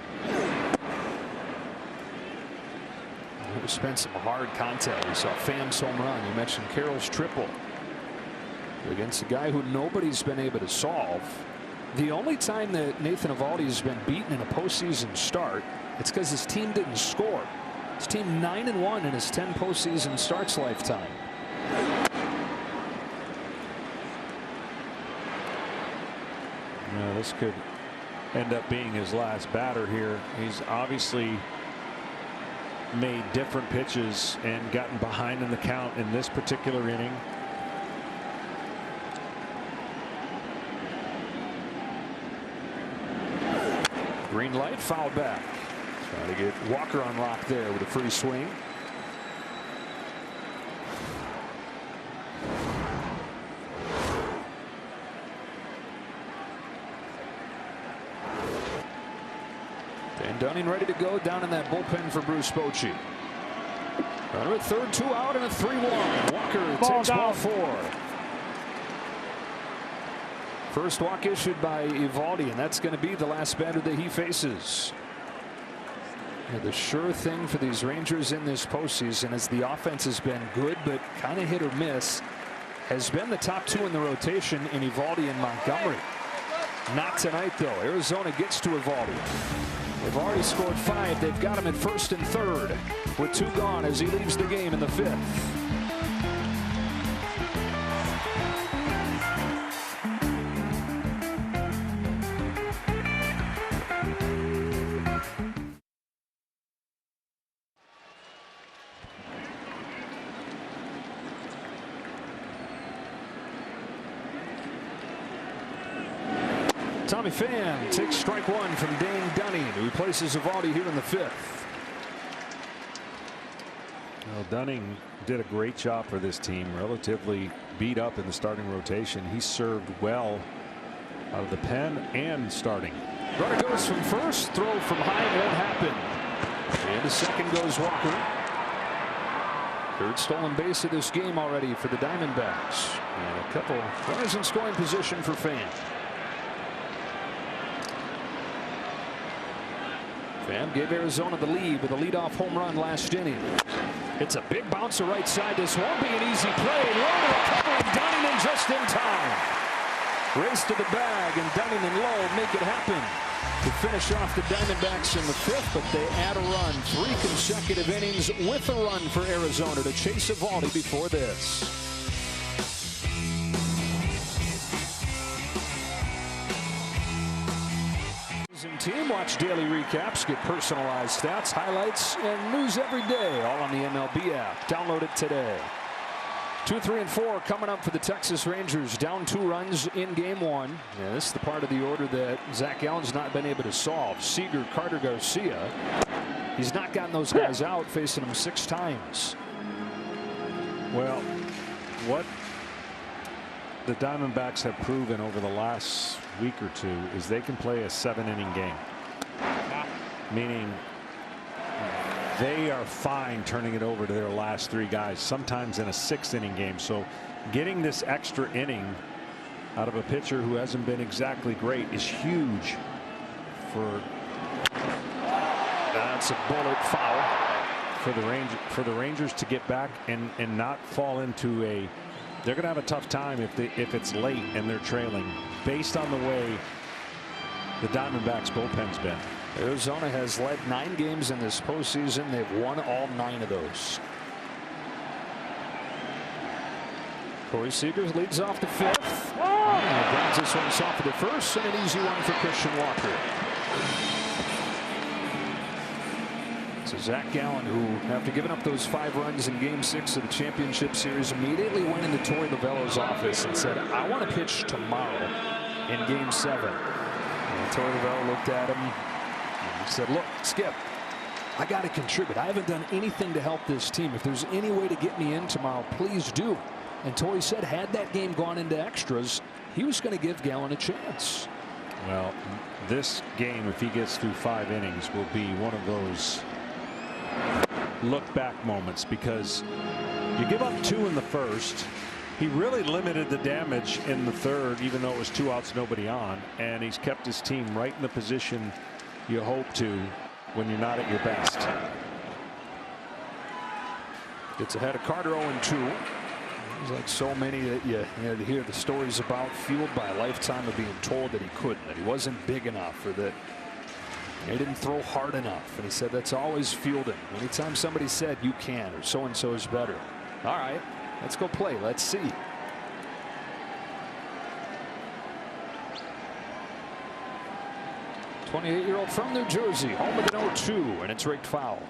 We spent some hard contact. We saw Pham's home run. You mentioned Carroll's triple against a guy who nobody's been able to solve. The only time that Nathan Eovaldi has been beaten in a postseason start, it's because his team didn't score. His team 9-1 in his 10 postseason starts lifetime. Yeah, this could end up being his last batter here. He's obviously made different pitches and gotten behind in the count in this particular inning. Green light, foul back. Trying to get Walker on lock there with a free swing. Dan Dunning ready to go down in that bullpen for Bruce Bochy. Runner at third, 2 out and a 3-1. Walker takes ball 4. First walk issued by Eovaldi, and that's going to be the last batter that he faces. Yeah, the sure thing for these Rangers in this postseason, as the offense has been good but kind of hit or miss, has been the top 2 in the rotation in Eovaldi and Montgomery. Not tonight, though. Arizona gets to Eovaldi. They've already scored 5. They've got him at first and third with 2 gone as he leaves the game in the 5th. Tommy Pham takes strike 1 from Dan Dunning, who replaces Eovaldi here in the 5th. Well, Dunning did a great job for this team. Relatively beat up in the starting rotation. He served well out of the pen and starting. Runner goes from first, throw from high won't happen. And to second goes Walker. Third stolen base of this game already for the Diamondbacks. And a couple runners in scoring position for Pham. Pham gave Arizona the lead with a leadoff home run last inning. It's a big bouncer right side. This won't be an easy play. Low to recover, and Dunning in just in time. Race to the bag, and Dunning and Lowe make it happen to finish off the Diamondbacks in the 5th, but they add a run. 3 consecutive innings with a run for Arizona to chase Eovaldi before this. team. Watch daily recaps, get personalized stats, highlights, and news every day, all on the MLB app. Download it today. 2, 3, and 4 coming up for the Texas Rangers. Down 2 runs in game 1. Yeah, this is the part of the order that Zach Gallen's not been able to solve. Seager, Carter, Garcia. He's not gotten those guys out, facing them 6 times. Well, what the Diamondbacks have proven over the last week or 2 is they can play a 7-inning game. Meaning they are fine turning it over to their last 3 guys, sometimes in a 6-inning game. So getting this extra inning out of a pitcher who hasn't been exactly great is huge for. That's a bullet foul for the Rangers to get back and not fall into a. They're going to have a tough time if it's late and they're trailing, based on the way the Diamondbacks bullpen's been. Arizona has led 9 games in this postseason. They've won all 9 of those. Corey Seager leads off the 5th. Brings this one soft for the 1st, and an easy one for Christian Walker. So Zach Gallen, who, after giving up those 5 runs in Game 6 of the championship series, immediately went into Torey Lovullo's office and said, I want to pitch tomorrow in Game 7. And Torey Lovullo looked at him and he said, look, Skip, I got to contribute. I haven't done anything to help this team. If there's any way to get me in tomorrow, please do. And Torey said, had that game gone into extras, he was going to give Gallen a chance. Well, this game, if he gets through 5 innings, will be one of those look back moments, because you give up 2 in the 1st. He really limited the damage in the 3rd, even though it was 2 outs, nobody on, and he's kept his team right in the position you hope to when you're not at your best. Gets ahead of Carter 0-2. He's like so many that you hear the stories about, fueled by a lifetime of being told that he couldn't, that he wasn't big enough, or that he didn't throw hard enough. And he said that's always fueled him. Anytime somebody said you can, or so and so is better. All right, let's go play. Let's see. '28-year-old from New Jersey, home with an 0-2, and it's raked foul.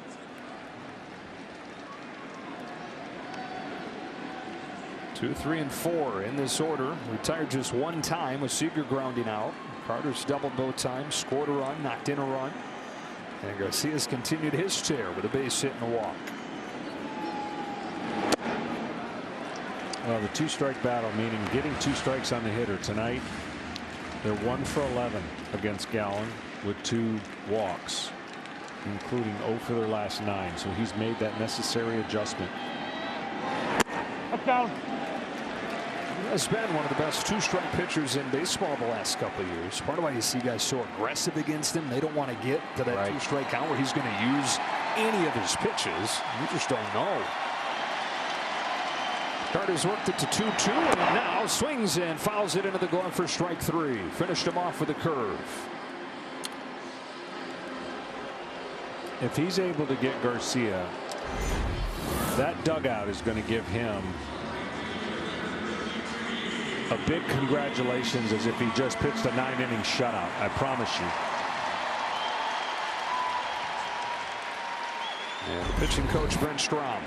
Two, 3, and 4 in this order. Retired just 1 time with Seager grounding out. Carter's doubled both times, scored a run, knocked in a run. And Garcia's continued his tear with a base hit and a walk. Well, the 2-strike battle, meaning getting 2 strikes on the hitter tonight. They're 1 for 11 against Gallen with 2 walks, including 0 for their last 9. So he's made that necessary adjustment. Up, down. He has been one of the best 2-strike pitchers in baseball the last couple of years. Part of why you see guys so aggressive against him, they don't want to get to that 2-strike count where he's going to use any of his pitches. You just don't know. Carter's worked it to 2-2, and now swings and fouls it into the glove for strike 3. Finished him off with a curve. If he's able to get Garcia, that dugout is going to give him a big congratulations, as if he just pitched a 9-inning shutout. I promise you. And the pitching coach, Brent Strom.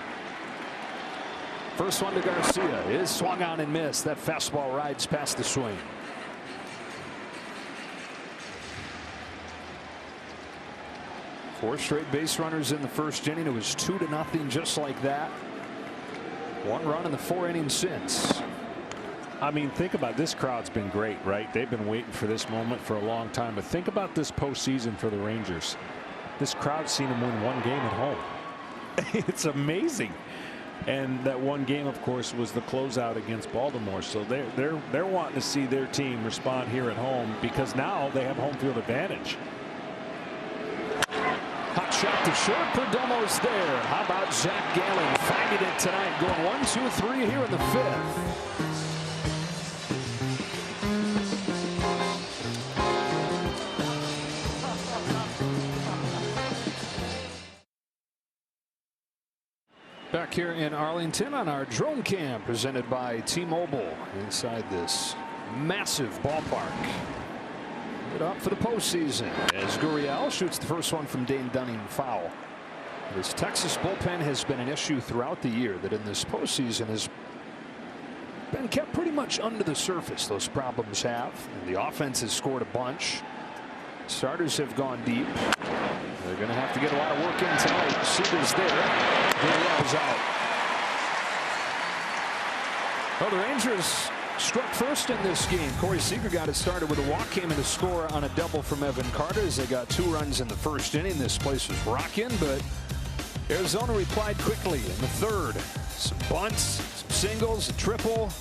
First one to Garcia is swung on and missed. That fastball rides past the swing. Four straight base runners in the 1st inning. It was 2-0, just like that. 1 run in the 4 innings since. I mean, think about it. This crowd's been great, right? They've been waiting for this moment for a long time. But think about this postseason for the Rangers. This crowd's seen them win 1 game at home. It's amazing. And that 1 game, of course, was the closeout against Baltimore. So they're wanting to see their team respond here at home, because now they have home field advantage. Hot shot to short. Perdomo's there. How about Zach Gallen finding it tonight, going 1, 2, 3 here in the 5th. Back here in Arlington on our drone cam, presented by T-Mobile, inside this massive ballpark. it up for the postseason as Gurriel shoots the first one from Dane Dunning foul. This Texas bullpen has been an issue throughout the year that in this postseason has been kept pretty much under the surface. Those problems have. And the offense has scored a bunch. Starters have gone deep. They're going to have to get a lot of work in tonight. Seager's there. Gurriel's out. Well, the Rangers struck first in this game. Corey Seager got it started with a walk, came in to score on a double from Evan Carter as they got 2 runs in the first inning. This place was rocking, but Arizona replied quickly in the third. Some bunts, some singles, a triple,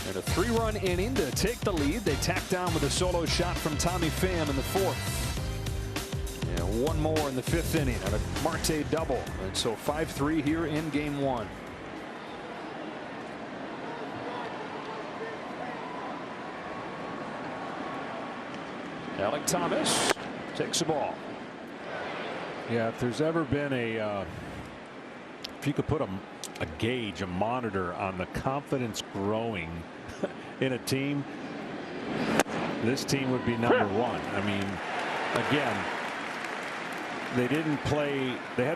and a 3-run inning to take the lead. They tacked down with a solo shot from Tommy Pham in the 4th. And 1 more in the 5th inning on a Marte double. And so 5-3 here in game 1. Alec Thomas takes the ball. Yeah, if there's ever been if you could put a gauge, a monitor on the confidence growing in a team, this team would be number 1. I mean, again, they had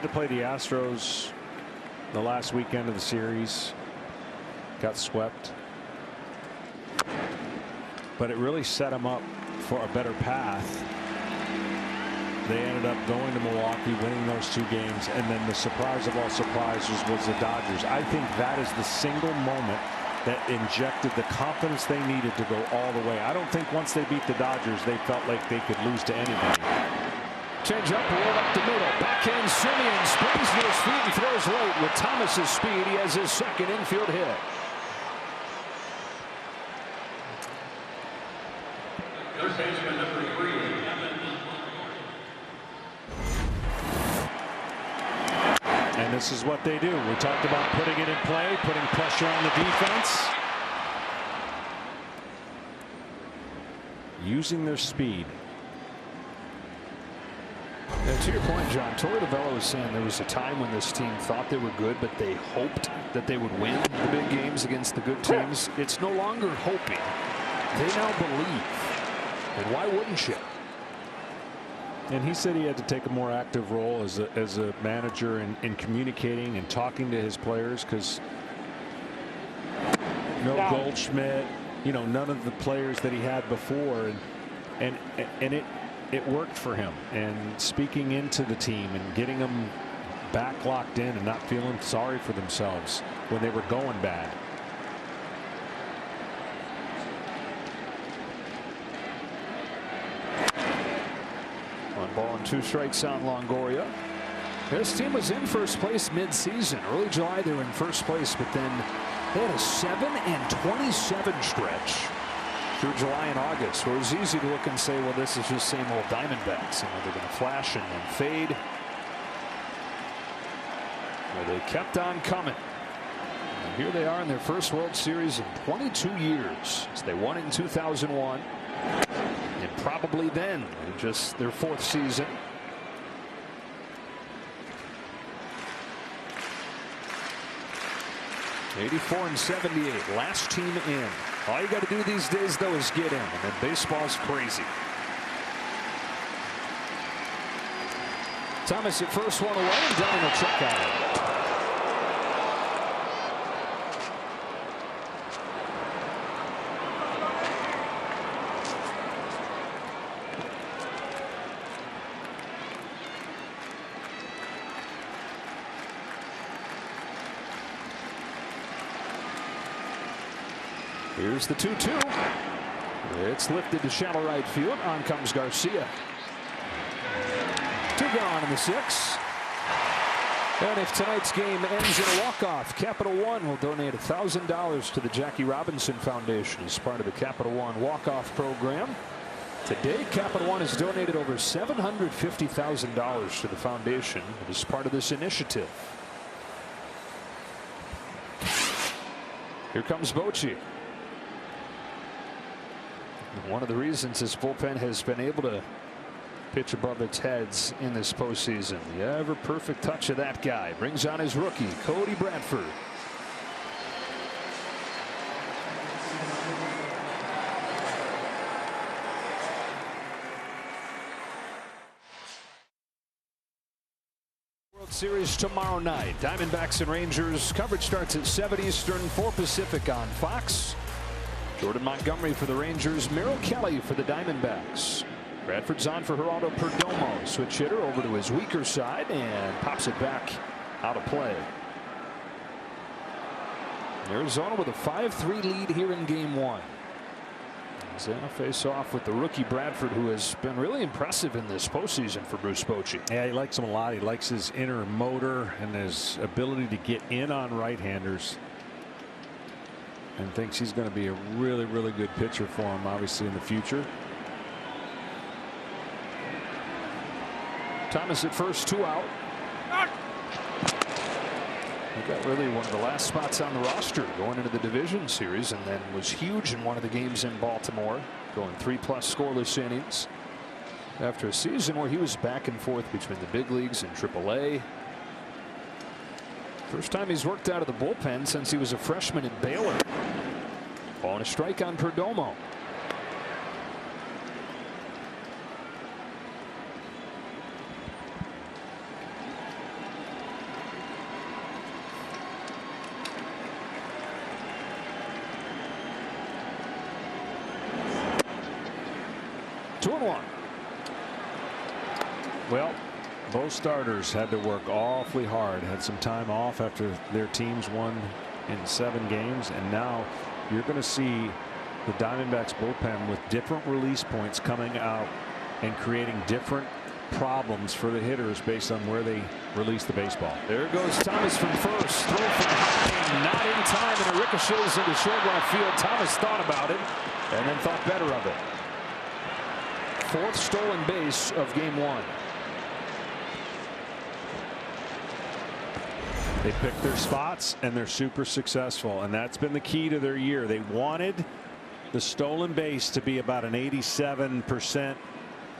to play the Astros the last weekend of the series, got swept, but it really set them up for a better path. They ended up going to Milwaukee, winning those 2 games, and then the surprise of all surprises was the Dodgers. I think that is the single moment that injected the confidence they needed to go all the way. I don't think once they beat the Dodgers, they felt like they could lose to anybody. Change up, roll up the middle. Backhand Simeon springs to his feet and throws late. With Thomas's speed, he has his 2nd infield hit. And this is what they do. We talked about putting it in play, putting pressure on the defense, using their speed. And to your point, John, Torey Lovullo was saying there was a time when this team thought they were good, but they hoped that they would win the big games against the good teams. It's no longer hoping. They now believe. And why wouldn't you? And he said he had to take a more active role as a manager in communicating and talking to his players, because no Goldschmidt, none of the players that he had before, and it worked for him. And speaking into the team and getting them back locked in and not feeling sorry for themselves when they were going bad. 1 ball and 2 strikes on Longoria. This team was in first place mid-season. Early July they were in first place, but then they had a 7-27 stretch through July and August, where it was easy to look and say, well, this is just same old Diamondbacks. They're going to flash and then fade. Well, they kept on coming. And here they are in their first World Series in 22 years. So they won in 2001. And probably then, in just their 4th season. '84-78, last team in. All you got to do these days, though, is get in, and then baseball's crazy. Thomas at first, 1 away, and Dunning will check out. Here's the 2-2. It's lifted to shallow right field. On comes Garcia. 2 gone in the 6th. And if tonight's game ends in a walk-off, Capital One will donate $1,000 to the Jackie Robinson Foundation as part of the Capital One walk-off program. Today, Capital One has donated over $750,000 to the foundation as part of this initiative. Here comes Bochy. One of the reasons this bullpen has been able to pitch above its heads in this postseason. The ever perfect touch of that guy brings on his rookie, Cody Bradford. Series tomorrow night. Diamondbacks and Rangers. Coverage starts at 7 Eastern, 4 Pacific on Fox. Jordan Montgomery for the Rangers. Merrill Kelly for the Diamondbacks. Bradford's on for Geraldo Perdomo. Switch hitter over to his weaker side and pops it back out of play. Arizona with a 5-3 lead here in game 1. They'll face off with the rookie Bradford, who has been really impressive in this postseason for Bruce Bochy. Yeah, he likes him a lot. He likes his inner motor and his ability to get in on right-handers, and thinks he's going to be a really, really good pitcher for him, obviously, in the future. Thomas at first, 2 out. He got really one of the last spots on the roster going into the division series, and then was huge in one of the games in Baltimore, going 3+ scoreless innings after a season where he was back and forth between the big leagues and AAA. First time he's worked out of the bullpen since he was a freshman at Baylor. Ball and a strike on Perdomo. Well, both starters had to work awfully hard, had some time off after their teams won in 7 games, and now you're going to see the Diamondbacks bullpen with different release points coming out and creating different problems for the hitters based on where they release the baseball. There goes Thomas from first. Throw from high, not in time, and it ricochets into short left field. Thomas thought about it and then thought better of it. 4th stolen base of game 1. They pick their spots and they're super successful, and that's been the key to their year. They wanted the stolen base to be about an 87%,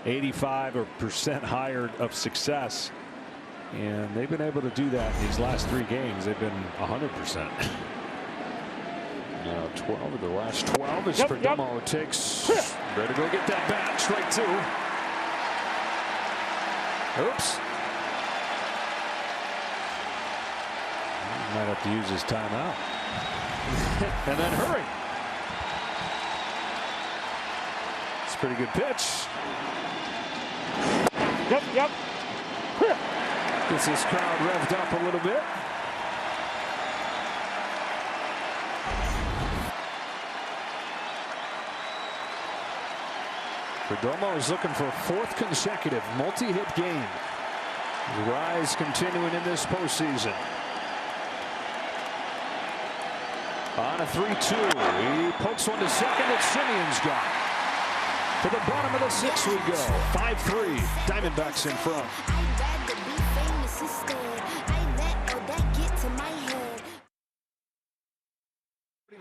85% higher of success, and they've been able to do that in these last 3 games. They've been 100%. Now 12 of the last 12 as Perdomo takes. Better go get that bat. Strike 2. Oops. Might have to use his timeout. And then hurry. It's a pretty good pitch. Yep. Gets this crowd revved up a little bit. Perdomo is looking for a 4th consecutive multi-hit game. The rise continuing in this postseason. On a 3-2, he pokes one to second. It's Simeon's gone. To the bottom of the 6th we go. 5-3. Diamondbacks in front.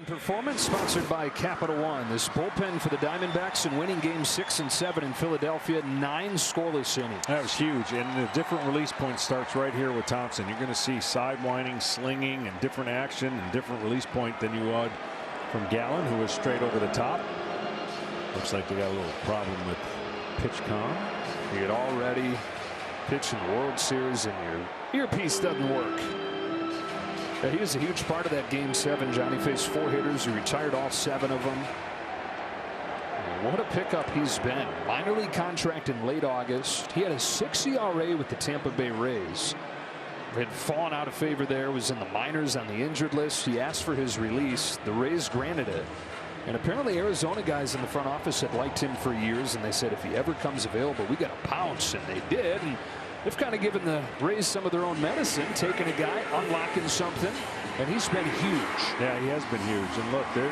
Performance sponsored by Capital One. This bullpen for the Diamondbacks in winning games 6 and 7 in Philadelphia. 9 scoreless innings. That was huge, and the different release point starts right here with Thompson. You're going to see sidewinding, slinging, and different action and different release point than you would from Gallen, who was straight over the top. Looks like they got a little problem with pitch com. You had already pitched in the World Series and your earpiece doesn't work. Yeah, he was a huge part of that game 7. Johnny faced 4 hitters. He retired all 7 of them. What a pickup he's been. Minor league contract in late August. He had a 6 ERA with the Tampa Bay Rays. Had fallen out of favor there. Was in the minors on the injured list. He asked for his release. The Rays granted it. And apparently Arizona guys in the front office had liked him for years, and they said if he ever comes available, we got to pounce, and they did. And they've kind of given the Rays some of their own medicine, taking a guy, unlocking something, and he's been huge. Yeah, he has been huge. And look, the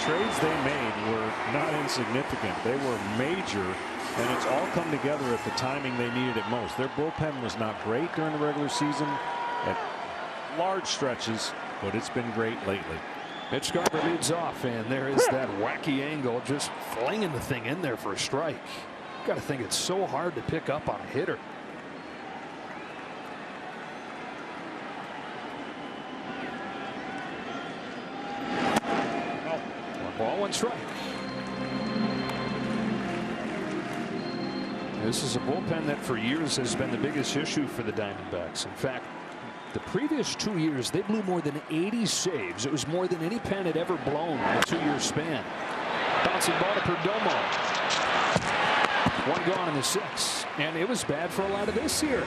trades they made were not insignificant. They were major, and it's all come together at the timing they needed it most. Their bullpen was not great during the regular season at large stretches, but it's been great lately. Mitch Garver leads off, and there is that wacky angle, just flinging the thing in there for a strike. Got to think it's so hard to pick up on a hitter. 1 ball, 1 strike. This is a bullpen that for years has been the biggest issue for the Diamondbacks. In fact, the previous 2 years, they blew more than 80 saves. It was more than any pen had ever blown in a 2-year span. Bouncing ball to Perdomo. One gone in the 6th. And it was bad for a lot of this year.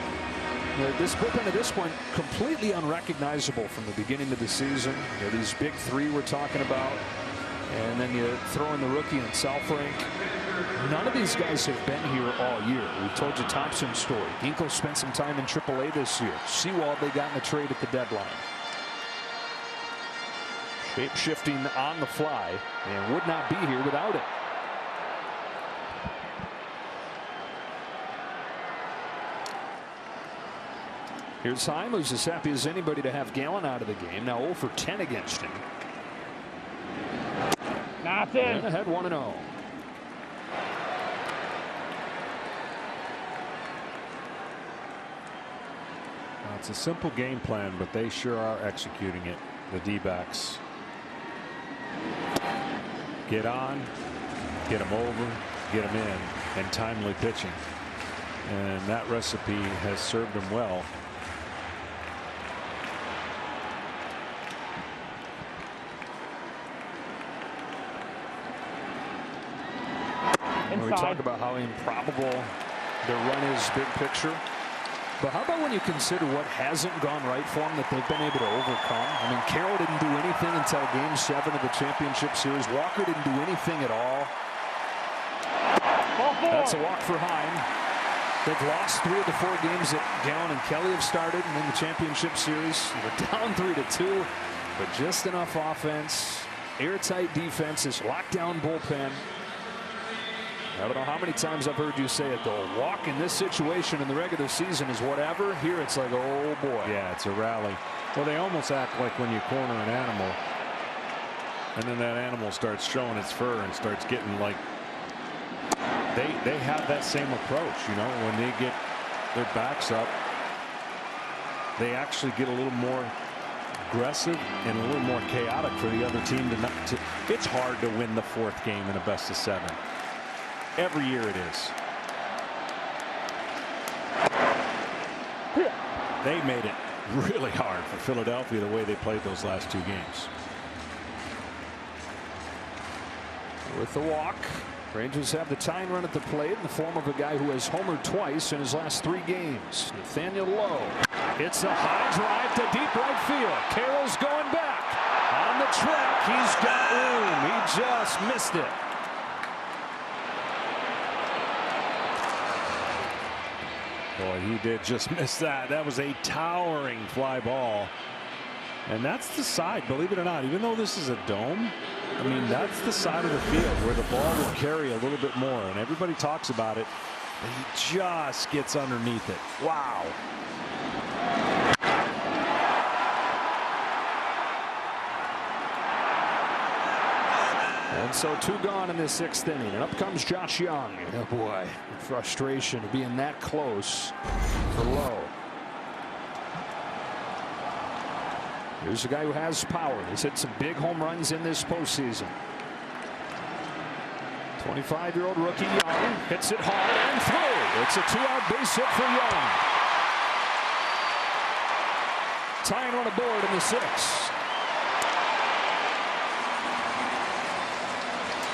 This bullpen at this point completely unrecognizable from the beginning of the season. These big 3 we're talking about. And then you throw in the rookie and Southrank. None of these guys have been here all year. We told you Thompson's story. Hinkle spent some time in AAA this year. Sewald they got in the trade at the deadline. Shape shifting on the fly and would not be here without it. Here's Heim, who's as happy as anybody to have Gallen out of the game. Now 0 for 10 against him. Nothing. And ahead 1-0. It's a simple game plan, but they sure are executing it. The D-backs. Get on, get them over, get them in, and timely pitching. And that recipe has served them well. We talk about how improbable their run is big picture. But how about when you consider what hasn't gone right for them that they've been able to overcome? I mean, Carroll didn't do anything until Game 7 of the championship series. Walker didn't do anything at all. That's a walk for Heim. They've lost 3 of the 4 games that Gallen and Kelly have started in the championship series. They're down 3-2, but just enough offense, airtight defense, this lockdown bullpen. I don't know how many times I've heard you say it, though. A walk in this situation in the regular season is whatever. Here it's like, oh boy. Yeah, it's a rally. Well, they almost act like when you corner an animal and then that animal starts showing its fur and starts getting like, they have that same approach, you know, when they get their backs up, they actually get a little more aggressive and a little more chaotic for the other team to it's hard to win the 4th game in a best of 7. Every year it is. They made it really hard for Philadelphia the way they played those last 2 games. With the walk, Rangers have the tying run at the plate in the form of a guy who has homered twice in his last 3 games. Nathaniel Lowe. It's a high drive to deep right field. Carroll's going back. On the track, he's got room. He just missed it. Boy, he did just miss that. That was a towering fly ball. And that's the side, believe it or not, even though this is a dome, I mean, that's the side of the field where the ball will carry a little bit more. And everybody talks about it, but he just gets underneath it. Wow. And so 2 gone in the 6th inning. And up comes Josh Young. Oh boy, frustration of being that close for Lowe. Here's a guy who has power. He's hit some big home runs in this postseason. 25-year-old rookie Young hits it hard and through. It's a 2-out base hit for Young. Tying on a board in the 6th.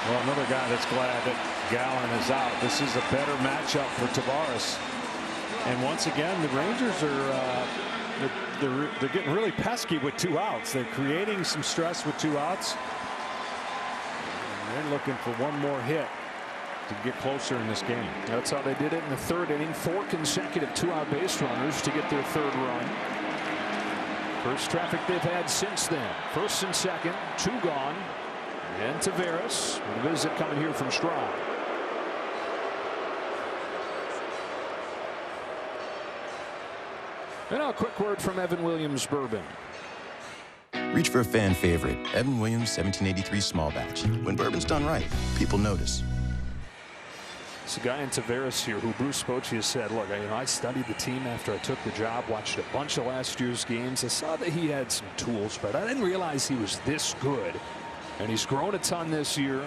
Well, another guy that's glad that Gallen is out. This is a better matchup for Tavares. And once again, the Rangers are they're getting really pesky with 2 outs. They're creating some stress with 2 outs. And they're looking for one more hit to get closer in this game. That's how they did it in the 3rd inning. 4 consecutive 2-out base runners to get their 3rd run. First traffic they've had since then. 1st and 2nd, 2 gone. And Tavares, a visit coming here from Straub. And now a quick word from Evan Williams Bourbon. Reach for a fan favorite, Evan Williams 1783 small batch. When bourbon's done right, people notice. It's a guy in Tavares here who Bruce Bochy has said, look, I studied the team after I took the job, watched a bunch of last year's games. I saw that he had some tools, but I didn't realize he was this good. And he's grown a ton this year.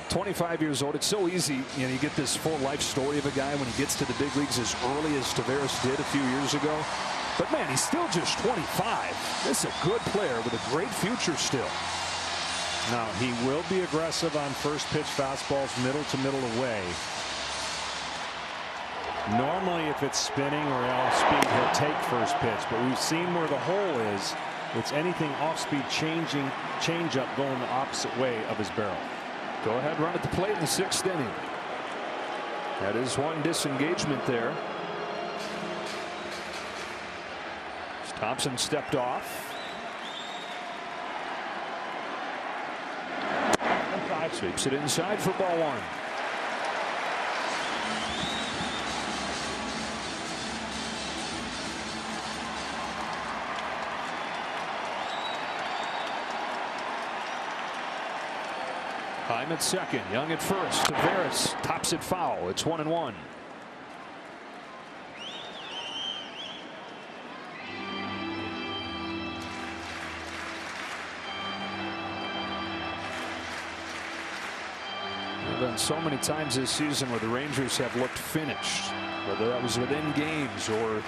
25 years old. It's so easy, you know, you get this full life story of a guy when he gets to the big leagues as early as Taveras did a few years ago. But man, he's still just 25. This is a good player with a great future still. Now he will be aggressive on first pitch fastballs, middle to middle away. Normally, if it's spinning or off speed, he'll take first pitch. But we've seen where the hole is. It's anything off speed, change up going the opposite way of his barrel. Go ahead, run at the plate in the 6th inning. That is one disengagement there. Thompson stepped off. Sweeps it inside for ball 1. Heim at second, Young at first. Taveras tops it foul. It's 1-1. There have been so many times this season where the Rangers have looked finished, whether that was within games or,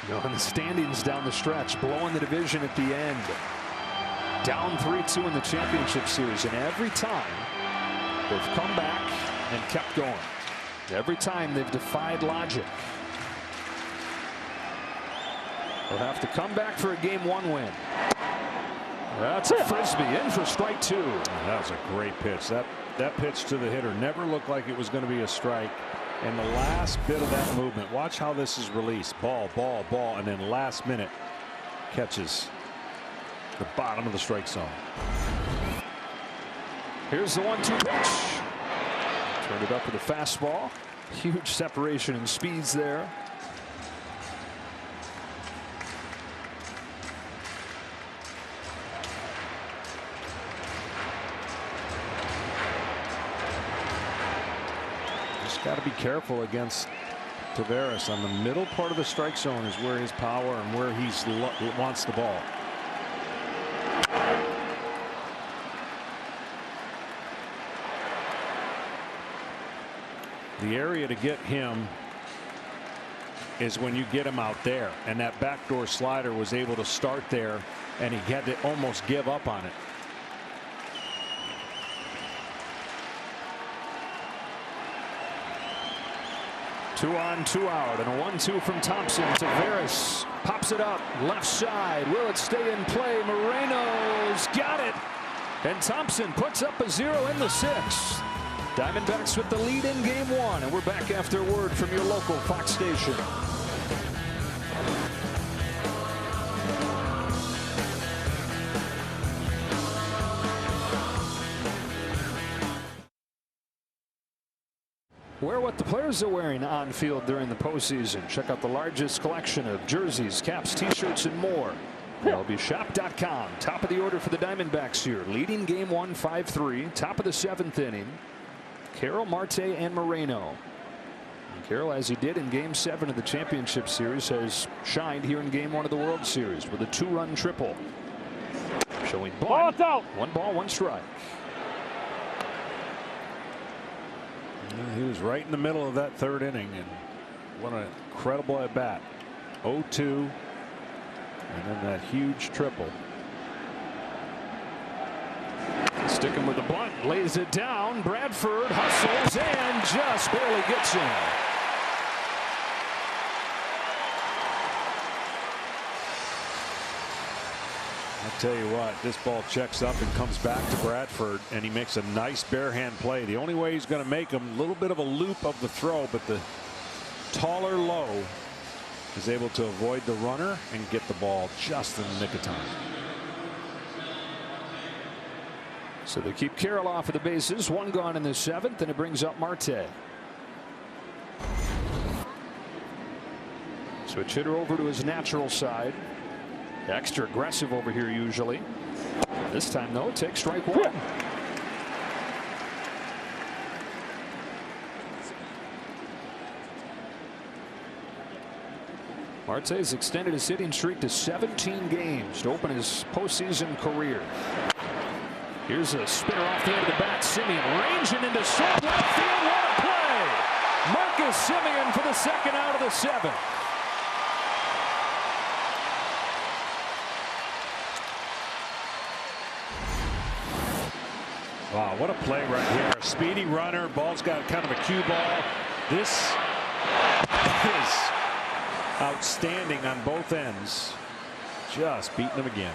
you know, in the standings down the stretch, blowing the division at the end. Down 3-2 in the championship series, and every time they've come back and kept going. Every time they've defied logic. They'll have to come back for a Game 1 win. That's a frisbee in for strike 2. That was a great pitch. That pitch to the hitter never looked like it was going to be a strike. And the last bit of that movement, watch how this is released. Ball, ball, ball, and then last minute catches the bottom of the strike zone. Here's the 1-2 pitch. Turned it up with a fastball. Huge separation in speeds there. Just got to be careful against Taveras. On the middle part of the strike zone is where his power and where he wants the ball. The area to get him is when you get him out there, and that backdoor slider was able to start there, and he had to almost give up on it. Two on, two out, and a 1-2 from Thompson. Taveras pops it up left side. Will it stay in play? Moreno's got it, and Thompson puts up a 0 in the 6th. Diamondbacks with the lead in Game 1, and we're back after word from your local Fox station. Wear what the players are wearing on field during the postseason. Check out the largest collection of jerseys, caps, t-shirts, and more. MLBshop.com. Top of the order for the Diamondbacks here. Leading Game 1 5-3. Top of the 7th inning. Carroll, Marte, and Moreno. And Carroll, as he did in Game 7 of the championship series, has shined here in Game 1 of the World Series with a 2-run triple. Showing ball. 1 ball, 1 strike. He was right in the middle of that 3rd inning, and what an incredible at bat. 0-2, and then that huge triple. Sticking with the bunt, lays it down. Bradford hustles and just barely gets in. I'll tell you what, this ball checks up and comes back to Bradford, and he makes a nice bare hand play. The only way he's going to make him a little bit of a loop of the throw, but the taller low is able to avoid the runner and get the ball just in the nick of time. So they keep Carroll off of the bases. 1 gone in the 7th, and it brings up Marte. Switch hitter over to his natural side. Extra aggressive over here usually. This time though, takes strike 1. Marte has extended his hitting streak to 17 games to open his postseason career. Here's a spinner off the end of the bat. Simeon ranging into short left field. What a play! Marcus Simeon for the second out of the 7th. Wow, what a play right here. A speedy runner. Ball's got kind of a cue ball. This is outstanding on both ends. Just beating him again.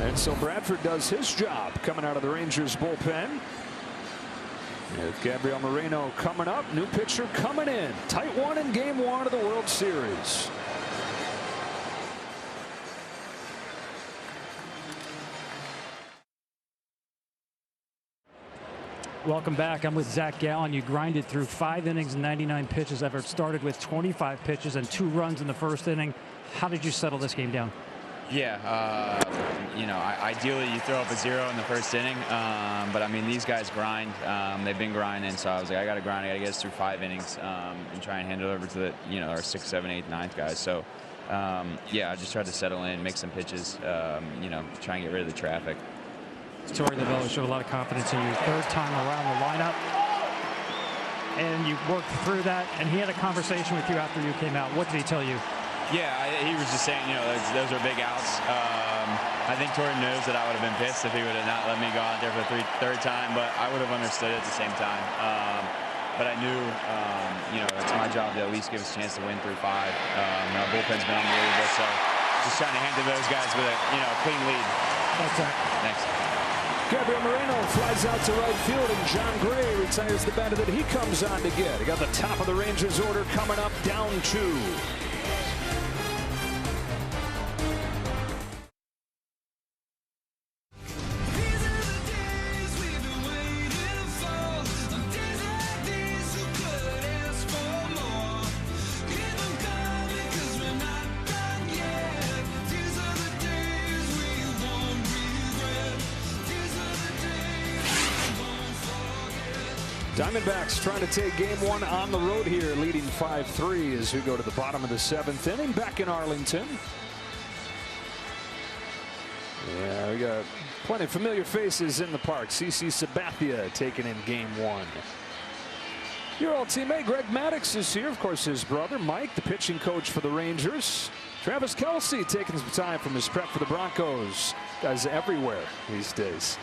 And so Bradford does his job coming out of the Rangers bullpen. With Gabriel Moreno coming up, new pitcher coming in. Tight one in game 1 of the World Series. Welcome back. I'm with Zach Gallen. You grinded through 5 innings and 99 pitches. Everett started with 25 pitches and 2 runs in the first inning. How did you settle this game down? Yeah, you know, ideally you throw up a 0 in the first inning, but I mean these guys grind. They've been grinding, so I was like, I got to grind. I got to get us through 5 innings and try and hand it over to the, you know, our 6th, 7th, 8th, 9th guys. So yeah, I just tried to settle in, make some pitches, you know, try and get rid of the traffic. Torey Lovullo showed a lot of confidence in you 3rd time around the lineup, and you worked through that. And he had a conversation with you after you came out. What did he tell you? Yeah, he was just saying, you know, those are big outs. I think Torey knows that I would have been pissed if he would have not let me go out there for the 3rd time, but I would have understood it at the same time. But I knew, you know, it's my job to at least give us a chance to win through 5. Our bullpen's been unbelievable, so just trying to hand to those guys with a, you know, clean lead. Thanks, Zach. Thanks. Gabriel Moreno flies out to right field, and John Gray retires the batter that he comes on to get. He got the top of the Rangers order coming up, down 2. Diamondbacks trying to take game 1 on the road here, leading 5-3 as we go to the bottom of the 7th inning back in Arlington. Yeah, we got plenty of familiar faces in the park. CC Sabathia taking in game 1. Your old teammate Greg Maddux is here. Of course, his brother Mike, the pitching coach for the Rangers. Travis Kelce taking some time from his prep for the Broncos. Guys everywhere these days.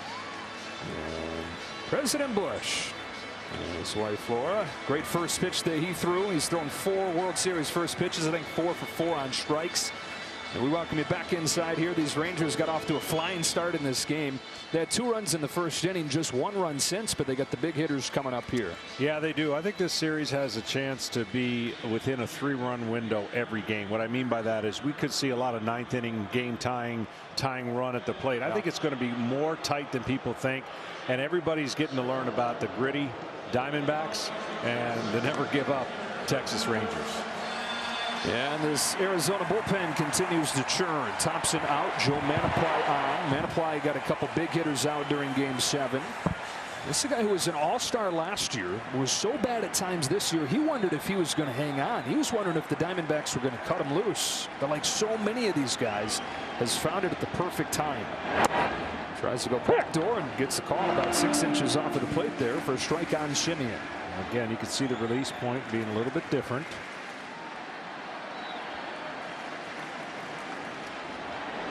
And President Bush. And his wife Flora. Great first pitch that he threw. He's thrown 4 World Series first pitches. I think 4 for 4 on strikes. And we welcome you back inside here. These Rangers got off to a flying start in this game. They had 2 runs in the first inning, just 1 run since, but they got the big hitters coming up here. Yeah, they do. I think this series has a chance to be within a 3-run window every game. What I mean by that is we could see a lot of 9th inning game tying run at the plate. I think it's going to be more tight than people think, and everybody's getting to learn about the gritty Diamondbacks and the never give up Texas Rangers. And this Arizona bullpen continues to churn. Thompson out, Joe Manaply on. Manaply got a couple big hitters out during game 7. This is a guy who was an all-star last year, was so bad at times this year, he wondered if he was going to hang on. He was wondering if the Diamondbacks were going to cut him loose. But like so many of these guys, has found it at the perfect time. Tries to go backdoor and gets the call about 6 inches off of the plate there for a strike on Simeon. Again, you can see the release point being a little bit different.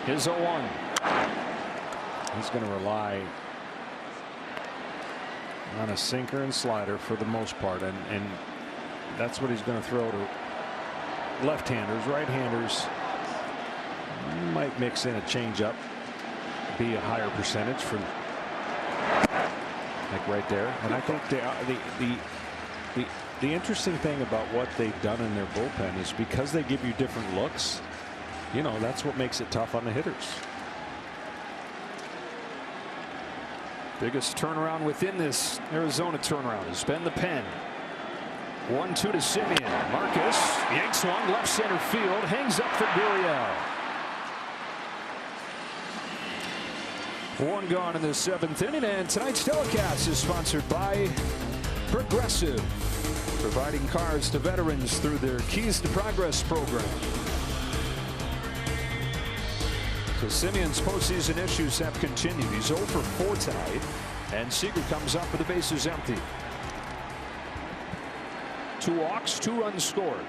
His 0-1. He's going to rely on a sinker and slider for the most part, and that's what he's going to throw to left-handers. Right-handers might mix in a changeup, be a higher percentage for like right there. And I think the interesting thing about what they've done in their bullpen is because they give you different looks, you know, that's what makes it tough on the hitters. Biggest turnaround within this Arizona turnaround has been the pen. 1-2 to Simeon. Marcus yanks one left center field, hangs up for Gurriel. 1 gone in the 7th inning, and tonight's telecast is sponsored by Progressive, providing cars to veterans through their Keys to Progress program. So Simeon's postseason issues have continued. He's 0 for 4 tonight, and Seager comes up with the bases empty. 2 walks, 2 runs scored.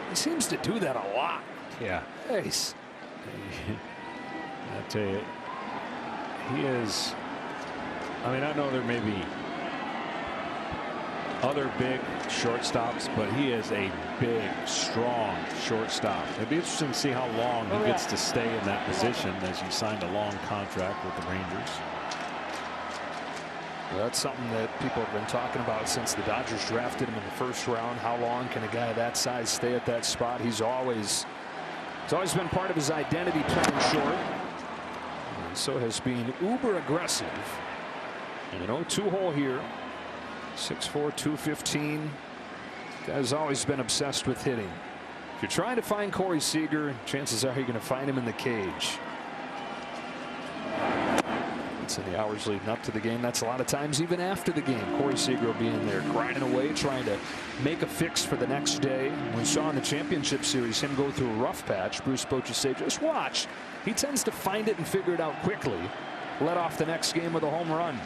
He seems to do that a lot. Yeah. Ace. I tell you, he is. I mean, I know there may be other big shortstops, but he is a big, strong shortstop. It'd be interesting to see how long he gets to stay in that position as he signed a long contract with the Rangers. Well, that's something that people have been talking about since the Dodgers drafted him in the first round. How long can a guy that size stay at that spot? It's always been part of his identity, playing short. And so has been uber aggressive. And an 0-2 hole here. 6'4", 215. Guy's always been obsessed with hitting. If you're trying to find Corey Seager, chances are you're going to find him in the cage. It's in the hours leading up to the game. That's a lot of times even after the game. Corey Seager will be in there grinding away, trying to make a fix for the next day. We saw in the championship series him go through a rough patch. Bruce Bochy said, just watch. He tends to find it and figure it out quickly. Led off the next game with a home run.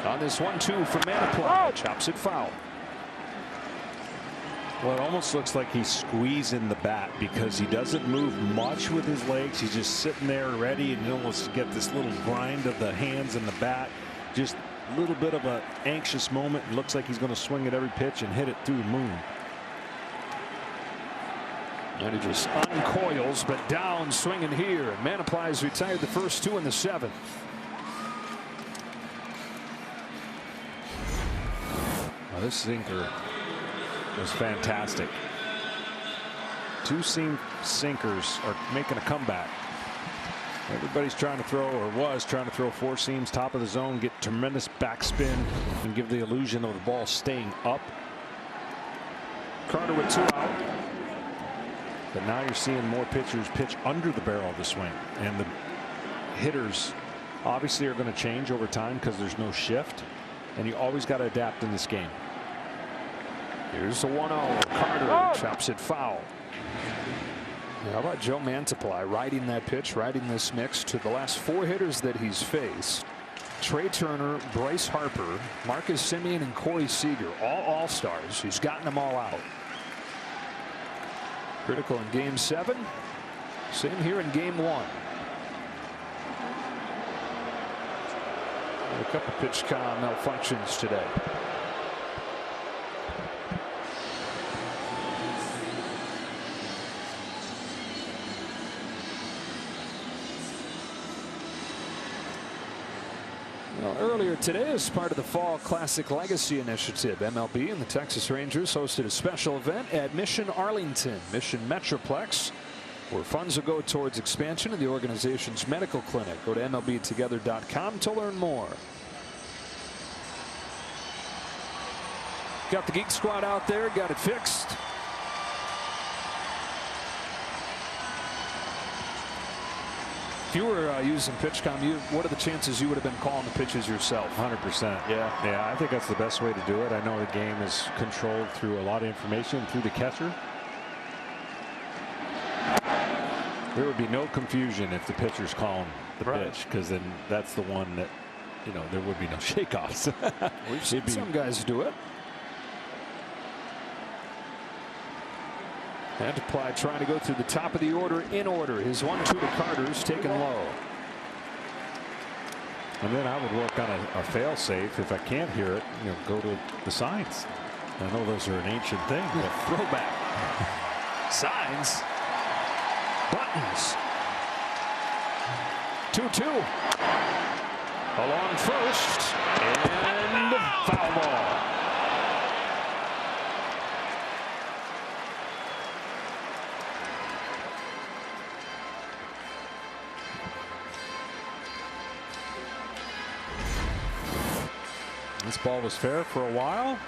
On this 1-2 for Manaply. Chops it foul. Well, it almost looks like he's squeezing the bat because he doesn't move much with his legs. He's just sitting there ready, and you almost get this little grind of the hands and the bat. Just a little bit of an anxious moment. It looks like he's going to swing at every pitch and hit it through the moon. And he just uncoils, but down swinging here. And Manaply's retired the first 2 in the 7th. Well, this sinker was fantastic. 2 seam sinkers are making a comeback. Everybody's trying to throw, or was trying to throw 4 seams top of the zone, get tremendous backspin, and give the illusion of the ball staying up. Carter with 2 out. But now you're seeing more pitchers pitch under the barrel of the swing, and the hitters obviously are going to change over time because there's no shift, and you always got to adapt in this game. Here's the 1-0. Carter chops it foul. How about Joe Mantiply riding that pitch, riding this mix to the last 4 hitters that he's faced? Trey Turner, Bryce Harper, Marcus Semien, and Corey Seager, all all-stars. He's gotten them all out. Critical in game 7. Same here in game 1. A couple pitch count malfunctions today. Earlier today, as part of the Fall Classic Legacy Initiative, MLB and the Texas Rangers hosted a special event at Mission Arlington, Mission Metroplex, where funds will go towards expansion of the organization's medical clinic. Go to MLBtogether.com to learn more. Got the Geek Squad out there, got it fixed. If you were using PitchCom, what are the chances you would have been calling the pitches yourself? 100%. Yeah, I think that's the best way to do it. I know the game is controlled through a lot of information through the catcher. There would be no confusion if the pitcher's calling the pitch, because then that's the one that, there would be no shakeoffs. We've seen some guys do it. Mantiply trying to go through the top of the order in order. His 1-2 to Carter's taken low. And then I would work on a fail safe. If I can't hear it, go to the signs. I know those are an ancient thing, but throwback. Signs. Buttons. 2-2. Along first. And foul ball. This ball was fair for a while,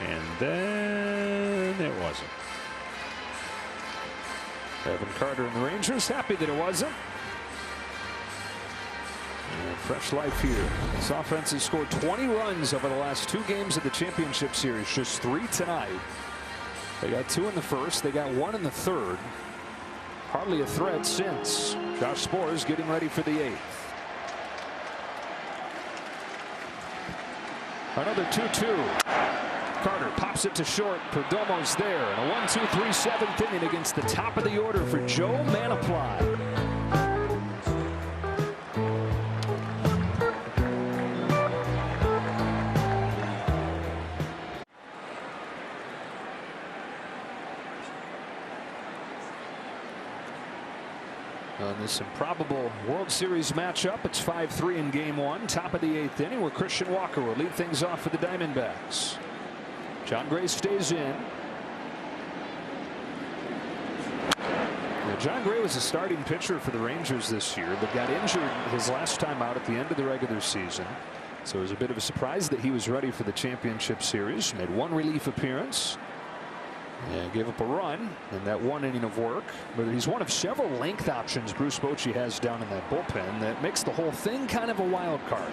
and then it wasn't. Evan Carter and the Rangers happy that it wasn't. And fresh life here. This offense has scored 20 runs over the last 2 games of the championship series, just 3 tonight. They got 2 in the first. They got 1 in the third. Hardly a threat since. Josh Spores getting ready for the 8th. Another 2-2. Carter pops it to short. Perdomo's there. And a 1-2-3 7th inning against the top of the order for Joe Manaply. On this improbable World Series matchup, it's 5-3 in game 1, top of the 8th inning, where Christian Walker will lead things off for the Diamondbacks. John Gray stays in. Now, John Gray was a starting pitcher for the Rangers this year, but got injured his last time out at the end of the regular season. So it was a bit of a surprise that he was ready for the championship series. Made 1 relief appearance. And gave up a run in that 1 inning of work. But he's one of several length options Bruce Bochy has down in that bullpen that makes the whole thing kind of a wild card.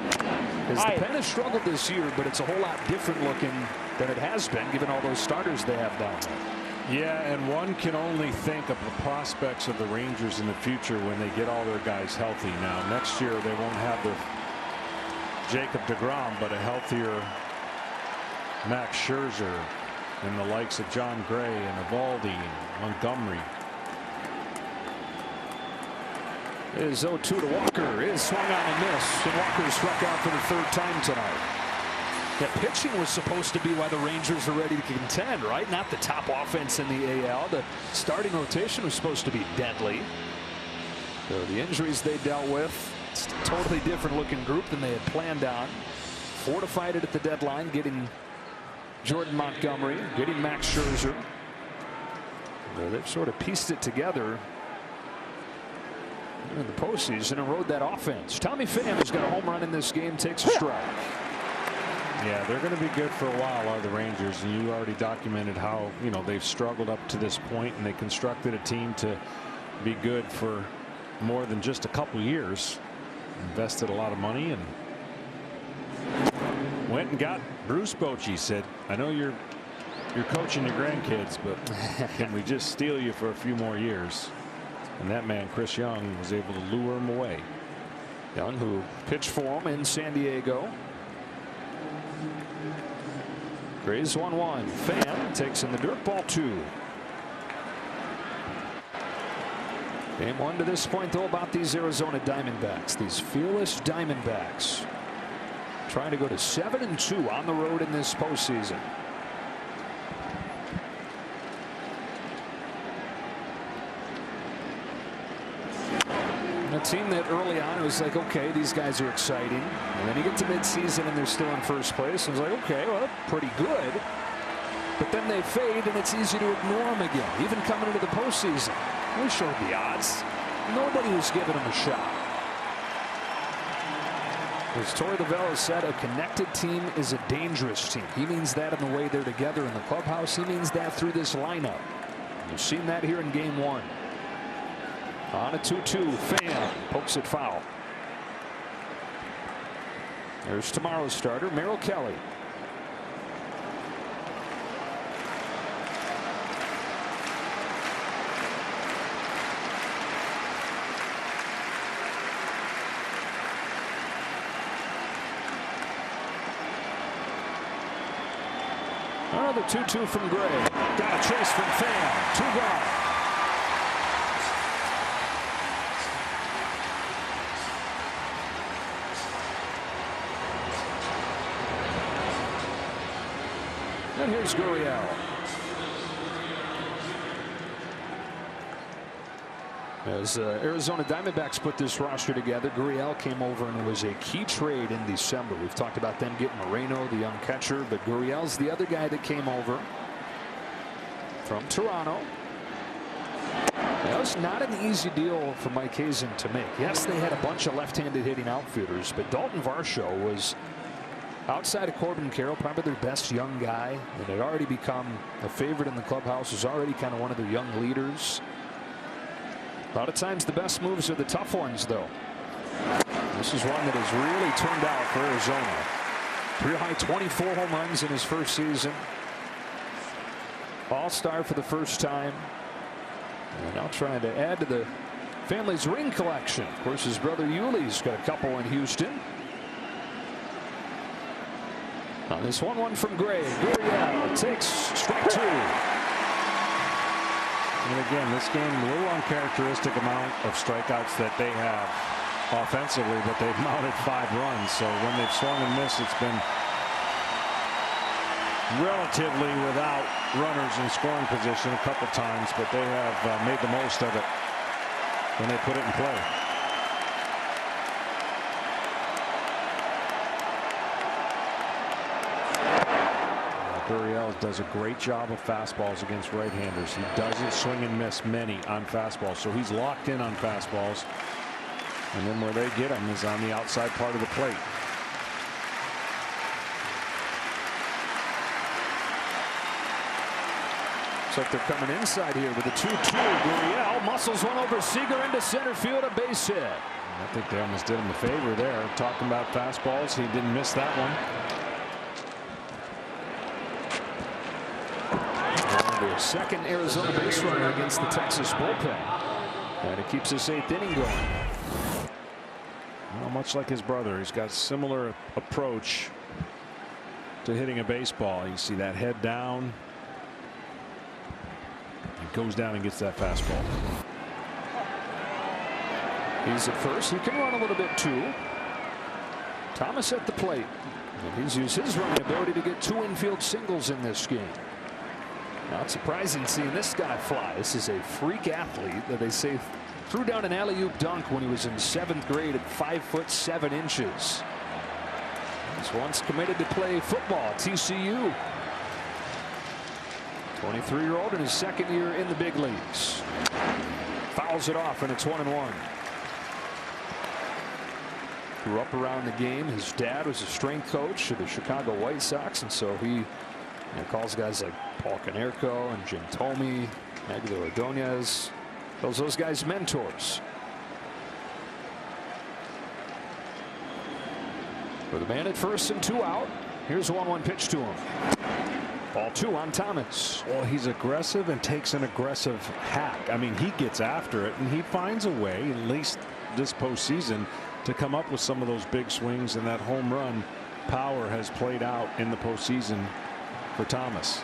As the pen has struggled this year, but it's a whole lot different looking than it has been given all those starters they have down there. Yeah, and one can only think of the prospects of the Rangers in the future when they get all their guys healthy. Now, next year they won't have the Jacob deGrom, but a healthier Max Scherzer and the likes of John Gray and Eovaldi and Montgomery. Is 0-2 to Walker. Is swung on and missed. And Walker struck out for the 3rd time tonight. That pitching was supposed to be why the Rangers are ready to contend, right? Not the top offense in the AL. The starting rotation was supposed to be deadly. So the injuries they dealt with, it's a totally different looking group than they had planned on. Fortified it at the deadline, getting Jordan Montgomery, getting Max Scherzer. They've sort of pieced it together in the postseason and rode that offense. Tommy Pham has got a home run in this game, takes a strike. Yeah, they're going to be good for a while, are the Rangers, and you already documented how, you know, they've struggled up to this point, and they constructed a team to be good for more than just a couple years. Invested a lot of money and went and got Bruce Bochy. Said, I know you're coaching your grandkids, but can we just steal you for a few more years? And that man, Chris Young, was able to lure him away. Young, who pitched for him in San Diego. Grays 1-1. Pham takes in the dirt ball 2. Game 1 to this point, though, about these Arizona Diamondbacks, these fearless Diamondbacks, trying to go to 7-2 on the road in this postseason. A team that early on it was like, okay, these guys are exciting, and then you get to midseason and they're still in first place, and it's like, okay, well, pretty good. But then they fade, and it's easy to ignore them again, even coming into the postseason. We showed the odds. Nobody was giving them a shot. As Torey Lovullo said, a connected team is a dangerous team. He means that in the way they're together in the clubhouse. He means that through this lineup. You've seen that here in game 1. On a 2-2, Pham pokes it foul. There's tomorrow's starter, Merrill Kelly. Another 2-2 from Gray. Got a chase from Pham. 2 gone. And here's Gurriel. As Arizona Diamondbacks put this roster together, Gurriel came over and was a key trade in December. We've talked about them getting Moreno, the young catcher, but Gurriel's the other guy that came over from Toronto. That was not an easy deal for Mike Hazen to make. Yes, they had a bunch of left-handed hitting outfielders, but Dalton Varsho was, outside of Corbin Carroll, probably their best young guy, and had already become a favorite in the clubhouse, was already kind of one of their young leaders. A lot of times the best moves are the tough ones, though. This is one that has really turned out for Arizona. Career high 24 home runs in his first season. All-star for the first time. And now trying to add to the family's ring collection. Of course, his brother Yuli's got a couple in Houston. On this 1-1 from Gray, Gurriel takes strike 2. And again, this game, a little uncharacteristic amount of strikeouts that they have offensively, but they've mounted 5 runs. So when they've swung and missed, it's been relatively without runners in scoring position a couple times, but they have made the most of it when they put it in play. Gurriel does a great job of fastballs against right-handers. He doesn't swing and miss many on fastballs, so he's locked in on fastballs. And then where they get him is on the outside part of the plate. Looks like they're coming inside here with a 2-2. Gurriel muscles one over Seager into center field, a base hit. I think they almost did him a favor there. Talking about fastballs, he didn't miss that one. Second Arizona base runner against the Texas bullpen. And it keeps this 8th inning going. Well, much like his brother, he's got a similar approach to hitting a baseball. You see that head down. He goes down and gets that fastball. He's at first. He can run a little bit too. Thomas at the plate. And he's used his running ability to get 2 infield singles in this game. Not surprising seeing this guy fly. This is a freak athlete that they say threw down an alley-oop dunk when he was in 7th grade at 5'7". He's once committed to play football at TCU. 23-year-old in his 2nd year in the big leagues. Fouls it off, and it's 1-1. Grew up around the game. His dad was a strength coach of the Chicago White Sox, and so he calls guys like Paul Konerko and Jim Thome, Magdaleno Ordonez, those guys mentors. With a man at first and 2 out, here's a 1-1 pitch to him. Ball 2 on Thomas. Well, he's aggressive and takes an aggressive hack. I mean, he gets after it, and he finds a way, at least this postseason, to come up with some of those big swings, and that home run power has played out in the postseason for Thomas.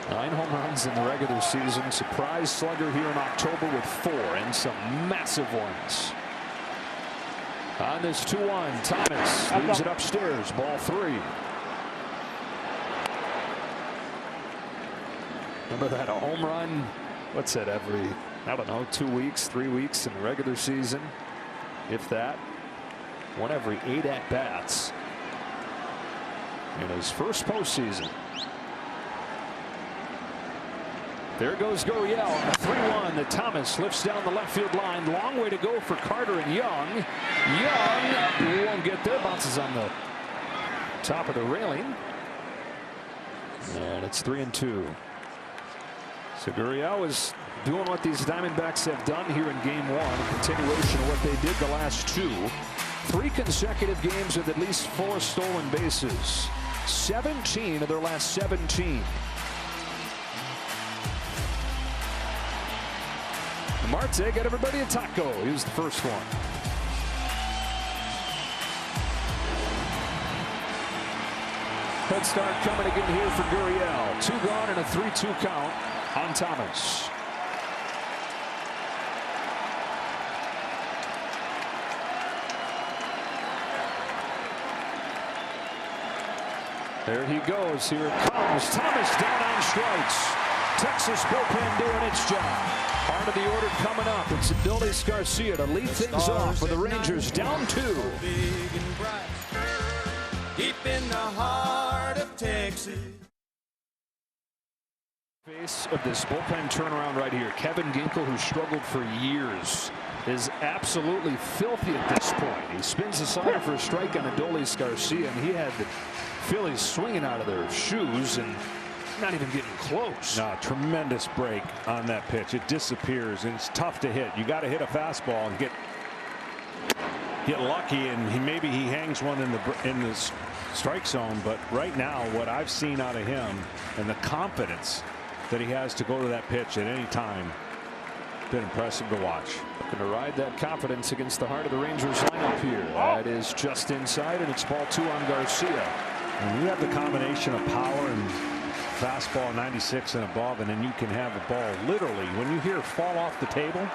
9 home runs in the regular season. Surprise slugger here in October with 4 and some massive ones. On this 2-1, Thomas leaves it upstairs. Ball 3. Remember that, a home run? What's that, every, I don't know, 2 weeks, 3 weeks in the regular season, if that. 1 every 8 at-bats in his first postseason. There goes Gurriel on the 3-1 that Thomas lifts down the left field line. Long way to go for Carter and Young. Young won't get there. Bounces on the top of the railing. And it's 3-2. So Gurriel is doing what these Diamondbacks have done here in game 1. A continuation of what they did the last 2. 3 consecutive games with at least 4 stolen bases. 17 of their last 17. Marte got everybody a taco. He was the first one. Head start coming again here for Gurriel. 2 gone and a 3-2 count on Thomas. There he goes. Here it comes. Thomas down on strikes. Texas bullpen doing its job. Part of the order coming up. It's Adolis Garcia to lead things off for the Rangers down 2. Deep in the heart of Texas. Face of this bullpen turnaround right here. Kevin Ginkel, who struggled for years, is absolutely filthy at this point. He spins the slider for a strike on Adolis Garcia, and he had the Phillies swinging out of their shoes and not even getting close. No, tremendous break on that pitch. It disappears, and it's tough to hit. You got to hit a fastball and get lucky, and maybe he hangs one in the strike zone. But right now, what I've seen out of him and the confidence that he has to go to that pitch at any time. Been impressive to watch. Looking to ride that confidence against the heart of the Rangers lineup here. That is just inside, and it's ball 2 on Garcia. When you have the combination of power and fastball 96 and above, and then you can have the ball literally, when you hear it fall off the table,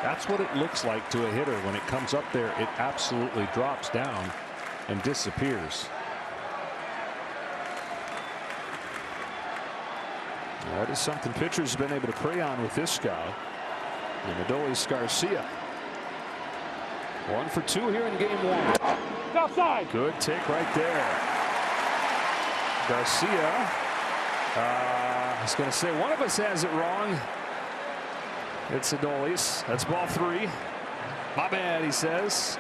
that's what it looks like to a hitter. When it comes up there, it absolutely drops down and disappears. That is something pitchers have been able to prey on with this guy. And Adolis Garcia. 1 for 2 here in game 1. Outside. Good take right there. Garcia. I was going to say one of us has it wrong. It's Adolis. That's ball 3. My bad, he says.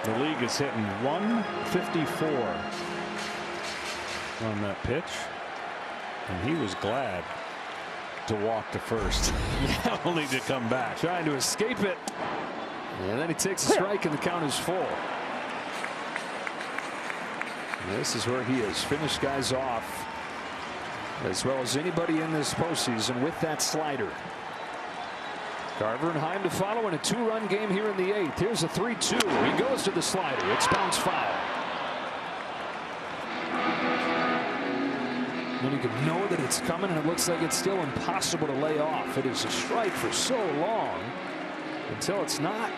The league is hitting 154 on that pitch. And he was glad to walk to first. Yeah, only to come back. Trying to escape it. And then he takes a strike and the count is full. And this is where he has finished guys off as well as anybody in this postseason with that slider. Garver and Heim to follow in a 2-run game here in the 8th. Here's a 3-2. He goes to the slider. It's bounced foul. When you can know that it's coming and it looks like it's still impossible to lay off. It is a strike for so long until it's not.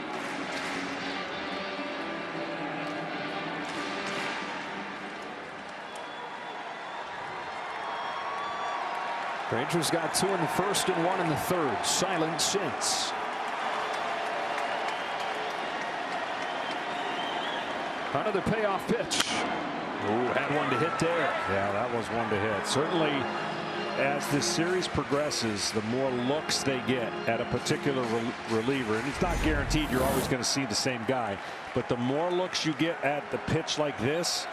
Rangers got 2 in the first and 1 in the third. Silent since. Another payoff pitch. Ooh, had one to hit there. Yeah, that was one to hit. Certainly, as this series progresses, the more looks they get at a particular reliever, and it's not guaranteed you're always going to see the same guy, but the more looks you get at the pitch like this,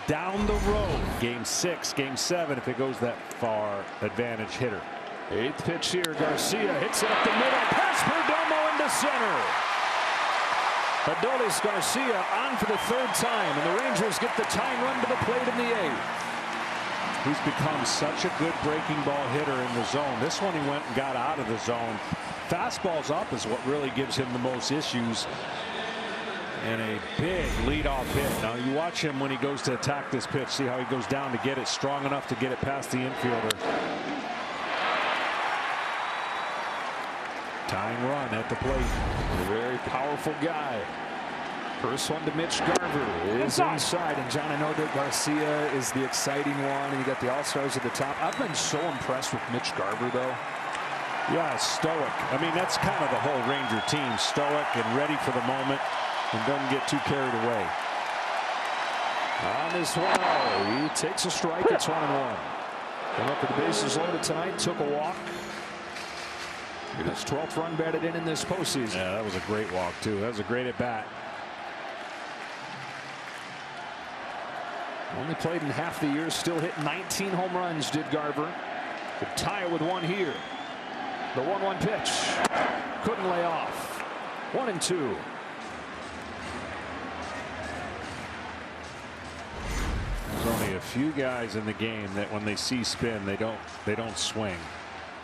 down the road, game 6, game 7, if it goes that far, advantage hitter. 8th pitch here. Garcia hits it up the middle. Pass Perdomo into center. Adolis Garcia on for the 3rd time, and the Rangers get the tying run to the plate in the 8th. He's become such a good breaking ball hitter in the zone. This one he went and got out of the zone. Fastballs up is what really gives him the most issues. And a big leadoff hit. Now you watch him when he goes to attack this pitch. See how he goes down to get it strong enough to get it past the infielder. Tying run at the plate. A very powerful guy. First one to Mitch Garver is inside. And John, I know that Garcia is the exciting one, and you got the All-Stars at the top. I've been so impressed with Mitch Garver, though. Yeah, stoic. I mean, that's kind of the whole Ranger team. Stoic and ready for the moment, and doesn't get too carried away. On this 1-0, he takes a strike. It's 1-1. Come up with the bases loaded tonight. Took a walk. His 12th run batted in this postseason. Yeah, that was a great walk, too. That was a great at-bat. Only played in half the year. Still hit 19 home runs, did Garver. Could tie it with one here. The 1-1 pitch. Couldn't lay off. 1-2. There's only a few guys in the game that when they see spin, they don't swing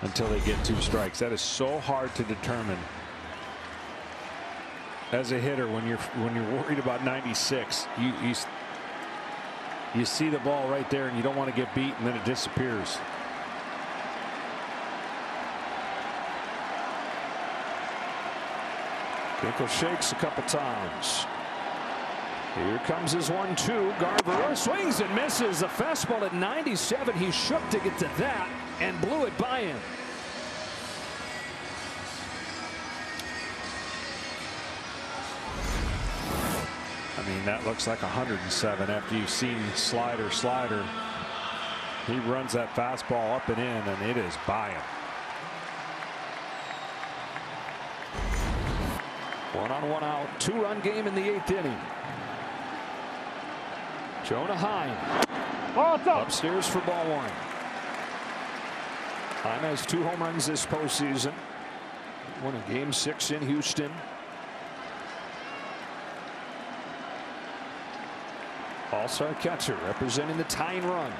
until they get 2 strikes. That is so hard to determine as a hitter when you're worried about 96. You see the ball right there and you don't want to get beat, and then it disappears. Kinkle shakes a couple times. Here comes his 1-2. Garver swings and misses. A fastball at 97. He shook to get to that and blew it by him. I mean, that looks like 107 after you've seen slider. He runs that fastball up and in, and it is by him. 1-on-1 out. 2-run game in the 8th inning. Jonah Heim upstairs for ball 1. Heim has 2 home runs this postseason. Won in game 6 in Houston. All-star catcher representing the tying run.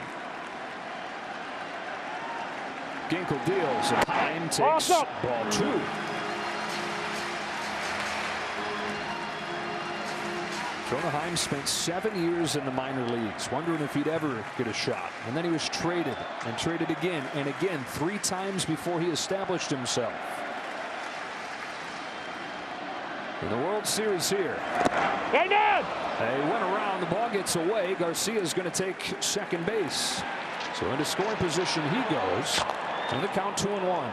Ginkel deals, and Heim takes ball 2. Jonah Heim spent 7 years in the minor leagues, wondering if he'd ever get a shot. And then he was traded and traded again and again, 3 times before he established himself. In the World Series here. They went around, the ball gets away. Garcia is going to take second base. So into scoring position he goes. And the count 2-1.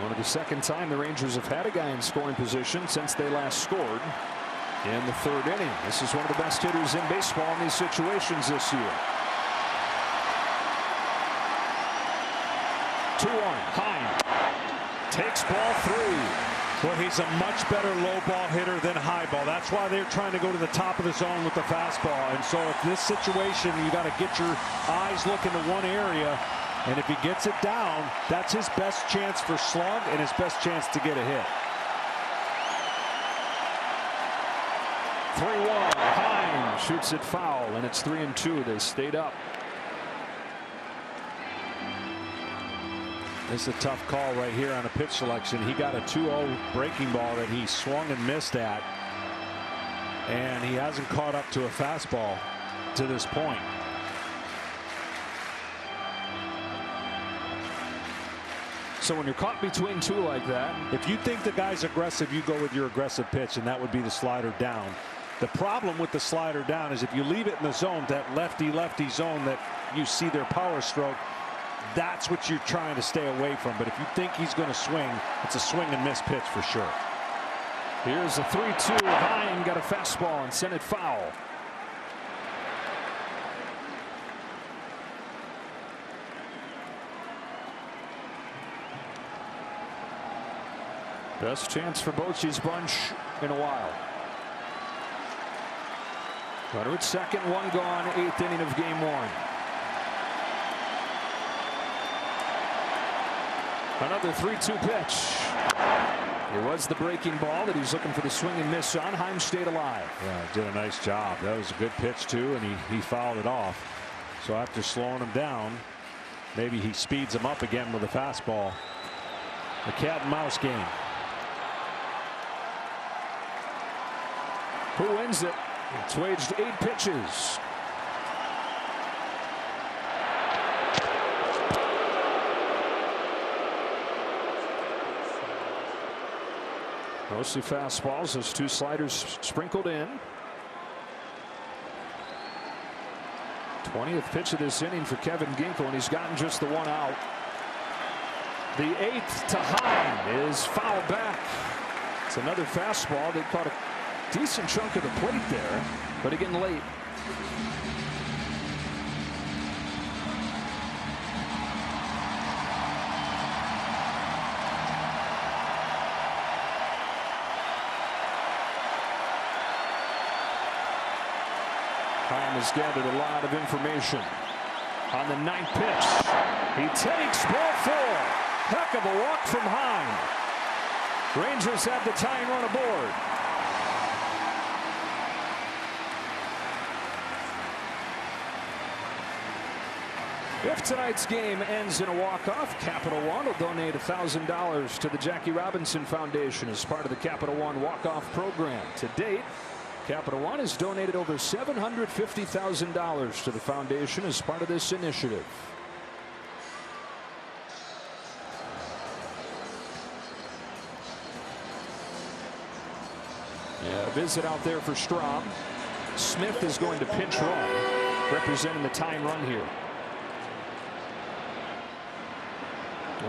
Only the second time the Rangers have had a guy in scoring position since they last scored in the 3rd inning. This is one of the best hitters in baseball in these situations this year. 2-1. Heim takes ball 3. Well, he's a much better low ball hitter than high ball. That's why they're trying to go to the top of the zone with the fastball. And so if this situation, you got to get your eyes looking to one area. And if he gets it down, that's his best chance for slug and his best chance to get a hit. 3-1. Heim shoots it foul, and it's 3-2. They stayed up. This is a tough call right here on a pitch selection. He got a 2-0 breaking ball that he swung and missed at. And he hasn't caught up to a fastball to this point. So when you're caught between 2 like that, if you think the guy's aggressive, you go with your aggressive pitch, and that would be the slider down. The problem with the slider down is if you leave it in the zone, that lefty-lefty zone that you see their power stroke, that's what you're trying to stay away from. But if you think he's going to swing, it's a swing and miss pitch for sure. Here's the 3-2. Heim got a fastball and sent it foul. Best chance for Bochy's bunch in a while. Runner at second, 1 gone, 8th inning of game 1. Another 3-2 pitch. It was the breaking ball that he's looking for the swing and miss on. Heim stayed alive. Yeah, did a nice job. That was a good pitch too, and he fouled it off. So after slowing him down, maybe he speeds him up again with a fastball. A cat and mouse game. Who wins it? It's waged 8 pitches. Mostly fastballs. Those 2 sliders sprinkled in. 20th pitch of this inning for Kevin Ginkel, and he's gotten just the 1 out. The 8th to Heim is fouled back. It's another fastball that caught a decent chunk of the plate there, but again late. Heim has gathered a lot of information. On the 9th pitch, he takes ball 4. Heck of a walk from Heim. Rangers have the tying run aboard. If tonight's game ends in a walk-off, Capital One will donate $1,000 to the Jackie Robinson Foundation as part of the Capital One walk-off program. To date, Capital One has donated over $750,000 to the foundation as part of this initiative. Yeah, visit out there for Strom. Smith is going to pinch run, representing the tying run here.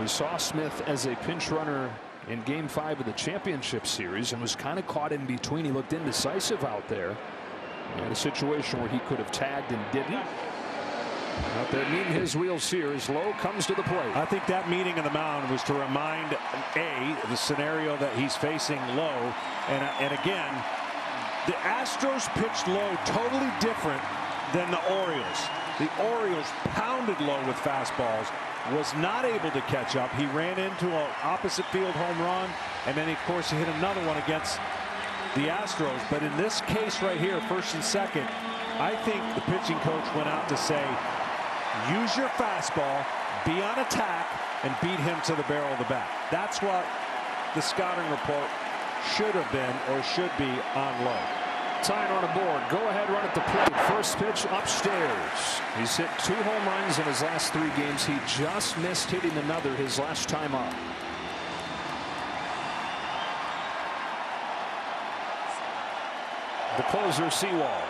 We saw Smith as a pinch runner in Game 5 of the championship series and was kind of caught in between. He looked indecisive out there. He had a situation where he could have tagged and didn't. Out there meeting his wheels here as Lowe comes to the plate. I think that meeting of the mound was to remind the scenario that he's facing Lowe. And again, the Astros pitched Lowe totally different than the Orioles. The Orioles pounded low with fastballs, was not able to catch up. He ran into an opposite field home run, and then of course he hit another one against the Astros. But in this case right here, first and second, I think the pitching coach went out to say, use your fastball, be on attack, and beat him to the barrel of the bat. That's what the scouting report should have been, or should be, on low. Tying on a board. Go ahead, run at the plate. First pitch upstairs. He's hit 2 home runs in his last 3 games. He just missed hitting another his last time up. The closer, Sewall.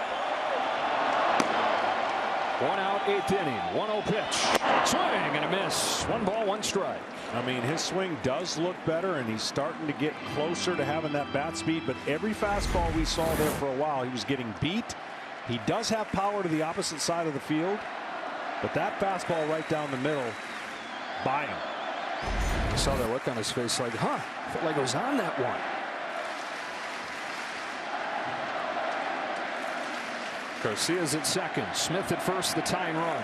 1 out, 8th inning. 1-0 pitch. Swing and a miss. 1 ball, 1 strike. I mean, his swing does look better, and he's starting to get closer to having that bat speed. But every fastball we saw there for a while, he was getting beat. He does have power to the opposite side of the field, but that fastball right down the middle, by him. I saw that look on his face like, huh, felt like it was on that one. Garcia's at second. Smith at first, the tying run.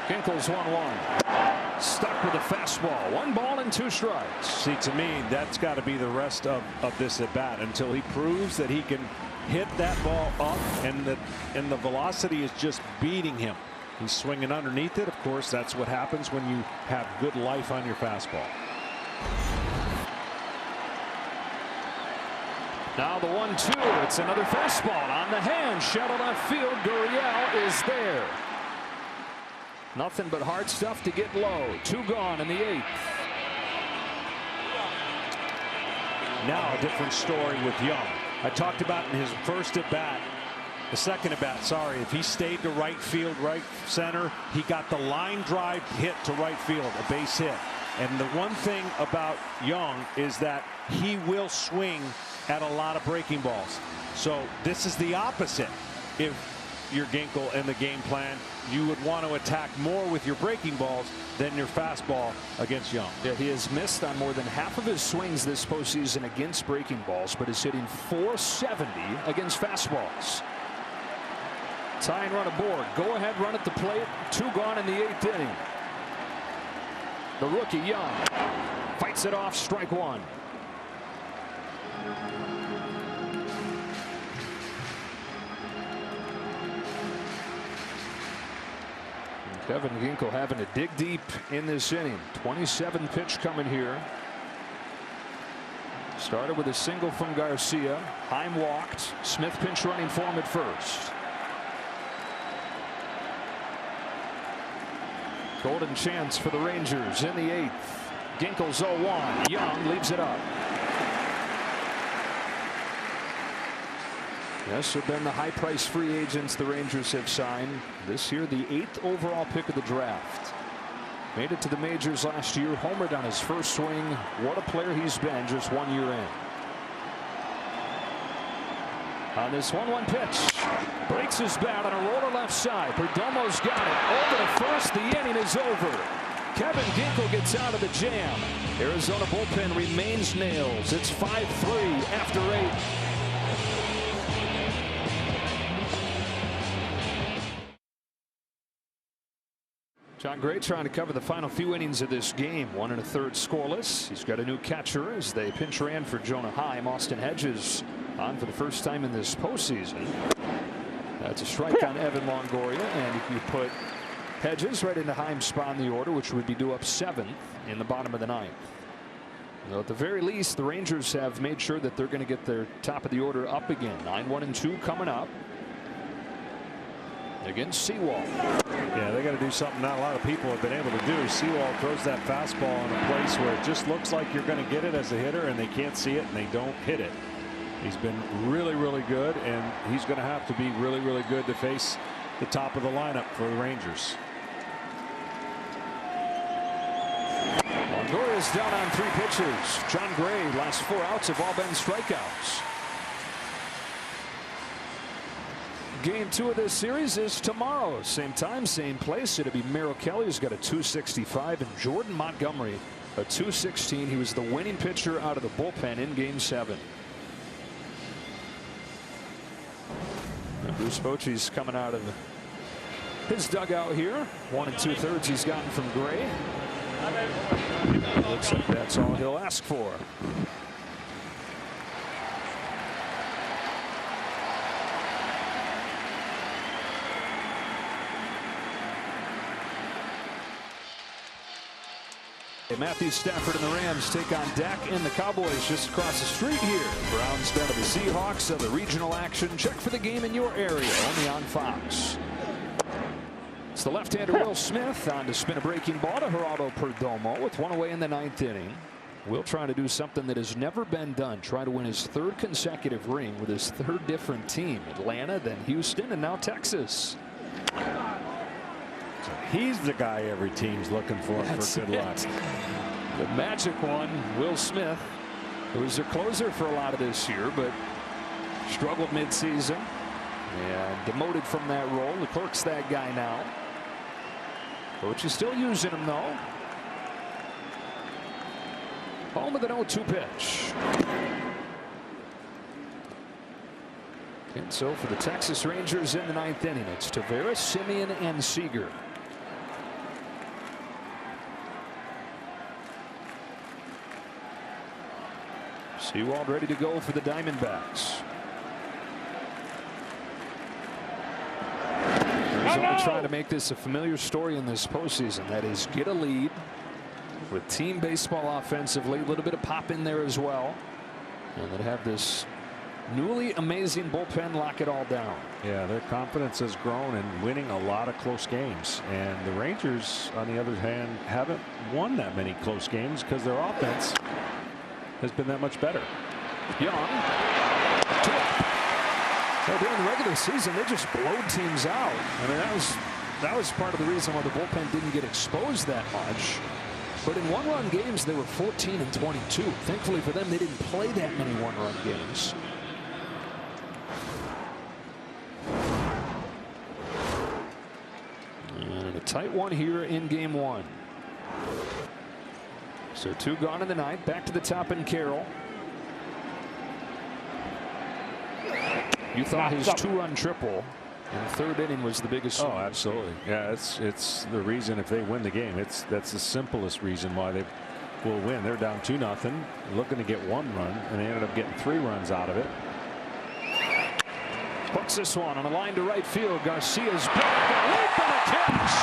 Ginkel's 1-1. Stuck with a fastball. 1 ball and 2 strikes. See, to me, that's got to be the rest of this at bat until he proves that he can hit that ball up, and the velocity is just beating him. He's swinging underneath it. Of course, that's what happens when you have good life on your fastball. Now the 1-2. It's another fastball on the hand. Shallow left field. Gurriel is there. Nothing but hard stuff to get low. 2 gone in the 8th. Now a different story with Young. I talked about in his first at bat, the second at bat, sorry, if he stayed to right field, right center, he got the line drive hit to right field, a base hit. And the one thing about Young is that he will swing at a lot of breaking balls. So this is the opposite. If you're Ginkel and the game plan, you would want to attack more with your breaking balls than your fastball against Young. Yeah, he has missed on more than half of his swings this postseason against breaking balls, but is hitting .470 against fastballs. Tying run aboard. Go ahead, run at the plate. 2 gone in the 8th inning. The rookie Young fights it off. Strike 1. Kevin Ginkel having to dig deep in this inning. 27 pitch coming here. Started with a single from Garcia. Heim walked. Smith pinch running for him at first. Golden chance for the Rangers in the 8th. Ginkel's 0-1. Young leaves it up. Yes, have been the high-priced free agents the Rangers have signed. This year, the 8th overall pick of the draft. Made it to the majors last year. Homered on his first swing. What a player he's been just 1 year in. On this 1-1 pitch. Breaks his bat on a roller left side. Perdomo's got it. Over to first. The inning is over. Kevin Ginkel gets out of the jam. Arizona bullpen remains nails. It's 5-3 after 8. John Gray trying to cover the final few innings of this game. 1 1/3 scoreless. He's got a new catcher as they pinch ran for Jonah Heim. Austin Hedges on for the first time in this postseason. That's a strike on Evan Longoria, and if you put Hedges right into Heim's spot in the order, which would be due up 7th in the bottom of the 9th. Well, at the very least, the Rangers have made sure that they're going to get their top of the order up again. 9-1-2 coming up against Sewall. Yeah, they got to do something not a lot of people have been able to do. Sewall throws that fastball in a place where it just looks like you're going to get it as a hitter, and they can't see it and they don't hit it. He's been really, really good, and he's going to have to be really, really good to face the top of the lineup for the Rangers. Longoria's down on 3 pitches. John Gray, last 4 outs have all been strikeouts. Game 2 of this series is tomorrow. Same time, same place. It'll be Merrill Kelly, who's got a .265, and Jordan Montgomery a .216. He was the winning pitcher out of the bullpen in Game 7. Bruce Bochy's coming out of his dugout here. 1 2/3 he's gotten from Gray. Looks like that's all he'll ask for. Matthew Stafford and the Rams take on Dak and the Cowboys just across the street here. Browns down to the Seahawks. Other regional action. Check for the game in your area, only on Fox. It's the left-hander Will Smith on to spin a breaking ball to Geraldo Perdomo with 1 away in the 9th inning. Will trying to do something that has never been done. Try to win his 3rd consecutive ring with his 3rd different team. Atlanta, then Houston, and now Texas. He's the guy every team's looking for good luck. The magic one, Will Smith, who was their closer for a lot of this year, but struggled midseason and demoted from that role. Leclerc's that guy now. Coach is still using him, though. Home with an 0-2 pitch. And so for the Texas Rangers in the 9th inning, it's Tavares, Simeon, and Seager. Sewald ready to go for the Diamondbacks. Arizona trying to make this a familiar story in this postseason. That is, get a lead with team baseball offensively. A little bit of pop in there as well. And then have this newly amazing bullpen lock it all down. Yeah, their confidence has grown in winning a lot of close games. And the Rangers, on the other hand, haven't won that many close games because their offense has been that much better. Young. Well, during the regular season, they just blowed teams out. I mean, that was part of the reason why the bullpen didn't get exposed that much. But in one-run games, they were 14 and 22. Thankfully for them, they didn't play that many one-run games. And a tight one here in game 1. So 2 gone in the 9th. Back to the top in Carroll. You thought his 2-run triple in the 3rd inning was the biggest. Oh, absolutely. Yeah, it's the reason if they win the game. That's the simplest reason why they will win. They're down 2-0, looking to get 1 run, and they ended up getting 3 runs out of it. Hooks this one on a line to right field. Garcia's back, a leap and a catch.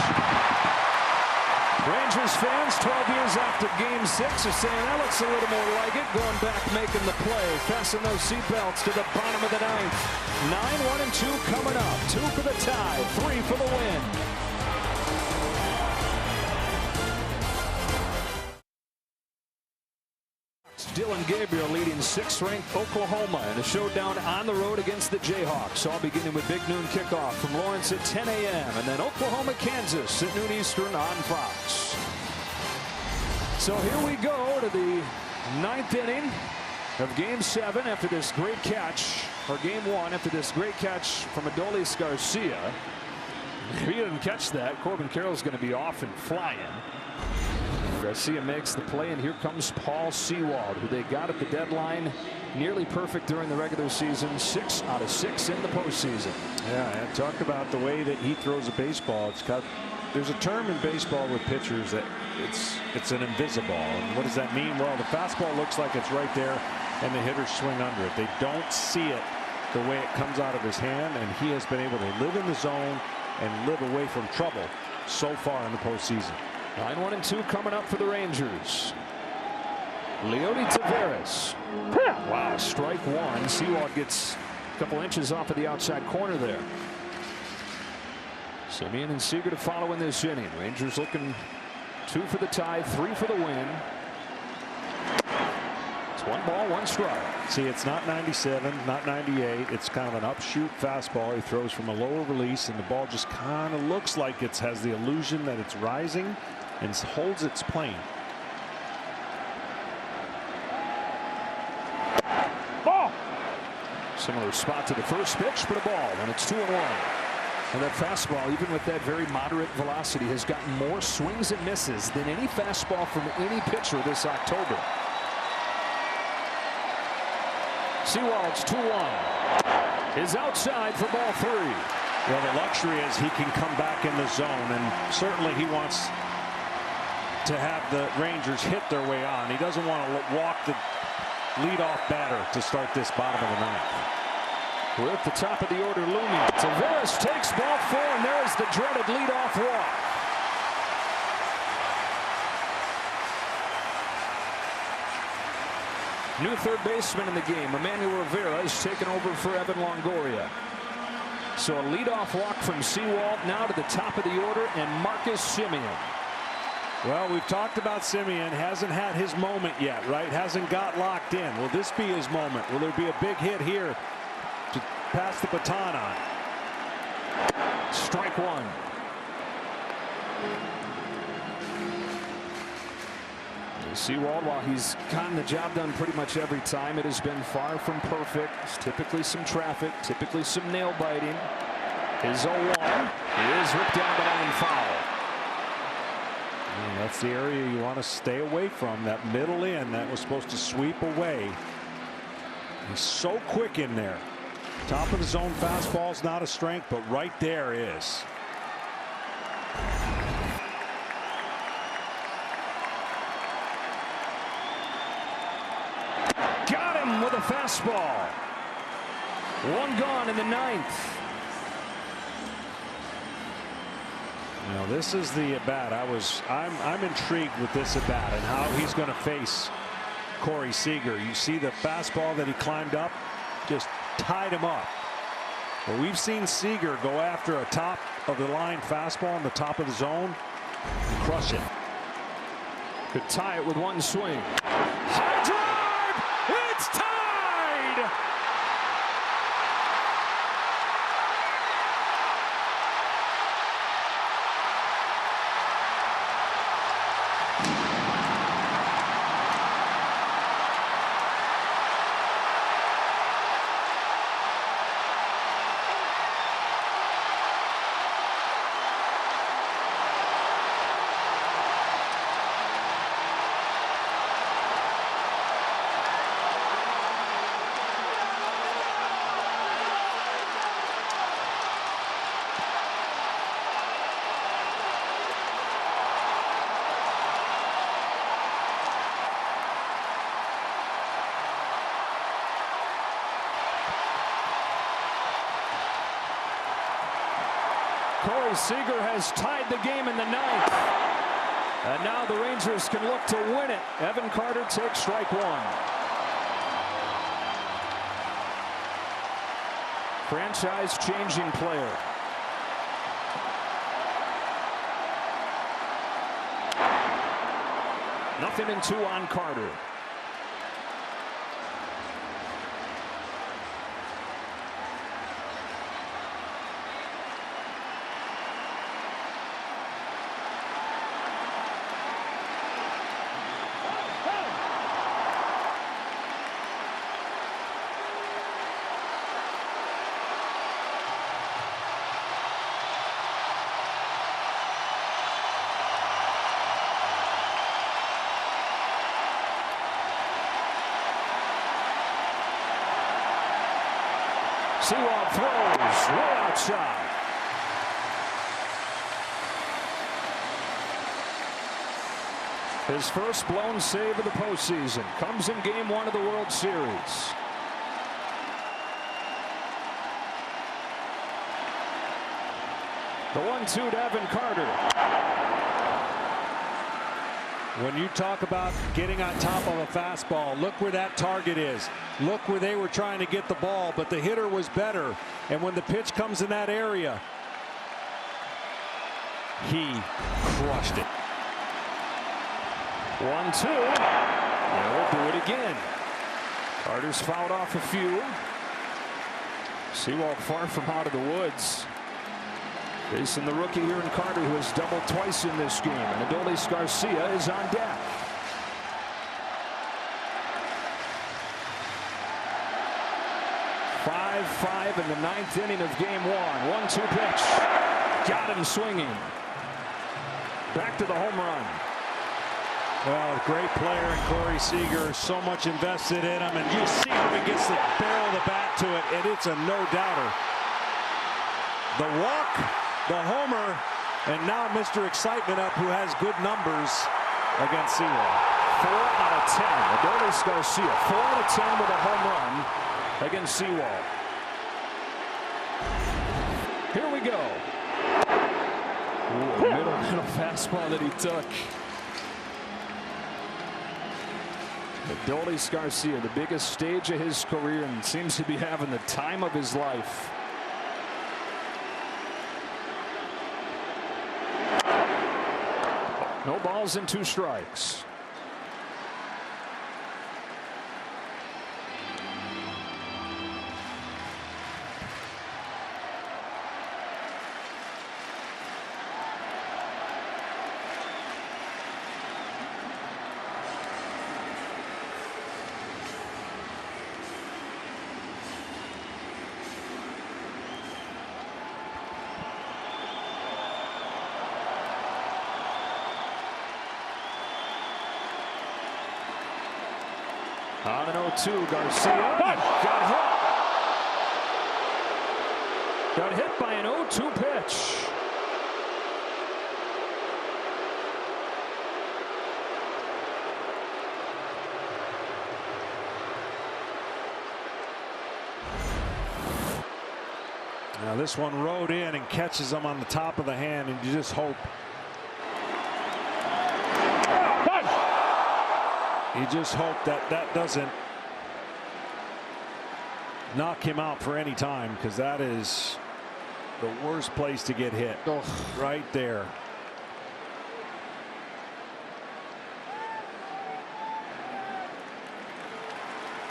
Rangers fans 12 years after game 6 are saying that looks a little more like it. Going back, making the play. Fasten those seatbelts to the bottom of the 9th. 9, 1, and 2 coming up. 2 for the tie, 3 for the win. Dylan Gabriel leading 6th-ranked Oklahoma in a showdown on the road against the Jayhawks. All beginning with big noon kickoff from Lawrence at 10 a.m. and then Oklahoma, Kansas at noon Eastern on Fox. So here we go to the 9th inning of game 7 after this great catch, or game 1 after this great catch from Adolis Garcia. If he didn't catch that, Corbin Carroll's going to be off and flying. Garcia makes the play, and here comes Paul Sewald, who they got at the deadline. Nearly perfect during the regular season. 6 out of 6 in the postseason. Yeah, and talk about the way that he throws a baseball. There's a term in baseball with pitchers that it's an invisible. And what does that mean? Well, the fastball looks like it's right there, and the hitters swing under it. They don't see it the way it comes out of his hand, and he has been able to live in the zone and live away from trouble so far in the postseason. 9, 1, and 2 coming up for the Rangers. Leody Tavares. Wow, strike 1. Sewald gets a couple inches off of the outside corner there. Simeon and Seager to follow in this inning. Rangers looking 2 for the tie, 3 for the win. It's 1 ball, 1 strike. See, it's not 97, not 98. It's kind of an upshoot fastball. He throws from a lower release, and the ball just kind of looks like it has the illusion that it's rising and holds its plane. Ball. Similar spot to the first pitch, but a ball, and it's 2-1. And that fastball, even with that very moderate velocity, has gotten more swings and misses than any fastball from any pitcher this October. Sewald's 2-1. is outside for ball 3. Well, the luxury is he can come back in the zone, and certainly he wants to have the Rangers hit their way on. He doesn't want to walk the leadoff batter to start this bottom of the ninth. We're at the top of the order looming. Tavares takes ball 4, and there's the dreaded leadoff walk. New third baseman in the game, Emmanuel Rivera, is taken over for Evan Longoria. So a leadoff walk from Sewald, now to the top of the order, and Marcus Semien. Well, we've talked about Semien. Hasn't had his moment yet, right? Hasn't got locked in. Will this be his moment? Will there be a big hit here to pass the baton on? Strike 1. Sewald, while he's gotten the job done pretty much every time, it has been far from perfect. There's typically some traffic, typically some nail biting. His 0-1 is ripped down the line foul. And that's the area you want to stay away from, that middle in that was supposed to sweep away. He's so quick in there. Top of the zone fastball's not a strength, but right there is. Got him with a fastball. 1 gone in the 9th. Now this is the at bat. I'm intrigued with this at bat and how he's going to face Corey Seager. You see the fastball that he climbed up, just tied him up. Well, we've seen Seager go after a top of the line fastball in the top of the zone, and crush it. Could tie it with 1 swing. High drive! It's tied! Corey Seager has tied the game in the 9th. And now the Rangers can look to win it. Evan Carter takes strike 1. Franchise-changing player. Nothing in 2 on Carter. Sewald throws way outside. His first blown save of the postseason comes in Game 1 of the World Series. The 1-2 to Evan Carter. When you talk about getting on top of a fastball, look where that target is. Look where they were trying to get the ball, but the hitter was better. And when the pitch comes in that area, he crushed it. 1-2. They'll do it again. Carter's fouled off a few. Sewald far from out of the woods. Facing the rookie here in Carter, who has doubled twice in this game. And Adolis Garcia is on deck. Five in the 9th inning of Game 1. 1-2 pitch. Got him swinging. Back to the home run. Well, great player in Corey Seager, so much invested in him, and you see how he gets the barrel of the bat to it, and it's a no-doubter. The walk, the homer, and now Mr. Excitement up, who has good numbers against Seawall. 4 out of 10. Adolis Garcia, 4 out of 10 with a home run against Seawall. Here we go. Ooh, middle fastball that he took. Adolis Garcia, the biggest stage of his career, and seems to be having the time of his life. No balls and 2 strikes. On an 0-2, Garcia got hit by an 0-2 pitch. Now this one rode in and catches him on the top of the hand, and you just hope. You just hope that that doesn't knock him out for any time, because that is the worst place to get hit. Right there.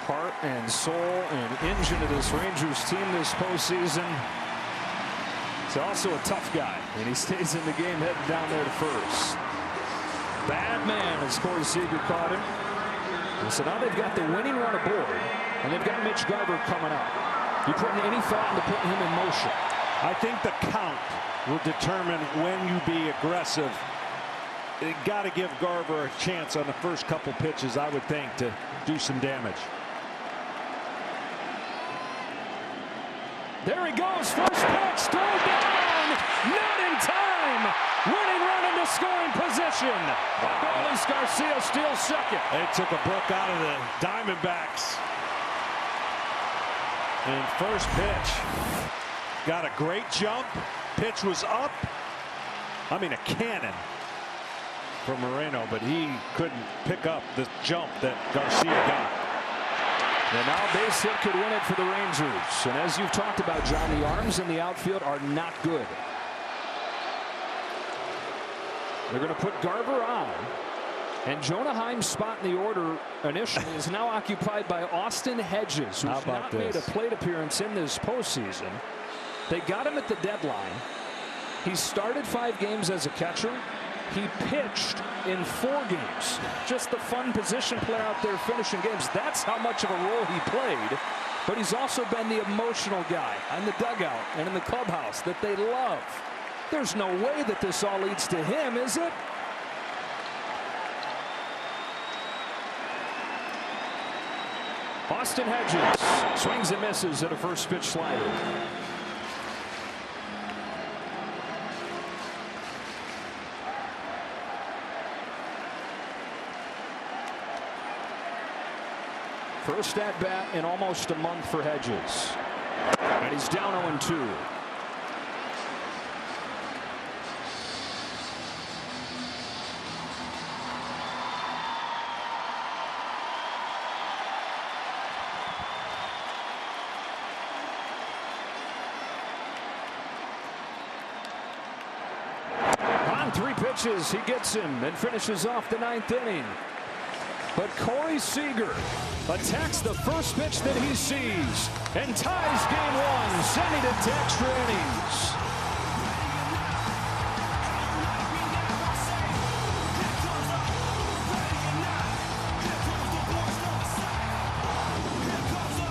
Heart and soul and engine of this Rangers team this postseason. He's also a tough guy, and he stays in the game heading down there to first. Bad man as Corey Seager caught him. And so now they've got the winning run aboard, and they've got Mitch Garver coming up. You putting any thought into putting him in motion? I think the count will determine when you be aggressive. You got to give Garver a chance on the first couple pitches, I would think, to do some damage. There he goes, first pitch, throw down, not in time. Winning run into scoring position. Adolis Garcia steals second. They took a book out of the Diamondbacks. And first pitch, got a great jump. Pitch was up. I mean, a cannon for Moreno, but he couldn't pick up the jump that Garcia got. And now base hit could win it for the Rangers. And as you've talked about, John, the arms in the outfield are not good. They're going to put Garver on. And Jonah Heim's spot in the order initially is now occupied by Austin Hedges, who's not made a plate appearance in this postseason. They got him at the deadline. He started 5 games as a catcher. He pitched in 4 games. Just the fun position player out there finishing games. That's how much of a role he played. But he's also been the emotional guy in the dugout and in the clubhouse that they love. There's no way that this all leads to him, is it? Austin Hedges swings and misses at a first pitch slider. First at bat in almost a month for Hedges. And he's down 0-2. On 3 pitches, he gets him and finishes off the 9th inning. But Corey Seager attacks the first pitch that he sees and ties game 1, sending it to extra innings.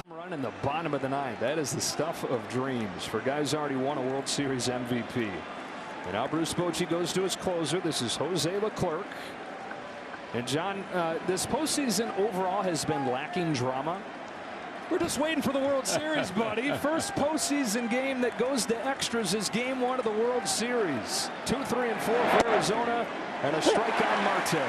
Run in the bottom of the 9th. That is the stuff of dreams for guys who already won a World Series MVP. And now Bruce Bochy goes to his closer. This is Jose Leclerc. And John, this postseason overall has been lacking drama. We're just waiting for the World Series, buddy. First postseason game that goes to extras is Game 1 of the World Series. 2, 3, and 4 for Arizona, and a strike on Marte.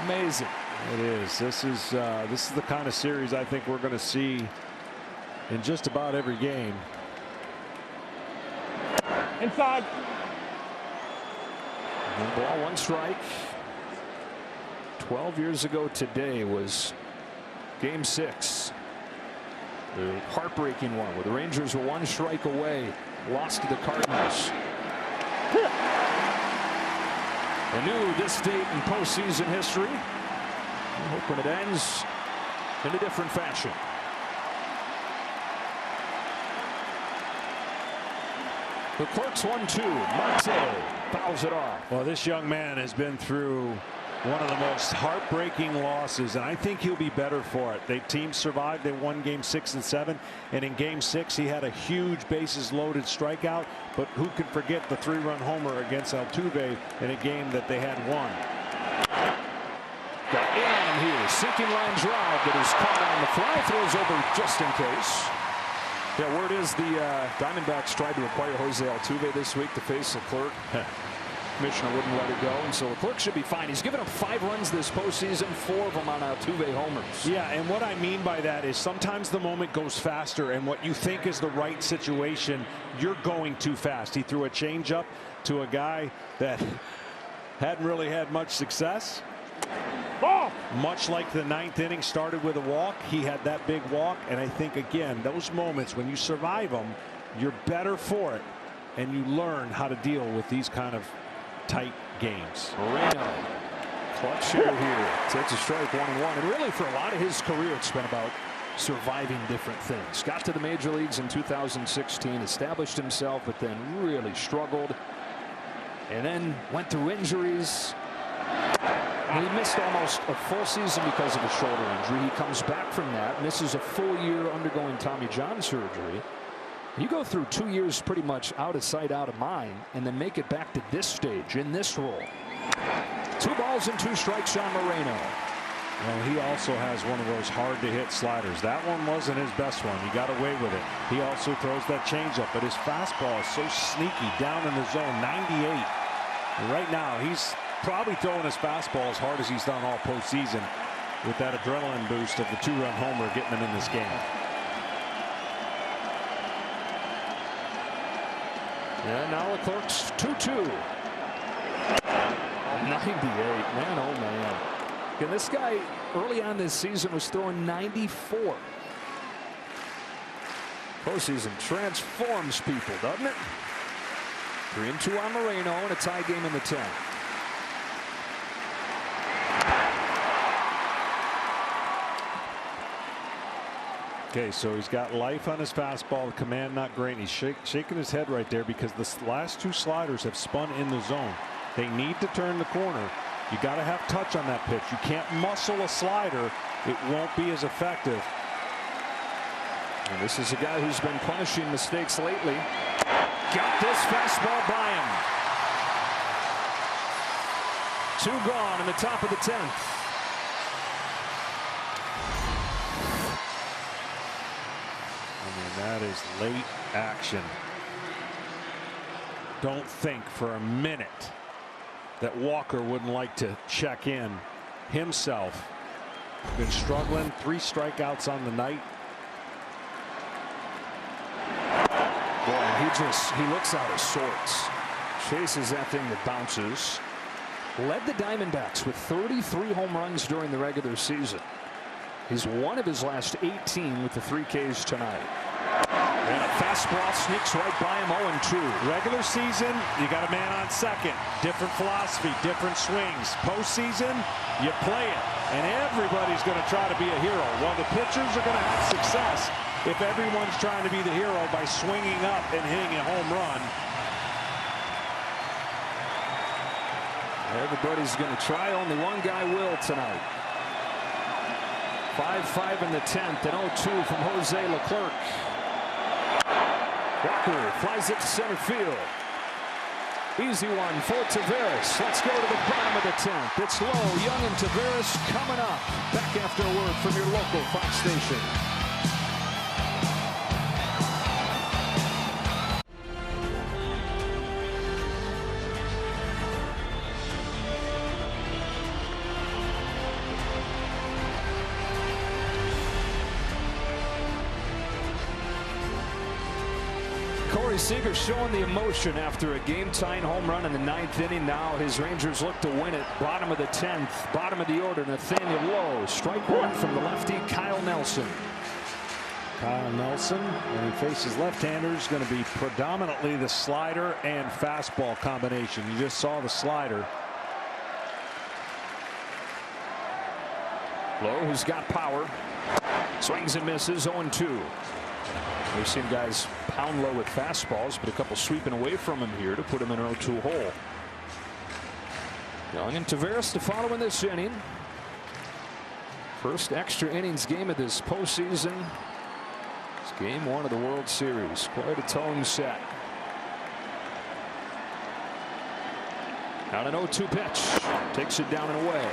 Amazing. It is. This is the kind of series I think we're going to see in just about every game. Inside. 1 ball, 1 strike. 12 years ago today was Game 6. The heartbreaking one where the Rangers were 1 strike away, lost to the Cardinals. A new this date in postseason history. I hope when it ends in a different fashion. The Clerks 1-2. Marte fouls it off. Well, this young man has been through one of the most heartbreaking losses, and I think he'll be better for it. The team survived. They won Game 6 and 7, and in Game 6 he had a huge bases-loaded strikeout. But who can forget the 3-run homer against Altuve in a game that they had won? Got in on him here. Sinking line drive that is caught on the fly. Throws over just in case. Yeah, word is the Diamondbacks tried to acquire Jose Altuve this week to face Leclerc. Commissioner wouldn't let it go, and so Leclerc should be fine. He's given up 5 runs this postseason, 4 of them on Altuve homers. Yeah, and what I mean by that is sometimes the moment goes faster, and what you think is the right situation, you're going too fast. He threw a changeup to a guy that hadn't really had much success. Ball. Much like the 9th inning started with a walk, he had that big walk, and I think, again, those moments when you survive them, you're better for it, and you learn how to deal with these kind of tight games. Moreno, clutch hitter here, takes a strike 1-1, and really for a lot of his career it's been about surviving different things. Got to the major leagues in 2016, established himself, but then really struggled, and then went through injuries. He missed almost a full season because of a shoulder injury. He comes back from that, misses a full year undergoing Tommy John surgery. You go through 2 years pretty much out of sight, out of mind, and then make it back to this stage in this role. 2 balls and 2 strikes on Moreno. Well, he also has one of those hard to hit sliders. That one wasn't his best one. He got away with it. He also throws that changeup, but his fastball is so sneaky down in the zone. 98. And right now he's probably throwing his fastball as hard as he's done all postseason, with that adrenaline boost of the 2-run homer getting him in this game. Yeah, now Leclerc's 2-2. 98, man, oh man. And this guy early on this season was throwing 94. Postseason transforms people, doesn't it? 3-2 on Moreno and a tie game in the 10th. Okay, so he's got life on his fastball. The command not great. He's shaking his head right there because the last 2 sliders have spun in the zone. They need to turn the corner. You got to have touch on that pitch. You can't muscle a slider. It won't be as effective. And this is a guy who's been punishing mistakes lately. Got this fastball by him. 2 gone in the top of the 10th. That is late action. Don't think for a minute that Walker wouldn't like to check in himself. Been struggling, 3 strikeouts on the night. Boy, he looks out of sorts. Chases that thing that bounces. Led the Diamondbacks with 33 home runs during the regular season. He's one of his last 18 with the 3 Ks tonight. And a fastball sneaks right by him. 0-2. Regular season, you got a man on second. Different philosophy, different swings. Postseason, you play it, and everybody's going to try to be a hero. Well, the pitchers are going to have success if everyone's trying to be the hero by swinging up and hitting a home run. Everybody's going to try. Only one guy will tonight. 5-5 in the 10th and 0-2 from Jose Leclerc. Walker flies it to center field. Easy one for Taveras. Let's go to the bottom of the 10th. It's low. Young and Taveras coming up. Back after a word from your local Fox station. Seager showing the emotion after a game-tying home run in the 9th inning. Now his Rangers look to win it. Bottom of the 10th, bottom of the order, Nathaniel Lowe. Strike one from the lefty, Kyle Nelson. Kyle Nelson, when he faces left-handers, going to be predominantly the slider and fastball combination. You just saw the slider. Lowe, who's got power, swings and misses, 0-2. We've seen guys pound low with fastballs, but a couple sweeping away from him here to put him in an 0-2 hole. Young and Taveras to follow in this inning. First extra innings game of this postseason. It's game 1 of the World Series. Quite a tone set. Now an 0-2 pitch. Takes it down and away.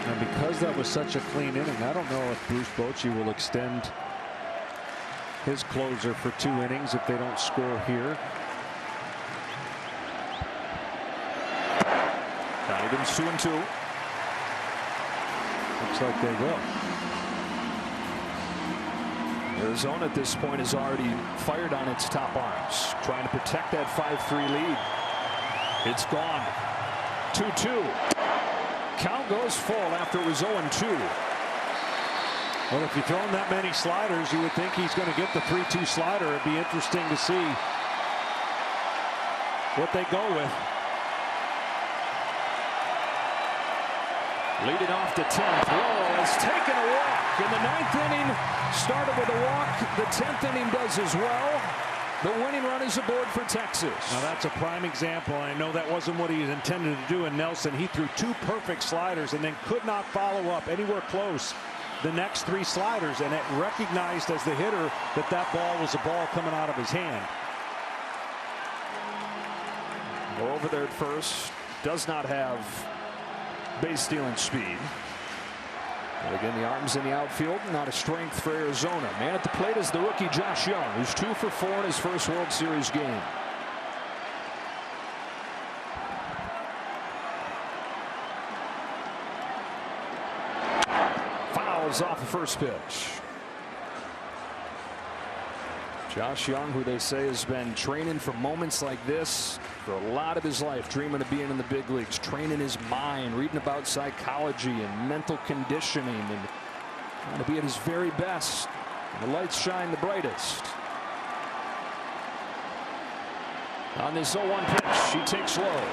And because that was such a clean inning, I don't know if Bruce Bochy will extend his closer for 2 innings if they don't score here. Donovan's 2-2. Looks like they will. Arizona at this point is already fired on its top arms, trying to protect that 5-3 lead. It's gone. 2-2. Count goes full after it was 0-2. Well, if you throw him that many sliders, you would think he's going to get the 3-2 slider. It'd be interesting to see what they go with. Leading off the 10th. Lowe has taken a walk in the 9th inning. Started with a walk. The 10th inning does as well. The winning run is aboard for Texas. Now that's a prime example. I know that wasn't what he intended to do in Nelson. He threw 2 perfect sliders and then could not follow up anywhere close the next 3 sliders, and it recognized as the hitter that that ball was a ball coming out of his hand. Lowe over there at first. Does not have base stealing speed. But again, the arms in the outfield, not a strength for Arizona. Man at the plate is the rookie Josh Young, who's 2 for 4 in his first World Series game. Fouls off the first pitch. Josh Young, who they say has been training for moments like this for a lot of his life, dreaming of being in the big leagues, training his mind, reading about psychology and mental conditioning, and trying to be at his very best. And the lights shine the brightest. On this 0-1 pitch, he takes low.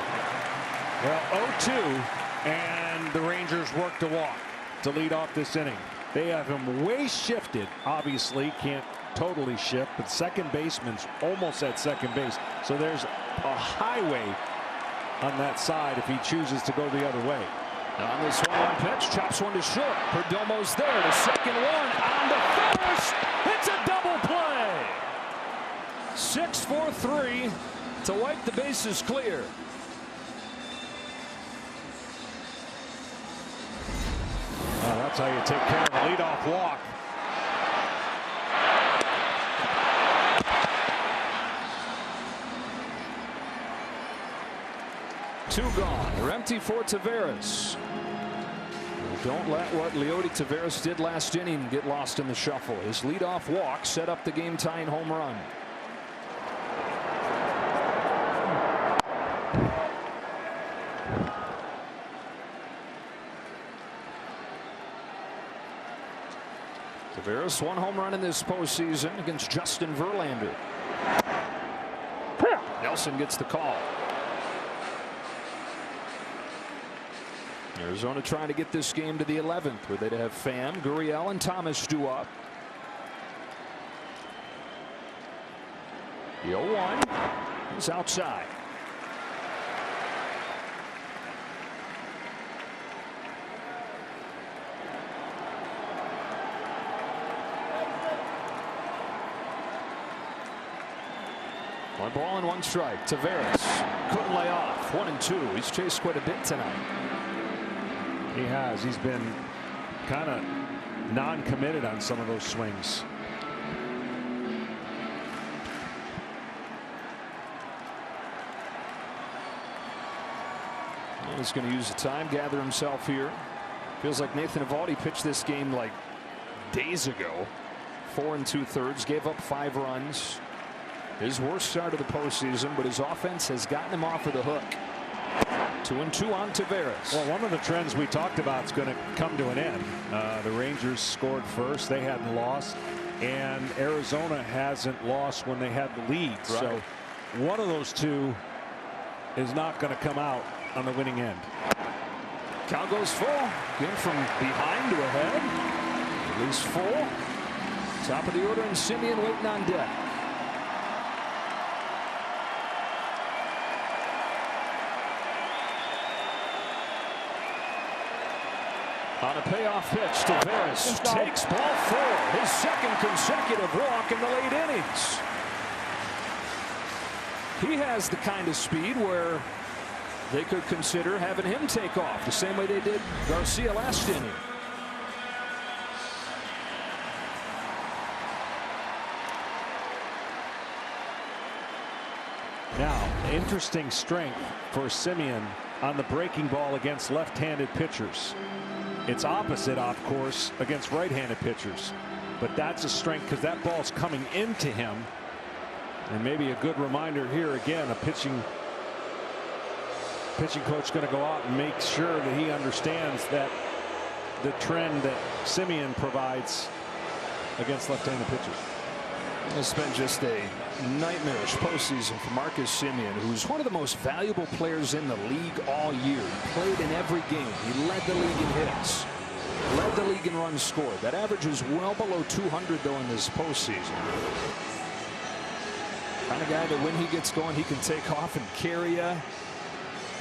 Well, 0-2, and the Rangers work to walk to lead off this inning. They have him way shifted. Obviously, can't totally shift, but second baseman's almost at second base. So there's a highway on that side if he chooses to go the other way. On this 1-1 pitch, chops one to short. Perdomo's there. The second one on the first. It's a double play. 6-4-3 to wipe the bases clear. Oh, that's how you take care of a leadoff walk. Two gone. We're empty for Taveras. Don't let what Leody Taveras did last inning get lost in the shuffle. His leadoff walk set up the game-tying home run. Taveras, 1 home run in this postseason against Justin Verlander. Nelson gets the call. Arizona trying to get this game to the 11th, where they'd have Pham, Gurriel, and Thomas due up. The 0-1 is outside. One ball and one strike. Taveras couldn't lay off. 1-2. He's chased quite a bit tonight. He has. He's been kind of non-committed on some of those swings. He's going to use the time, gather himself here. Feels like Nathan Eovaldi pitched this game like days ago. 4 2/3, gave up 5 runs. His worst start of the postseason, but his offense has gotten him off of the hook. 2-2 on Taveras. Well, one of the trends we talked about is going to come to an end. The Rangers scored first. They hadn't lost. And Arizona hasn't lost when they had the lead. Right. So one of those two is not going to come out on the winning end. Count goes full. Again from behind to ahead. Release full. Top of the order, and Semien waiting on deck. On a payoff pitch, Taveras takes ball 4. His second consecutive walk in the late innings. He has the kind of speed where they could consider having him take off the same way they did Garcia last inning. Now, interesting strength for Semien on the breaking ball against left-handed pitchers. It's opposite, of course, against right-handed pitchers. But that's a strength because that ball's coming into him. And maybe a good reminder here again, a pitching coach going to go out and make sure that he understands that the trend that Semien provides against left-handed pitchers. It's been just a nightmarish postseason for Marcus Semien, who's one of the most valuable players in the league all year. He played in every game. He led the league in hits, led the league in runs scored. That average is well below 200 though in this postseason. Kind of guy that when he gets going, he can take off and carry you.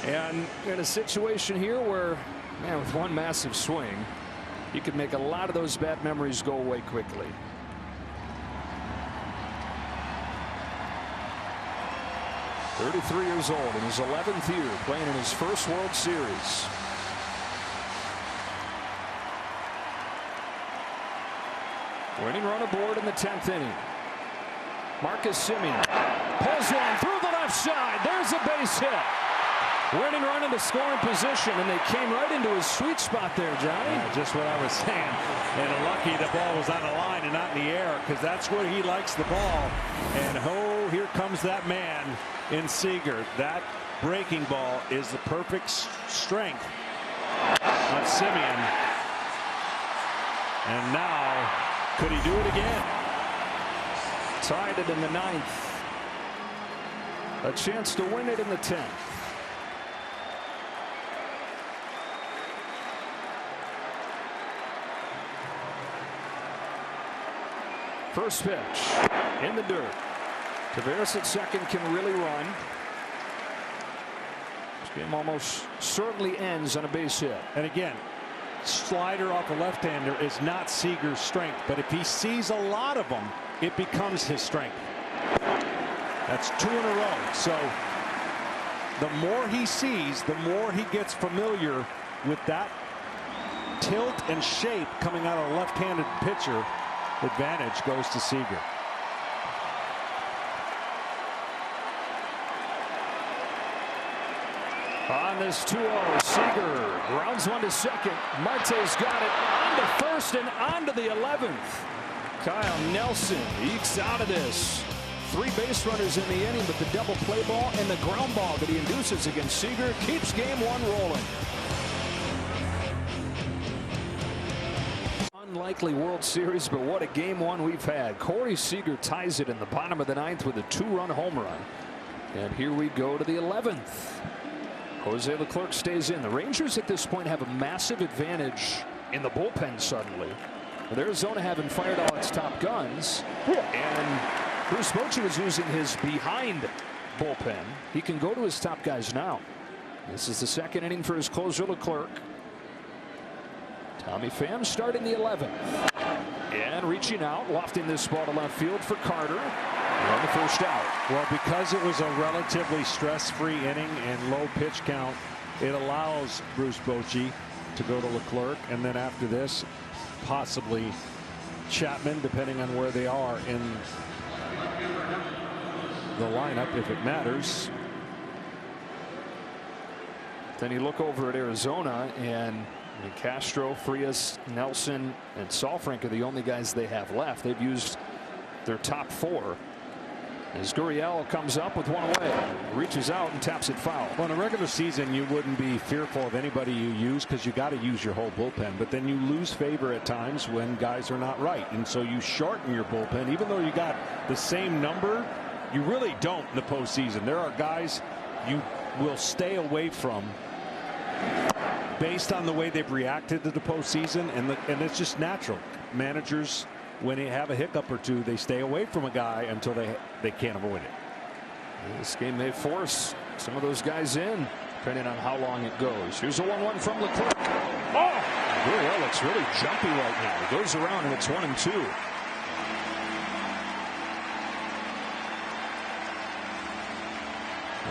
And in a situation here where, man, with one massive swing, he could make a lot of those bad memories go away quickly. .33 years old in his 11th year, playing in his first World Series. Winning run aboard in the 10th inning. Marcus Semien pulls one through the left side. There's a base hit. Winning run into scoring position, and they came right into his sweet spot there, Johnny. Yeah, just what I was saying. And lucky the ball was on the line and not in the air, because that's where he likes the ball. And oh, here comes that man in Seager. That breaking ball is the perfect strength of Semien. And now, could he do it again? Tied it in the 9th. A chance to win it in the 10th. First pitch in the dirt. Taveras at second can really run. This game almost certainly ends on a base hit. And again, slider off a left-hander is not Seager's strength, but if he sees a lot of them, it becomes his strength. That's 2 in a row. So the more he sees, the more he gets familiar with that tilt and shape coming out of a left-handed pitcher. Advantage goes to Seager. On this 2-0, Seager grounds one to second. Marte's got it on to first and on to the 11th. Kyle Nelson ekes out of this. 3 base runners in the inning, but the double play ball and the ground ball that he induces against Seager keeps game 1 rolling. Unlikely World Series, but what a game 1 we've had. Corey Seager ties it in the bottom of the 9th with a 2-run home run. And here we go to the 11th. Jose Leclerc stays in. The Rangers at this point have a massive advantage in the bullpen suddenly. With Arizona having fired all its top guns, and Bruce Bochy was using his behind bullpen. He can go to his top guys now. This is the 2nd inning for his closer Leclerc. Tommy Pham starting the 11th. And reaching out, lofting this ball to left field for Carter. on the first out. Well, because it was a relatively stress-free inning and low pitch count, it allows Bruce Bochy to go to Leclerc, and then after this, possibly Chapman, depending on where they are in the lineup, if it matters. Then you look over at Arizona, and Castro, Frias, Nelson, and Saalfrank are the only guys they have left. They've used their top 4. As Gurriel comes up with one away, reaches out and taps it foul. Well, in a regular season, you wouldn't be fearful of anybody you use because you got to use your whole bullpen. But then you lose favor at times when guys are not right, and so you shorten your bullpen. Even though you got the same number, you really don't in the postseason. There are guys you will stay away from based on the way they've reacted to the postseason, and it's just natural. Managers, when they have a hiccup or two, they stay away from a guy until they can't avoid it. This game may force some of those guys in, depending on how long it goes. Here's a 1-1 from Leclerc. Oh! Gurriel looks really jumpy right now. He goes around, and it's 1-2.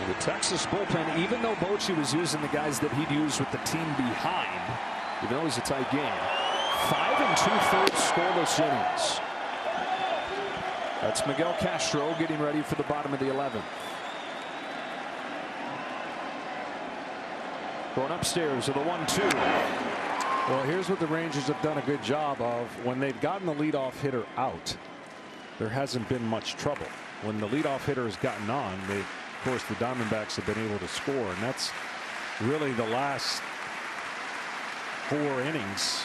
The Texas bullpen, even though Bochy was using the guys that he'd use with the team behind, even though it was a tight game, 5 2/3 scoreless innings. That's Miguel Castro getting ready for the bottom of the 11th. Going upstairs with a 1-2. Well, here's what the Rangers have done a good job of. When they've gotten the leadoff hitter out, there hasn't been much trouble. When the leadoff hitter has gotten on, of course, the Diamondbacks have been able to score, and that's really the last 4 innings.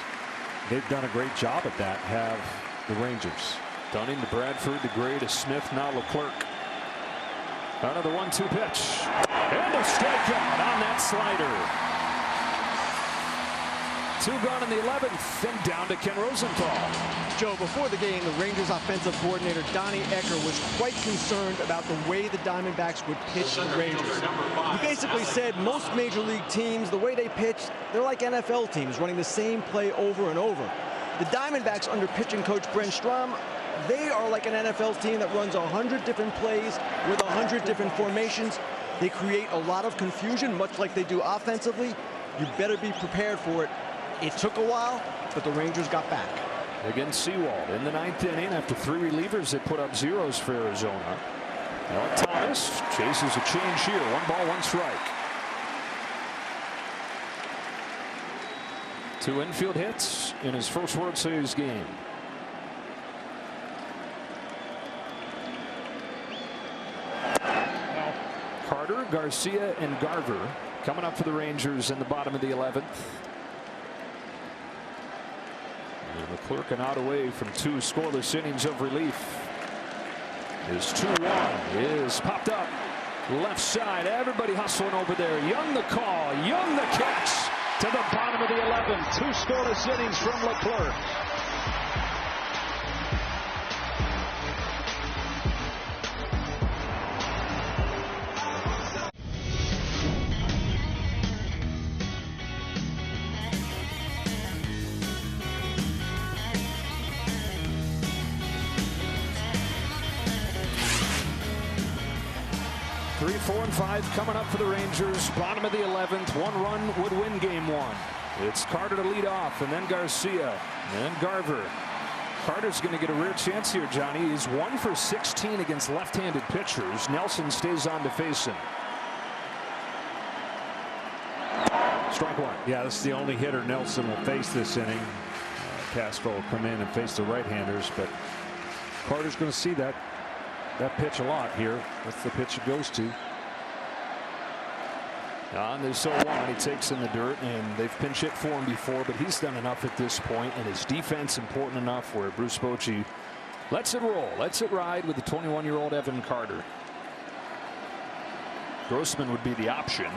They've done a great job at that, have the Rangers. Dunning to Bradford, to Gray to Smith, now Leclerc. Another 1-2 pitch. And a strikeout on that slider. 2 gone in the 11th, and down to Ken Rosenthal. Joe, before the game, the Rangers offensive coordinator Donnie Ecker was quite concerned about the way the Diamondbacks would pitch the Rangers. He basically said most major league teams, the way they pitch, they're like NFL teams, running the same play over and over. The Diamondbacks under pitching coach Brent Strom, they are like an NFL team that runs 100 different plays with 100 different formations. They create a lot of confusion, much like they do offensively. You better be prepared for it. It took a while, but the Rangers got back. Against Sewald in the 9th inning, after 3 relievers, they put up zeros for Arizona. Alec Thomas chases a change here. 1 ball, 1 strike. 2 infield hits in his first World Series game. Carter, Garcia, and Garver coming up for the Rangers in the bottom of the 11th. And Leclerc an out away from 2 scoreless innings of relief. His 2-1 is popped up left side. Everybody hustling over there. Young the call, Young the catch to the bottom of the 11th. 2 scoreless innings from Leclerc. Three, 4, and 5 coming up for the Rangers. Bottom of the 11th. 1 run would win game 1. It's Carter to lead off, and then Garcia, and then Garver. Carter's going to get a rare chance here, Johnny. He's 1 for 16 against left-handed pitchers. Nelson stays on to face him. Strike 1. Yeah, this is the only hitter Nelson will face this inning. Castro will come in and face the right-handers, but Carter's going to see that pitch a lot here. That's the pitch it goes to. On this 0-1, he takes in the dirt, and they've pinch hit for him before, but he's done enough at this point, and his defense important enough where Bruce Bochy lets it roll, lets it ride with the 21-year-old Evan Carter. Grossman would be the option.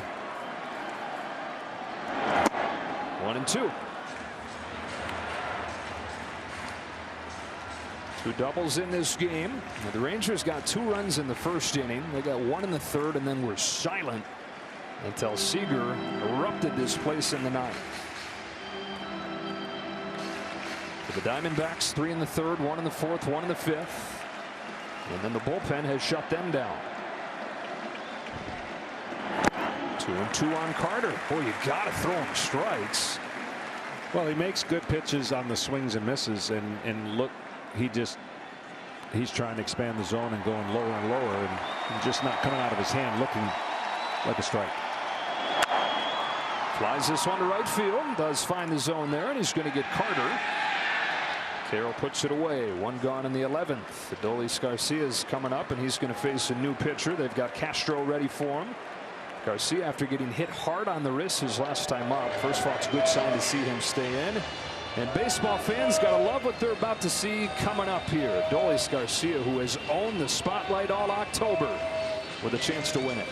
1-2. 2 doubles in this game. Now, the Rangers got 2 runs in the first inning. They got 1 in the 3rd, and then were silent until Seager erupted this place in the 9th. For the Diamondbacks, 3 in the 3rd, 1 in the 4th, 1 in the 5th. And then the bullpen has shut them down. 2-2 on Carter. Boy, you got to throw him strikes. Well, he makes good pitches on the swings and misses, and look, he's trying to expand the zone and going lower and lower, and just not coming out of his hand looking like a strike. Flies this one to right field. Does find the zone there, and he's going to get Carter. Carroll puts it away. One gone in the 11th. Adolis Garcia's coming up, and he's going to face a new pitcher. They've got Castro ready for him. Garcia, after getting hit hard on the wrist his last time up. First of all, it's a good sign to see him stay in. And baseball fans got to love what they're about to see coming up here. Adolis Garcia, who has owned the spotlight all October, with a chance to win it.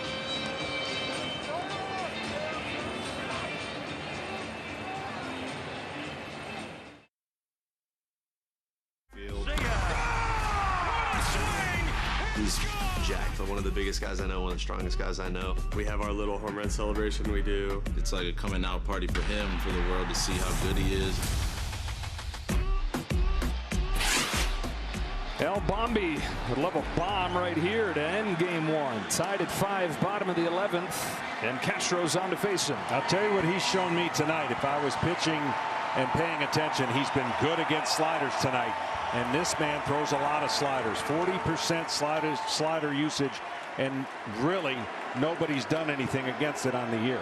He's jacked, one of the biggest guys I know, one of the strongest guys I know. We have our little home run celebration we do. It's like a coming out party for him, for the world to see how good he is. El Bombi would love a bomb right here to end game one. Tied at 5, bottom of the 11th, and Castro's on to face him. I'll tell you what he's shown me tonight. If I was pitching and paying attention, he's been good against sliders tonight. And this man throws a lot of sliders, 40% slider usage, and really nobody's done anything against it on the year.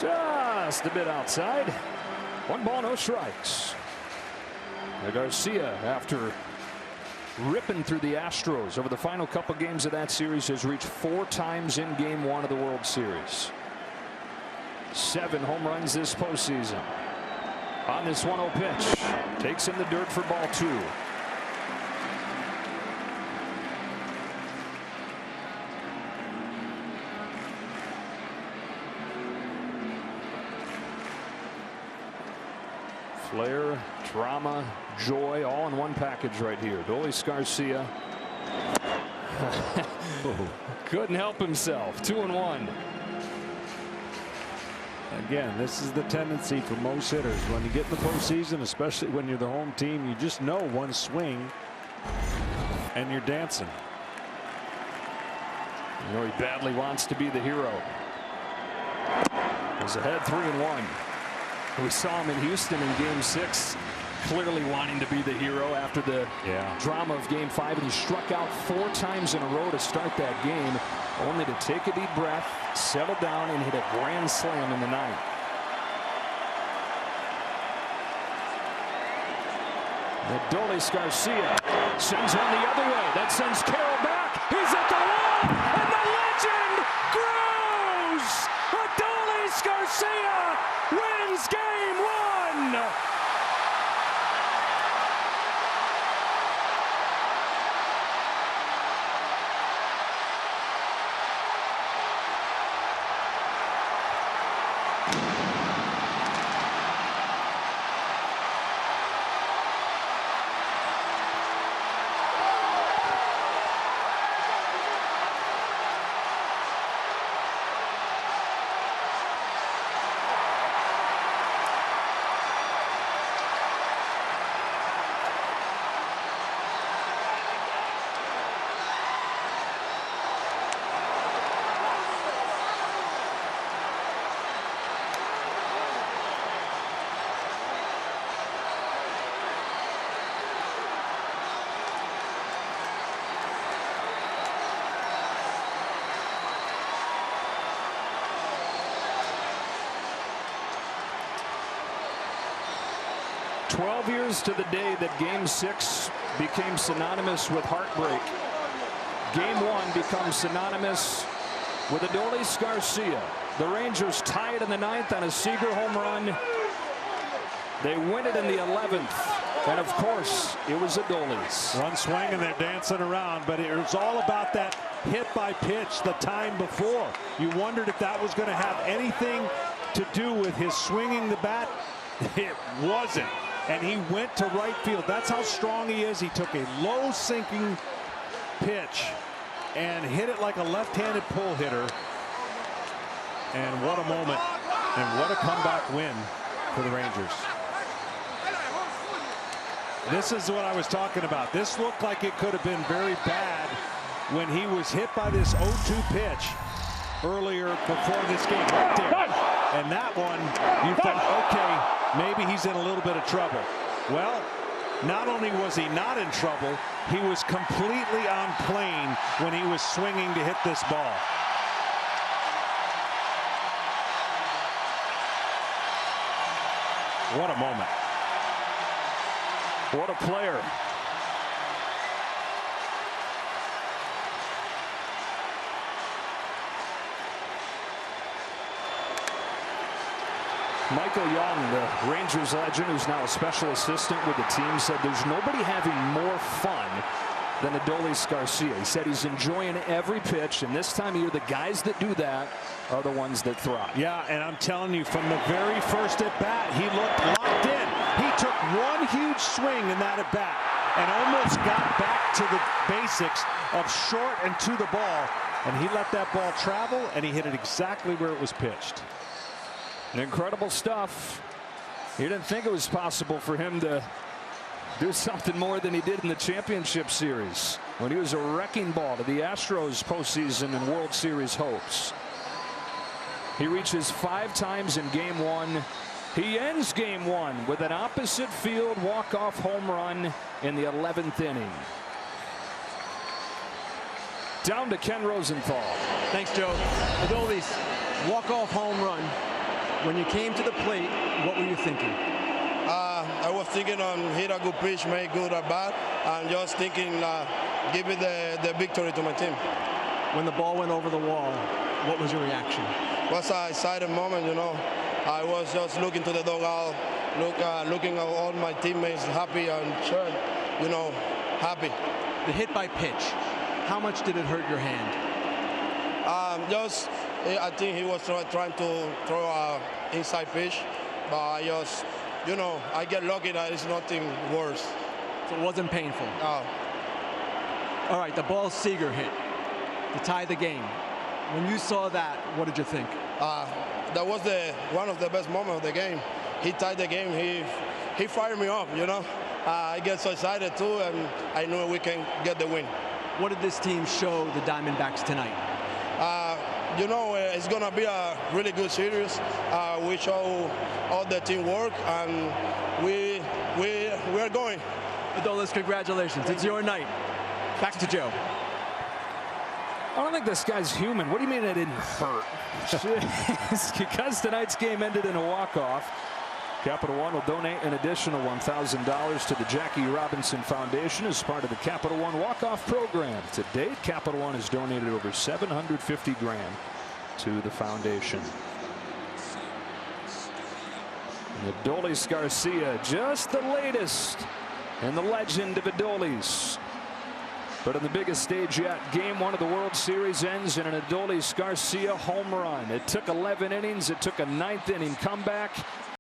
Just a bit outside. 1 ball, no strikes. Now Garcia, after ripping through the Astros over the final couple games of that series, has reached 4 times in game 1 of the World Series. 7 home runs this postseason. On this 1-0 pitch, takes in the dirt for ball 2. Flair, drama, joy, all in one package right here. Adolis Garcia couldn't help himself. 2-1. Again, this is the tendency for most hitters. When you get in the postseason, especially when you're the home team, you just know one swing and you're dancing. You know he badly wants to be the hero. He's ahead 3-1. We saw him in Houston in game 6, clearly wanting to be the hero after the drama of game 5, and he struck out 4 times in a row to start that game, only to take a deep breath, settle down, and hit a grand slam in the 9th. Adolis Garcia sends one the other way. That sends Carroll back. He's at the wall, and the legend grows. Adolis Garcia wins game 1. "12 years to the day that Game 6 became synonymous with heartbreak. Game 1 becomes synonymous with Adolis Garcia. The Rangers tie it in the 9th on a Seager home run. They win it in the 11th. And, of course, it was Adolis. One swing and they're dancing around, but it was all about that hit by pitch the time before. You wondered if that was going to have anything to do with his swinging the bat. It wasn't. And he went to right field. That's how strong he is. He took a low sinking pitch and hit it like a left-handed pull hitter. And what a moment. And what a comeback win for the Rangers. This is what I was talking about. This looked like it could have been very bad when he was hit by this 0-2 pitch earlier before this game. Right there. And that one, you thought, okay, maybe he's in a little bit of trouble. Well, not only was he not in trouble, he was completely on plane when he was swinging to hit this ball. What a moment. What a player. Michael Young, the Rangers legend, who's now a special assistant with the team, said there's nobody having more fun than Adolis Garcia. He said he's enjoying every pitch, and this time of year, the guys that do that are the ones that thrive. Yeah, and I'm telling you, from the very first at-bat, he looked locked in. He took one huge swing in that at-bat and almost got back to the basics of short and to the ball, and he let that ball travel, and he hit it exactly where it was pitched. Incredible stuff. He didn't think it was possible for him to do something more than he did in the championship series when he was a wrecking ball to the Astros postseason and World Series hopes. He reaches 5 times in game 1. He ends game 1 with an opposite field walk-off home run in the 11th inning. Down to Ken Rosenthal. Thanks, Joe. Adolis, walk-off home run. When you came to the plate, what were you thinking? I was thinking on hit a good pitch, make good or bad, and just thinking give it the victory to my team. When the ball went over the wall, what was your reaction? It was an exciting moment, you know. I was just looking to the dugout, looking at all my teammates happy and sure, you know, happy. The hit by pitch, how much did it hurt your hand? I think he was trying to throw an inside pitch, but I just, you know, I get lucky that it's nothing worse. So it wasn't painful? No. All right, the ball Seager hit to tie the game. When you saw that, what did you think? That was one of the best moments of the game. He tied the game. He fired me up, you know. I get so excited too, and I knew we can get the win. What did this team show the Diamondbacks tonight? You know, it's going to be a really good series. We show all the teamwork, and we're going. Adolis, congratulations. It's your night. Back to Joe. I don't think this guy's human. What do you mean it didn't hurt? Because tonight's game ended in a walk-off, Capital One will donate an additional $1,000 to the Jackie Robinson Foundation as part of the Capital One walk-off program. To date, Capital One has donated over $750 grand to the foundation. And Adolis Garcia, just the latest in the legend of Adolis. But on the biggest stage yet, game 1 of the World Series ends in an Adolis Garcia home run. It took 11 innings. It took a 9th inning comeback.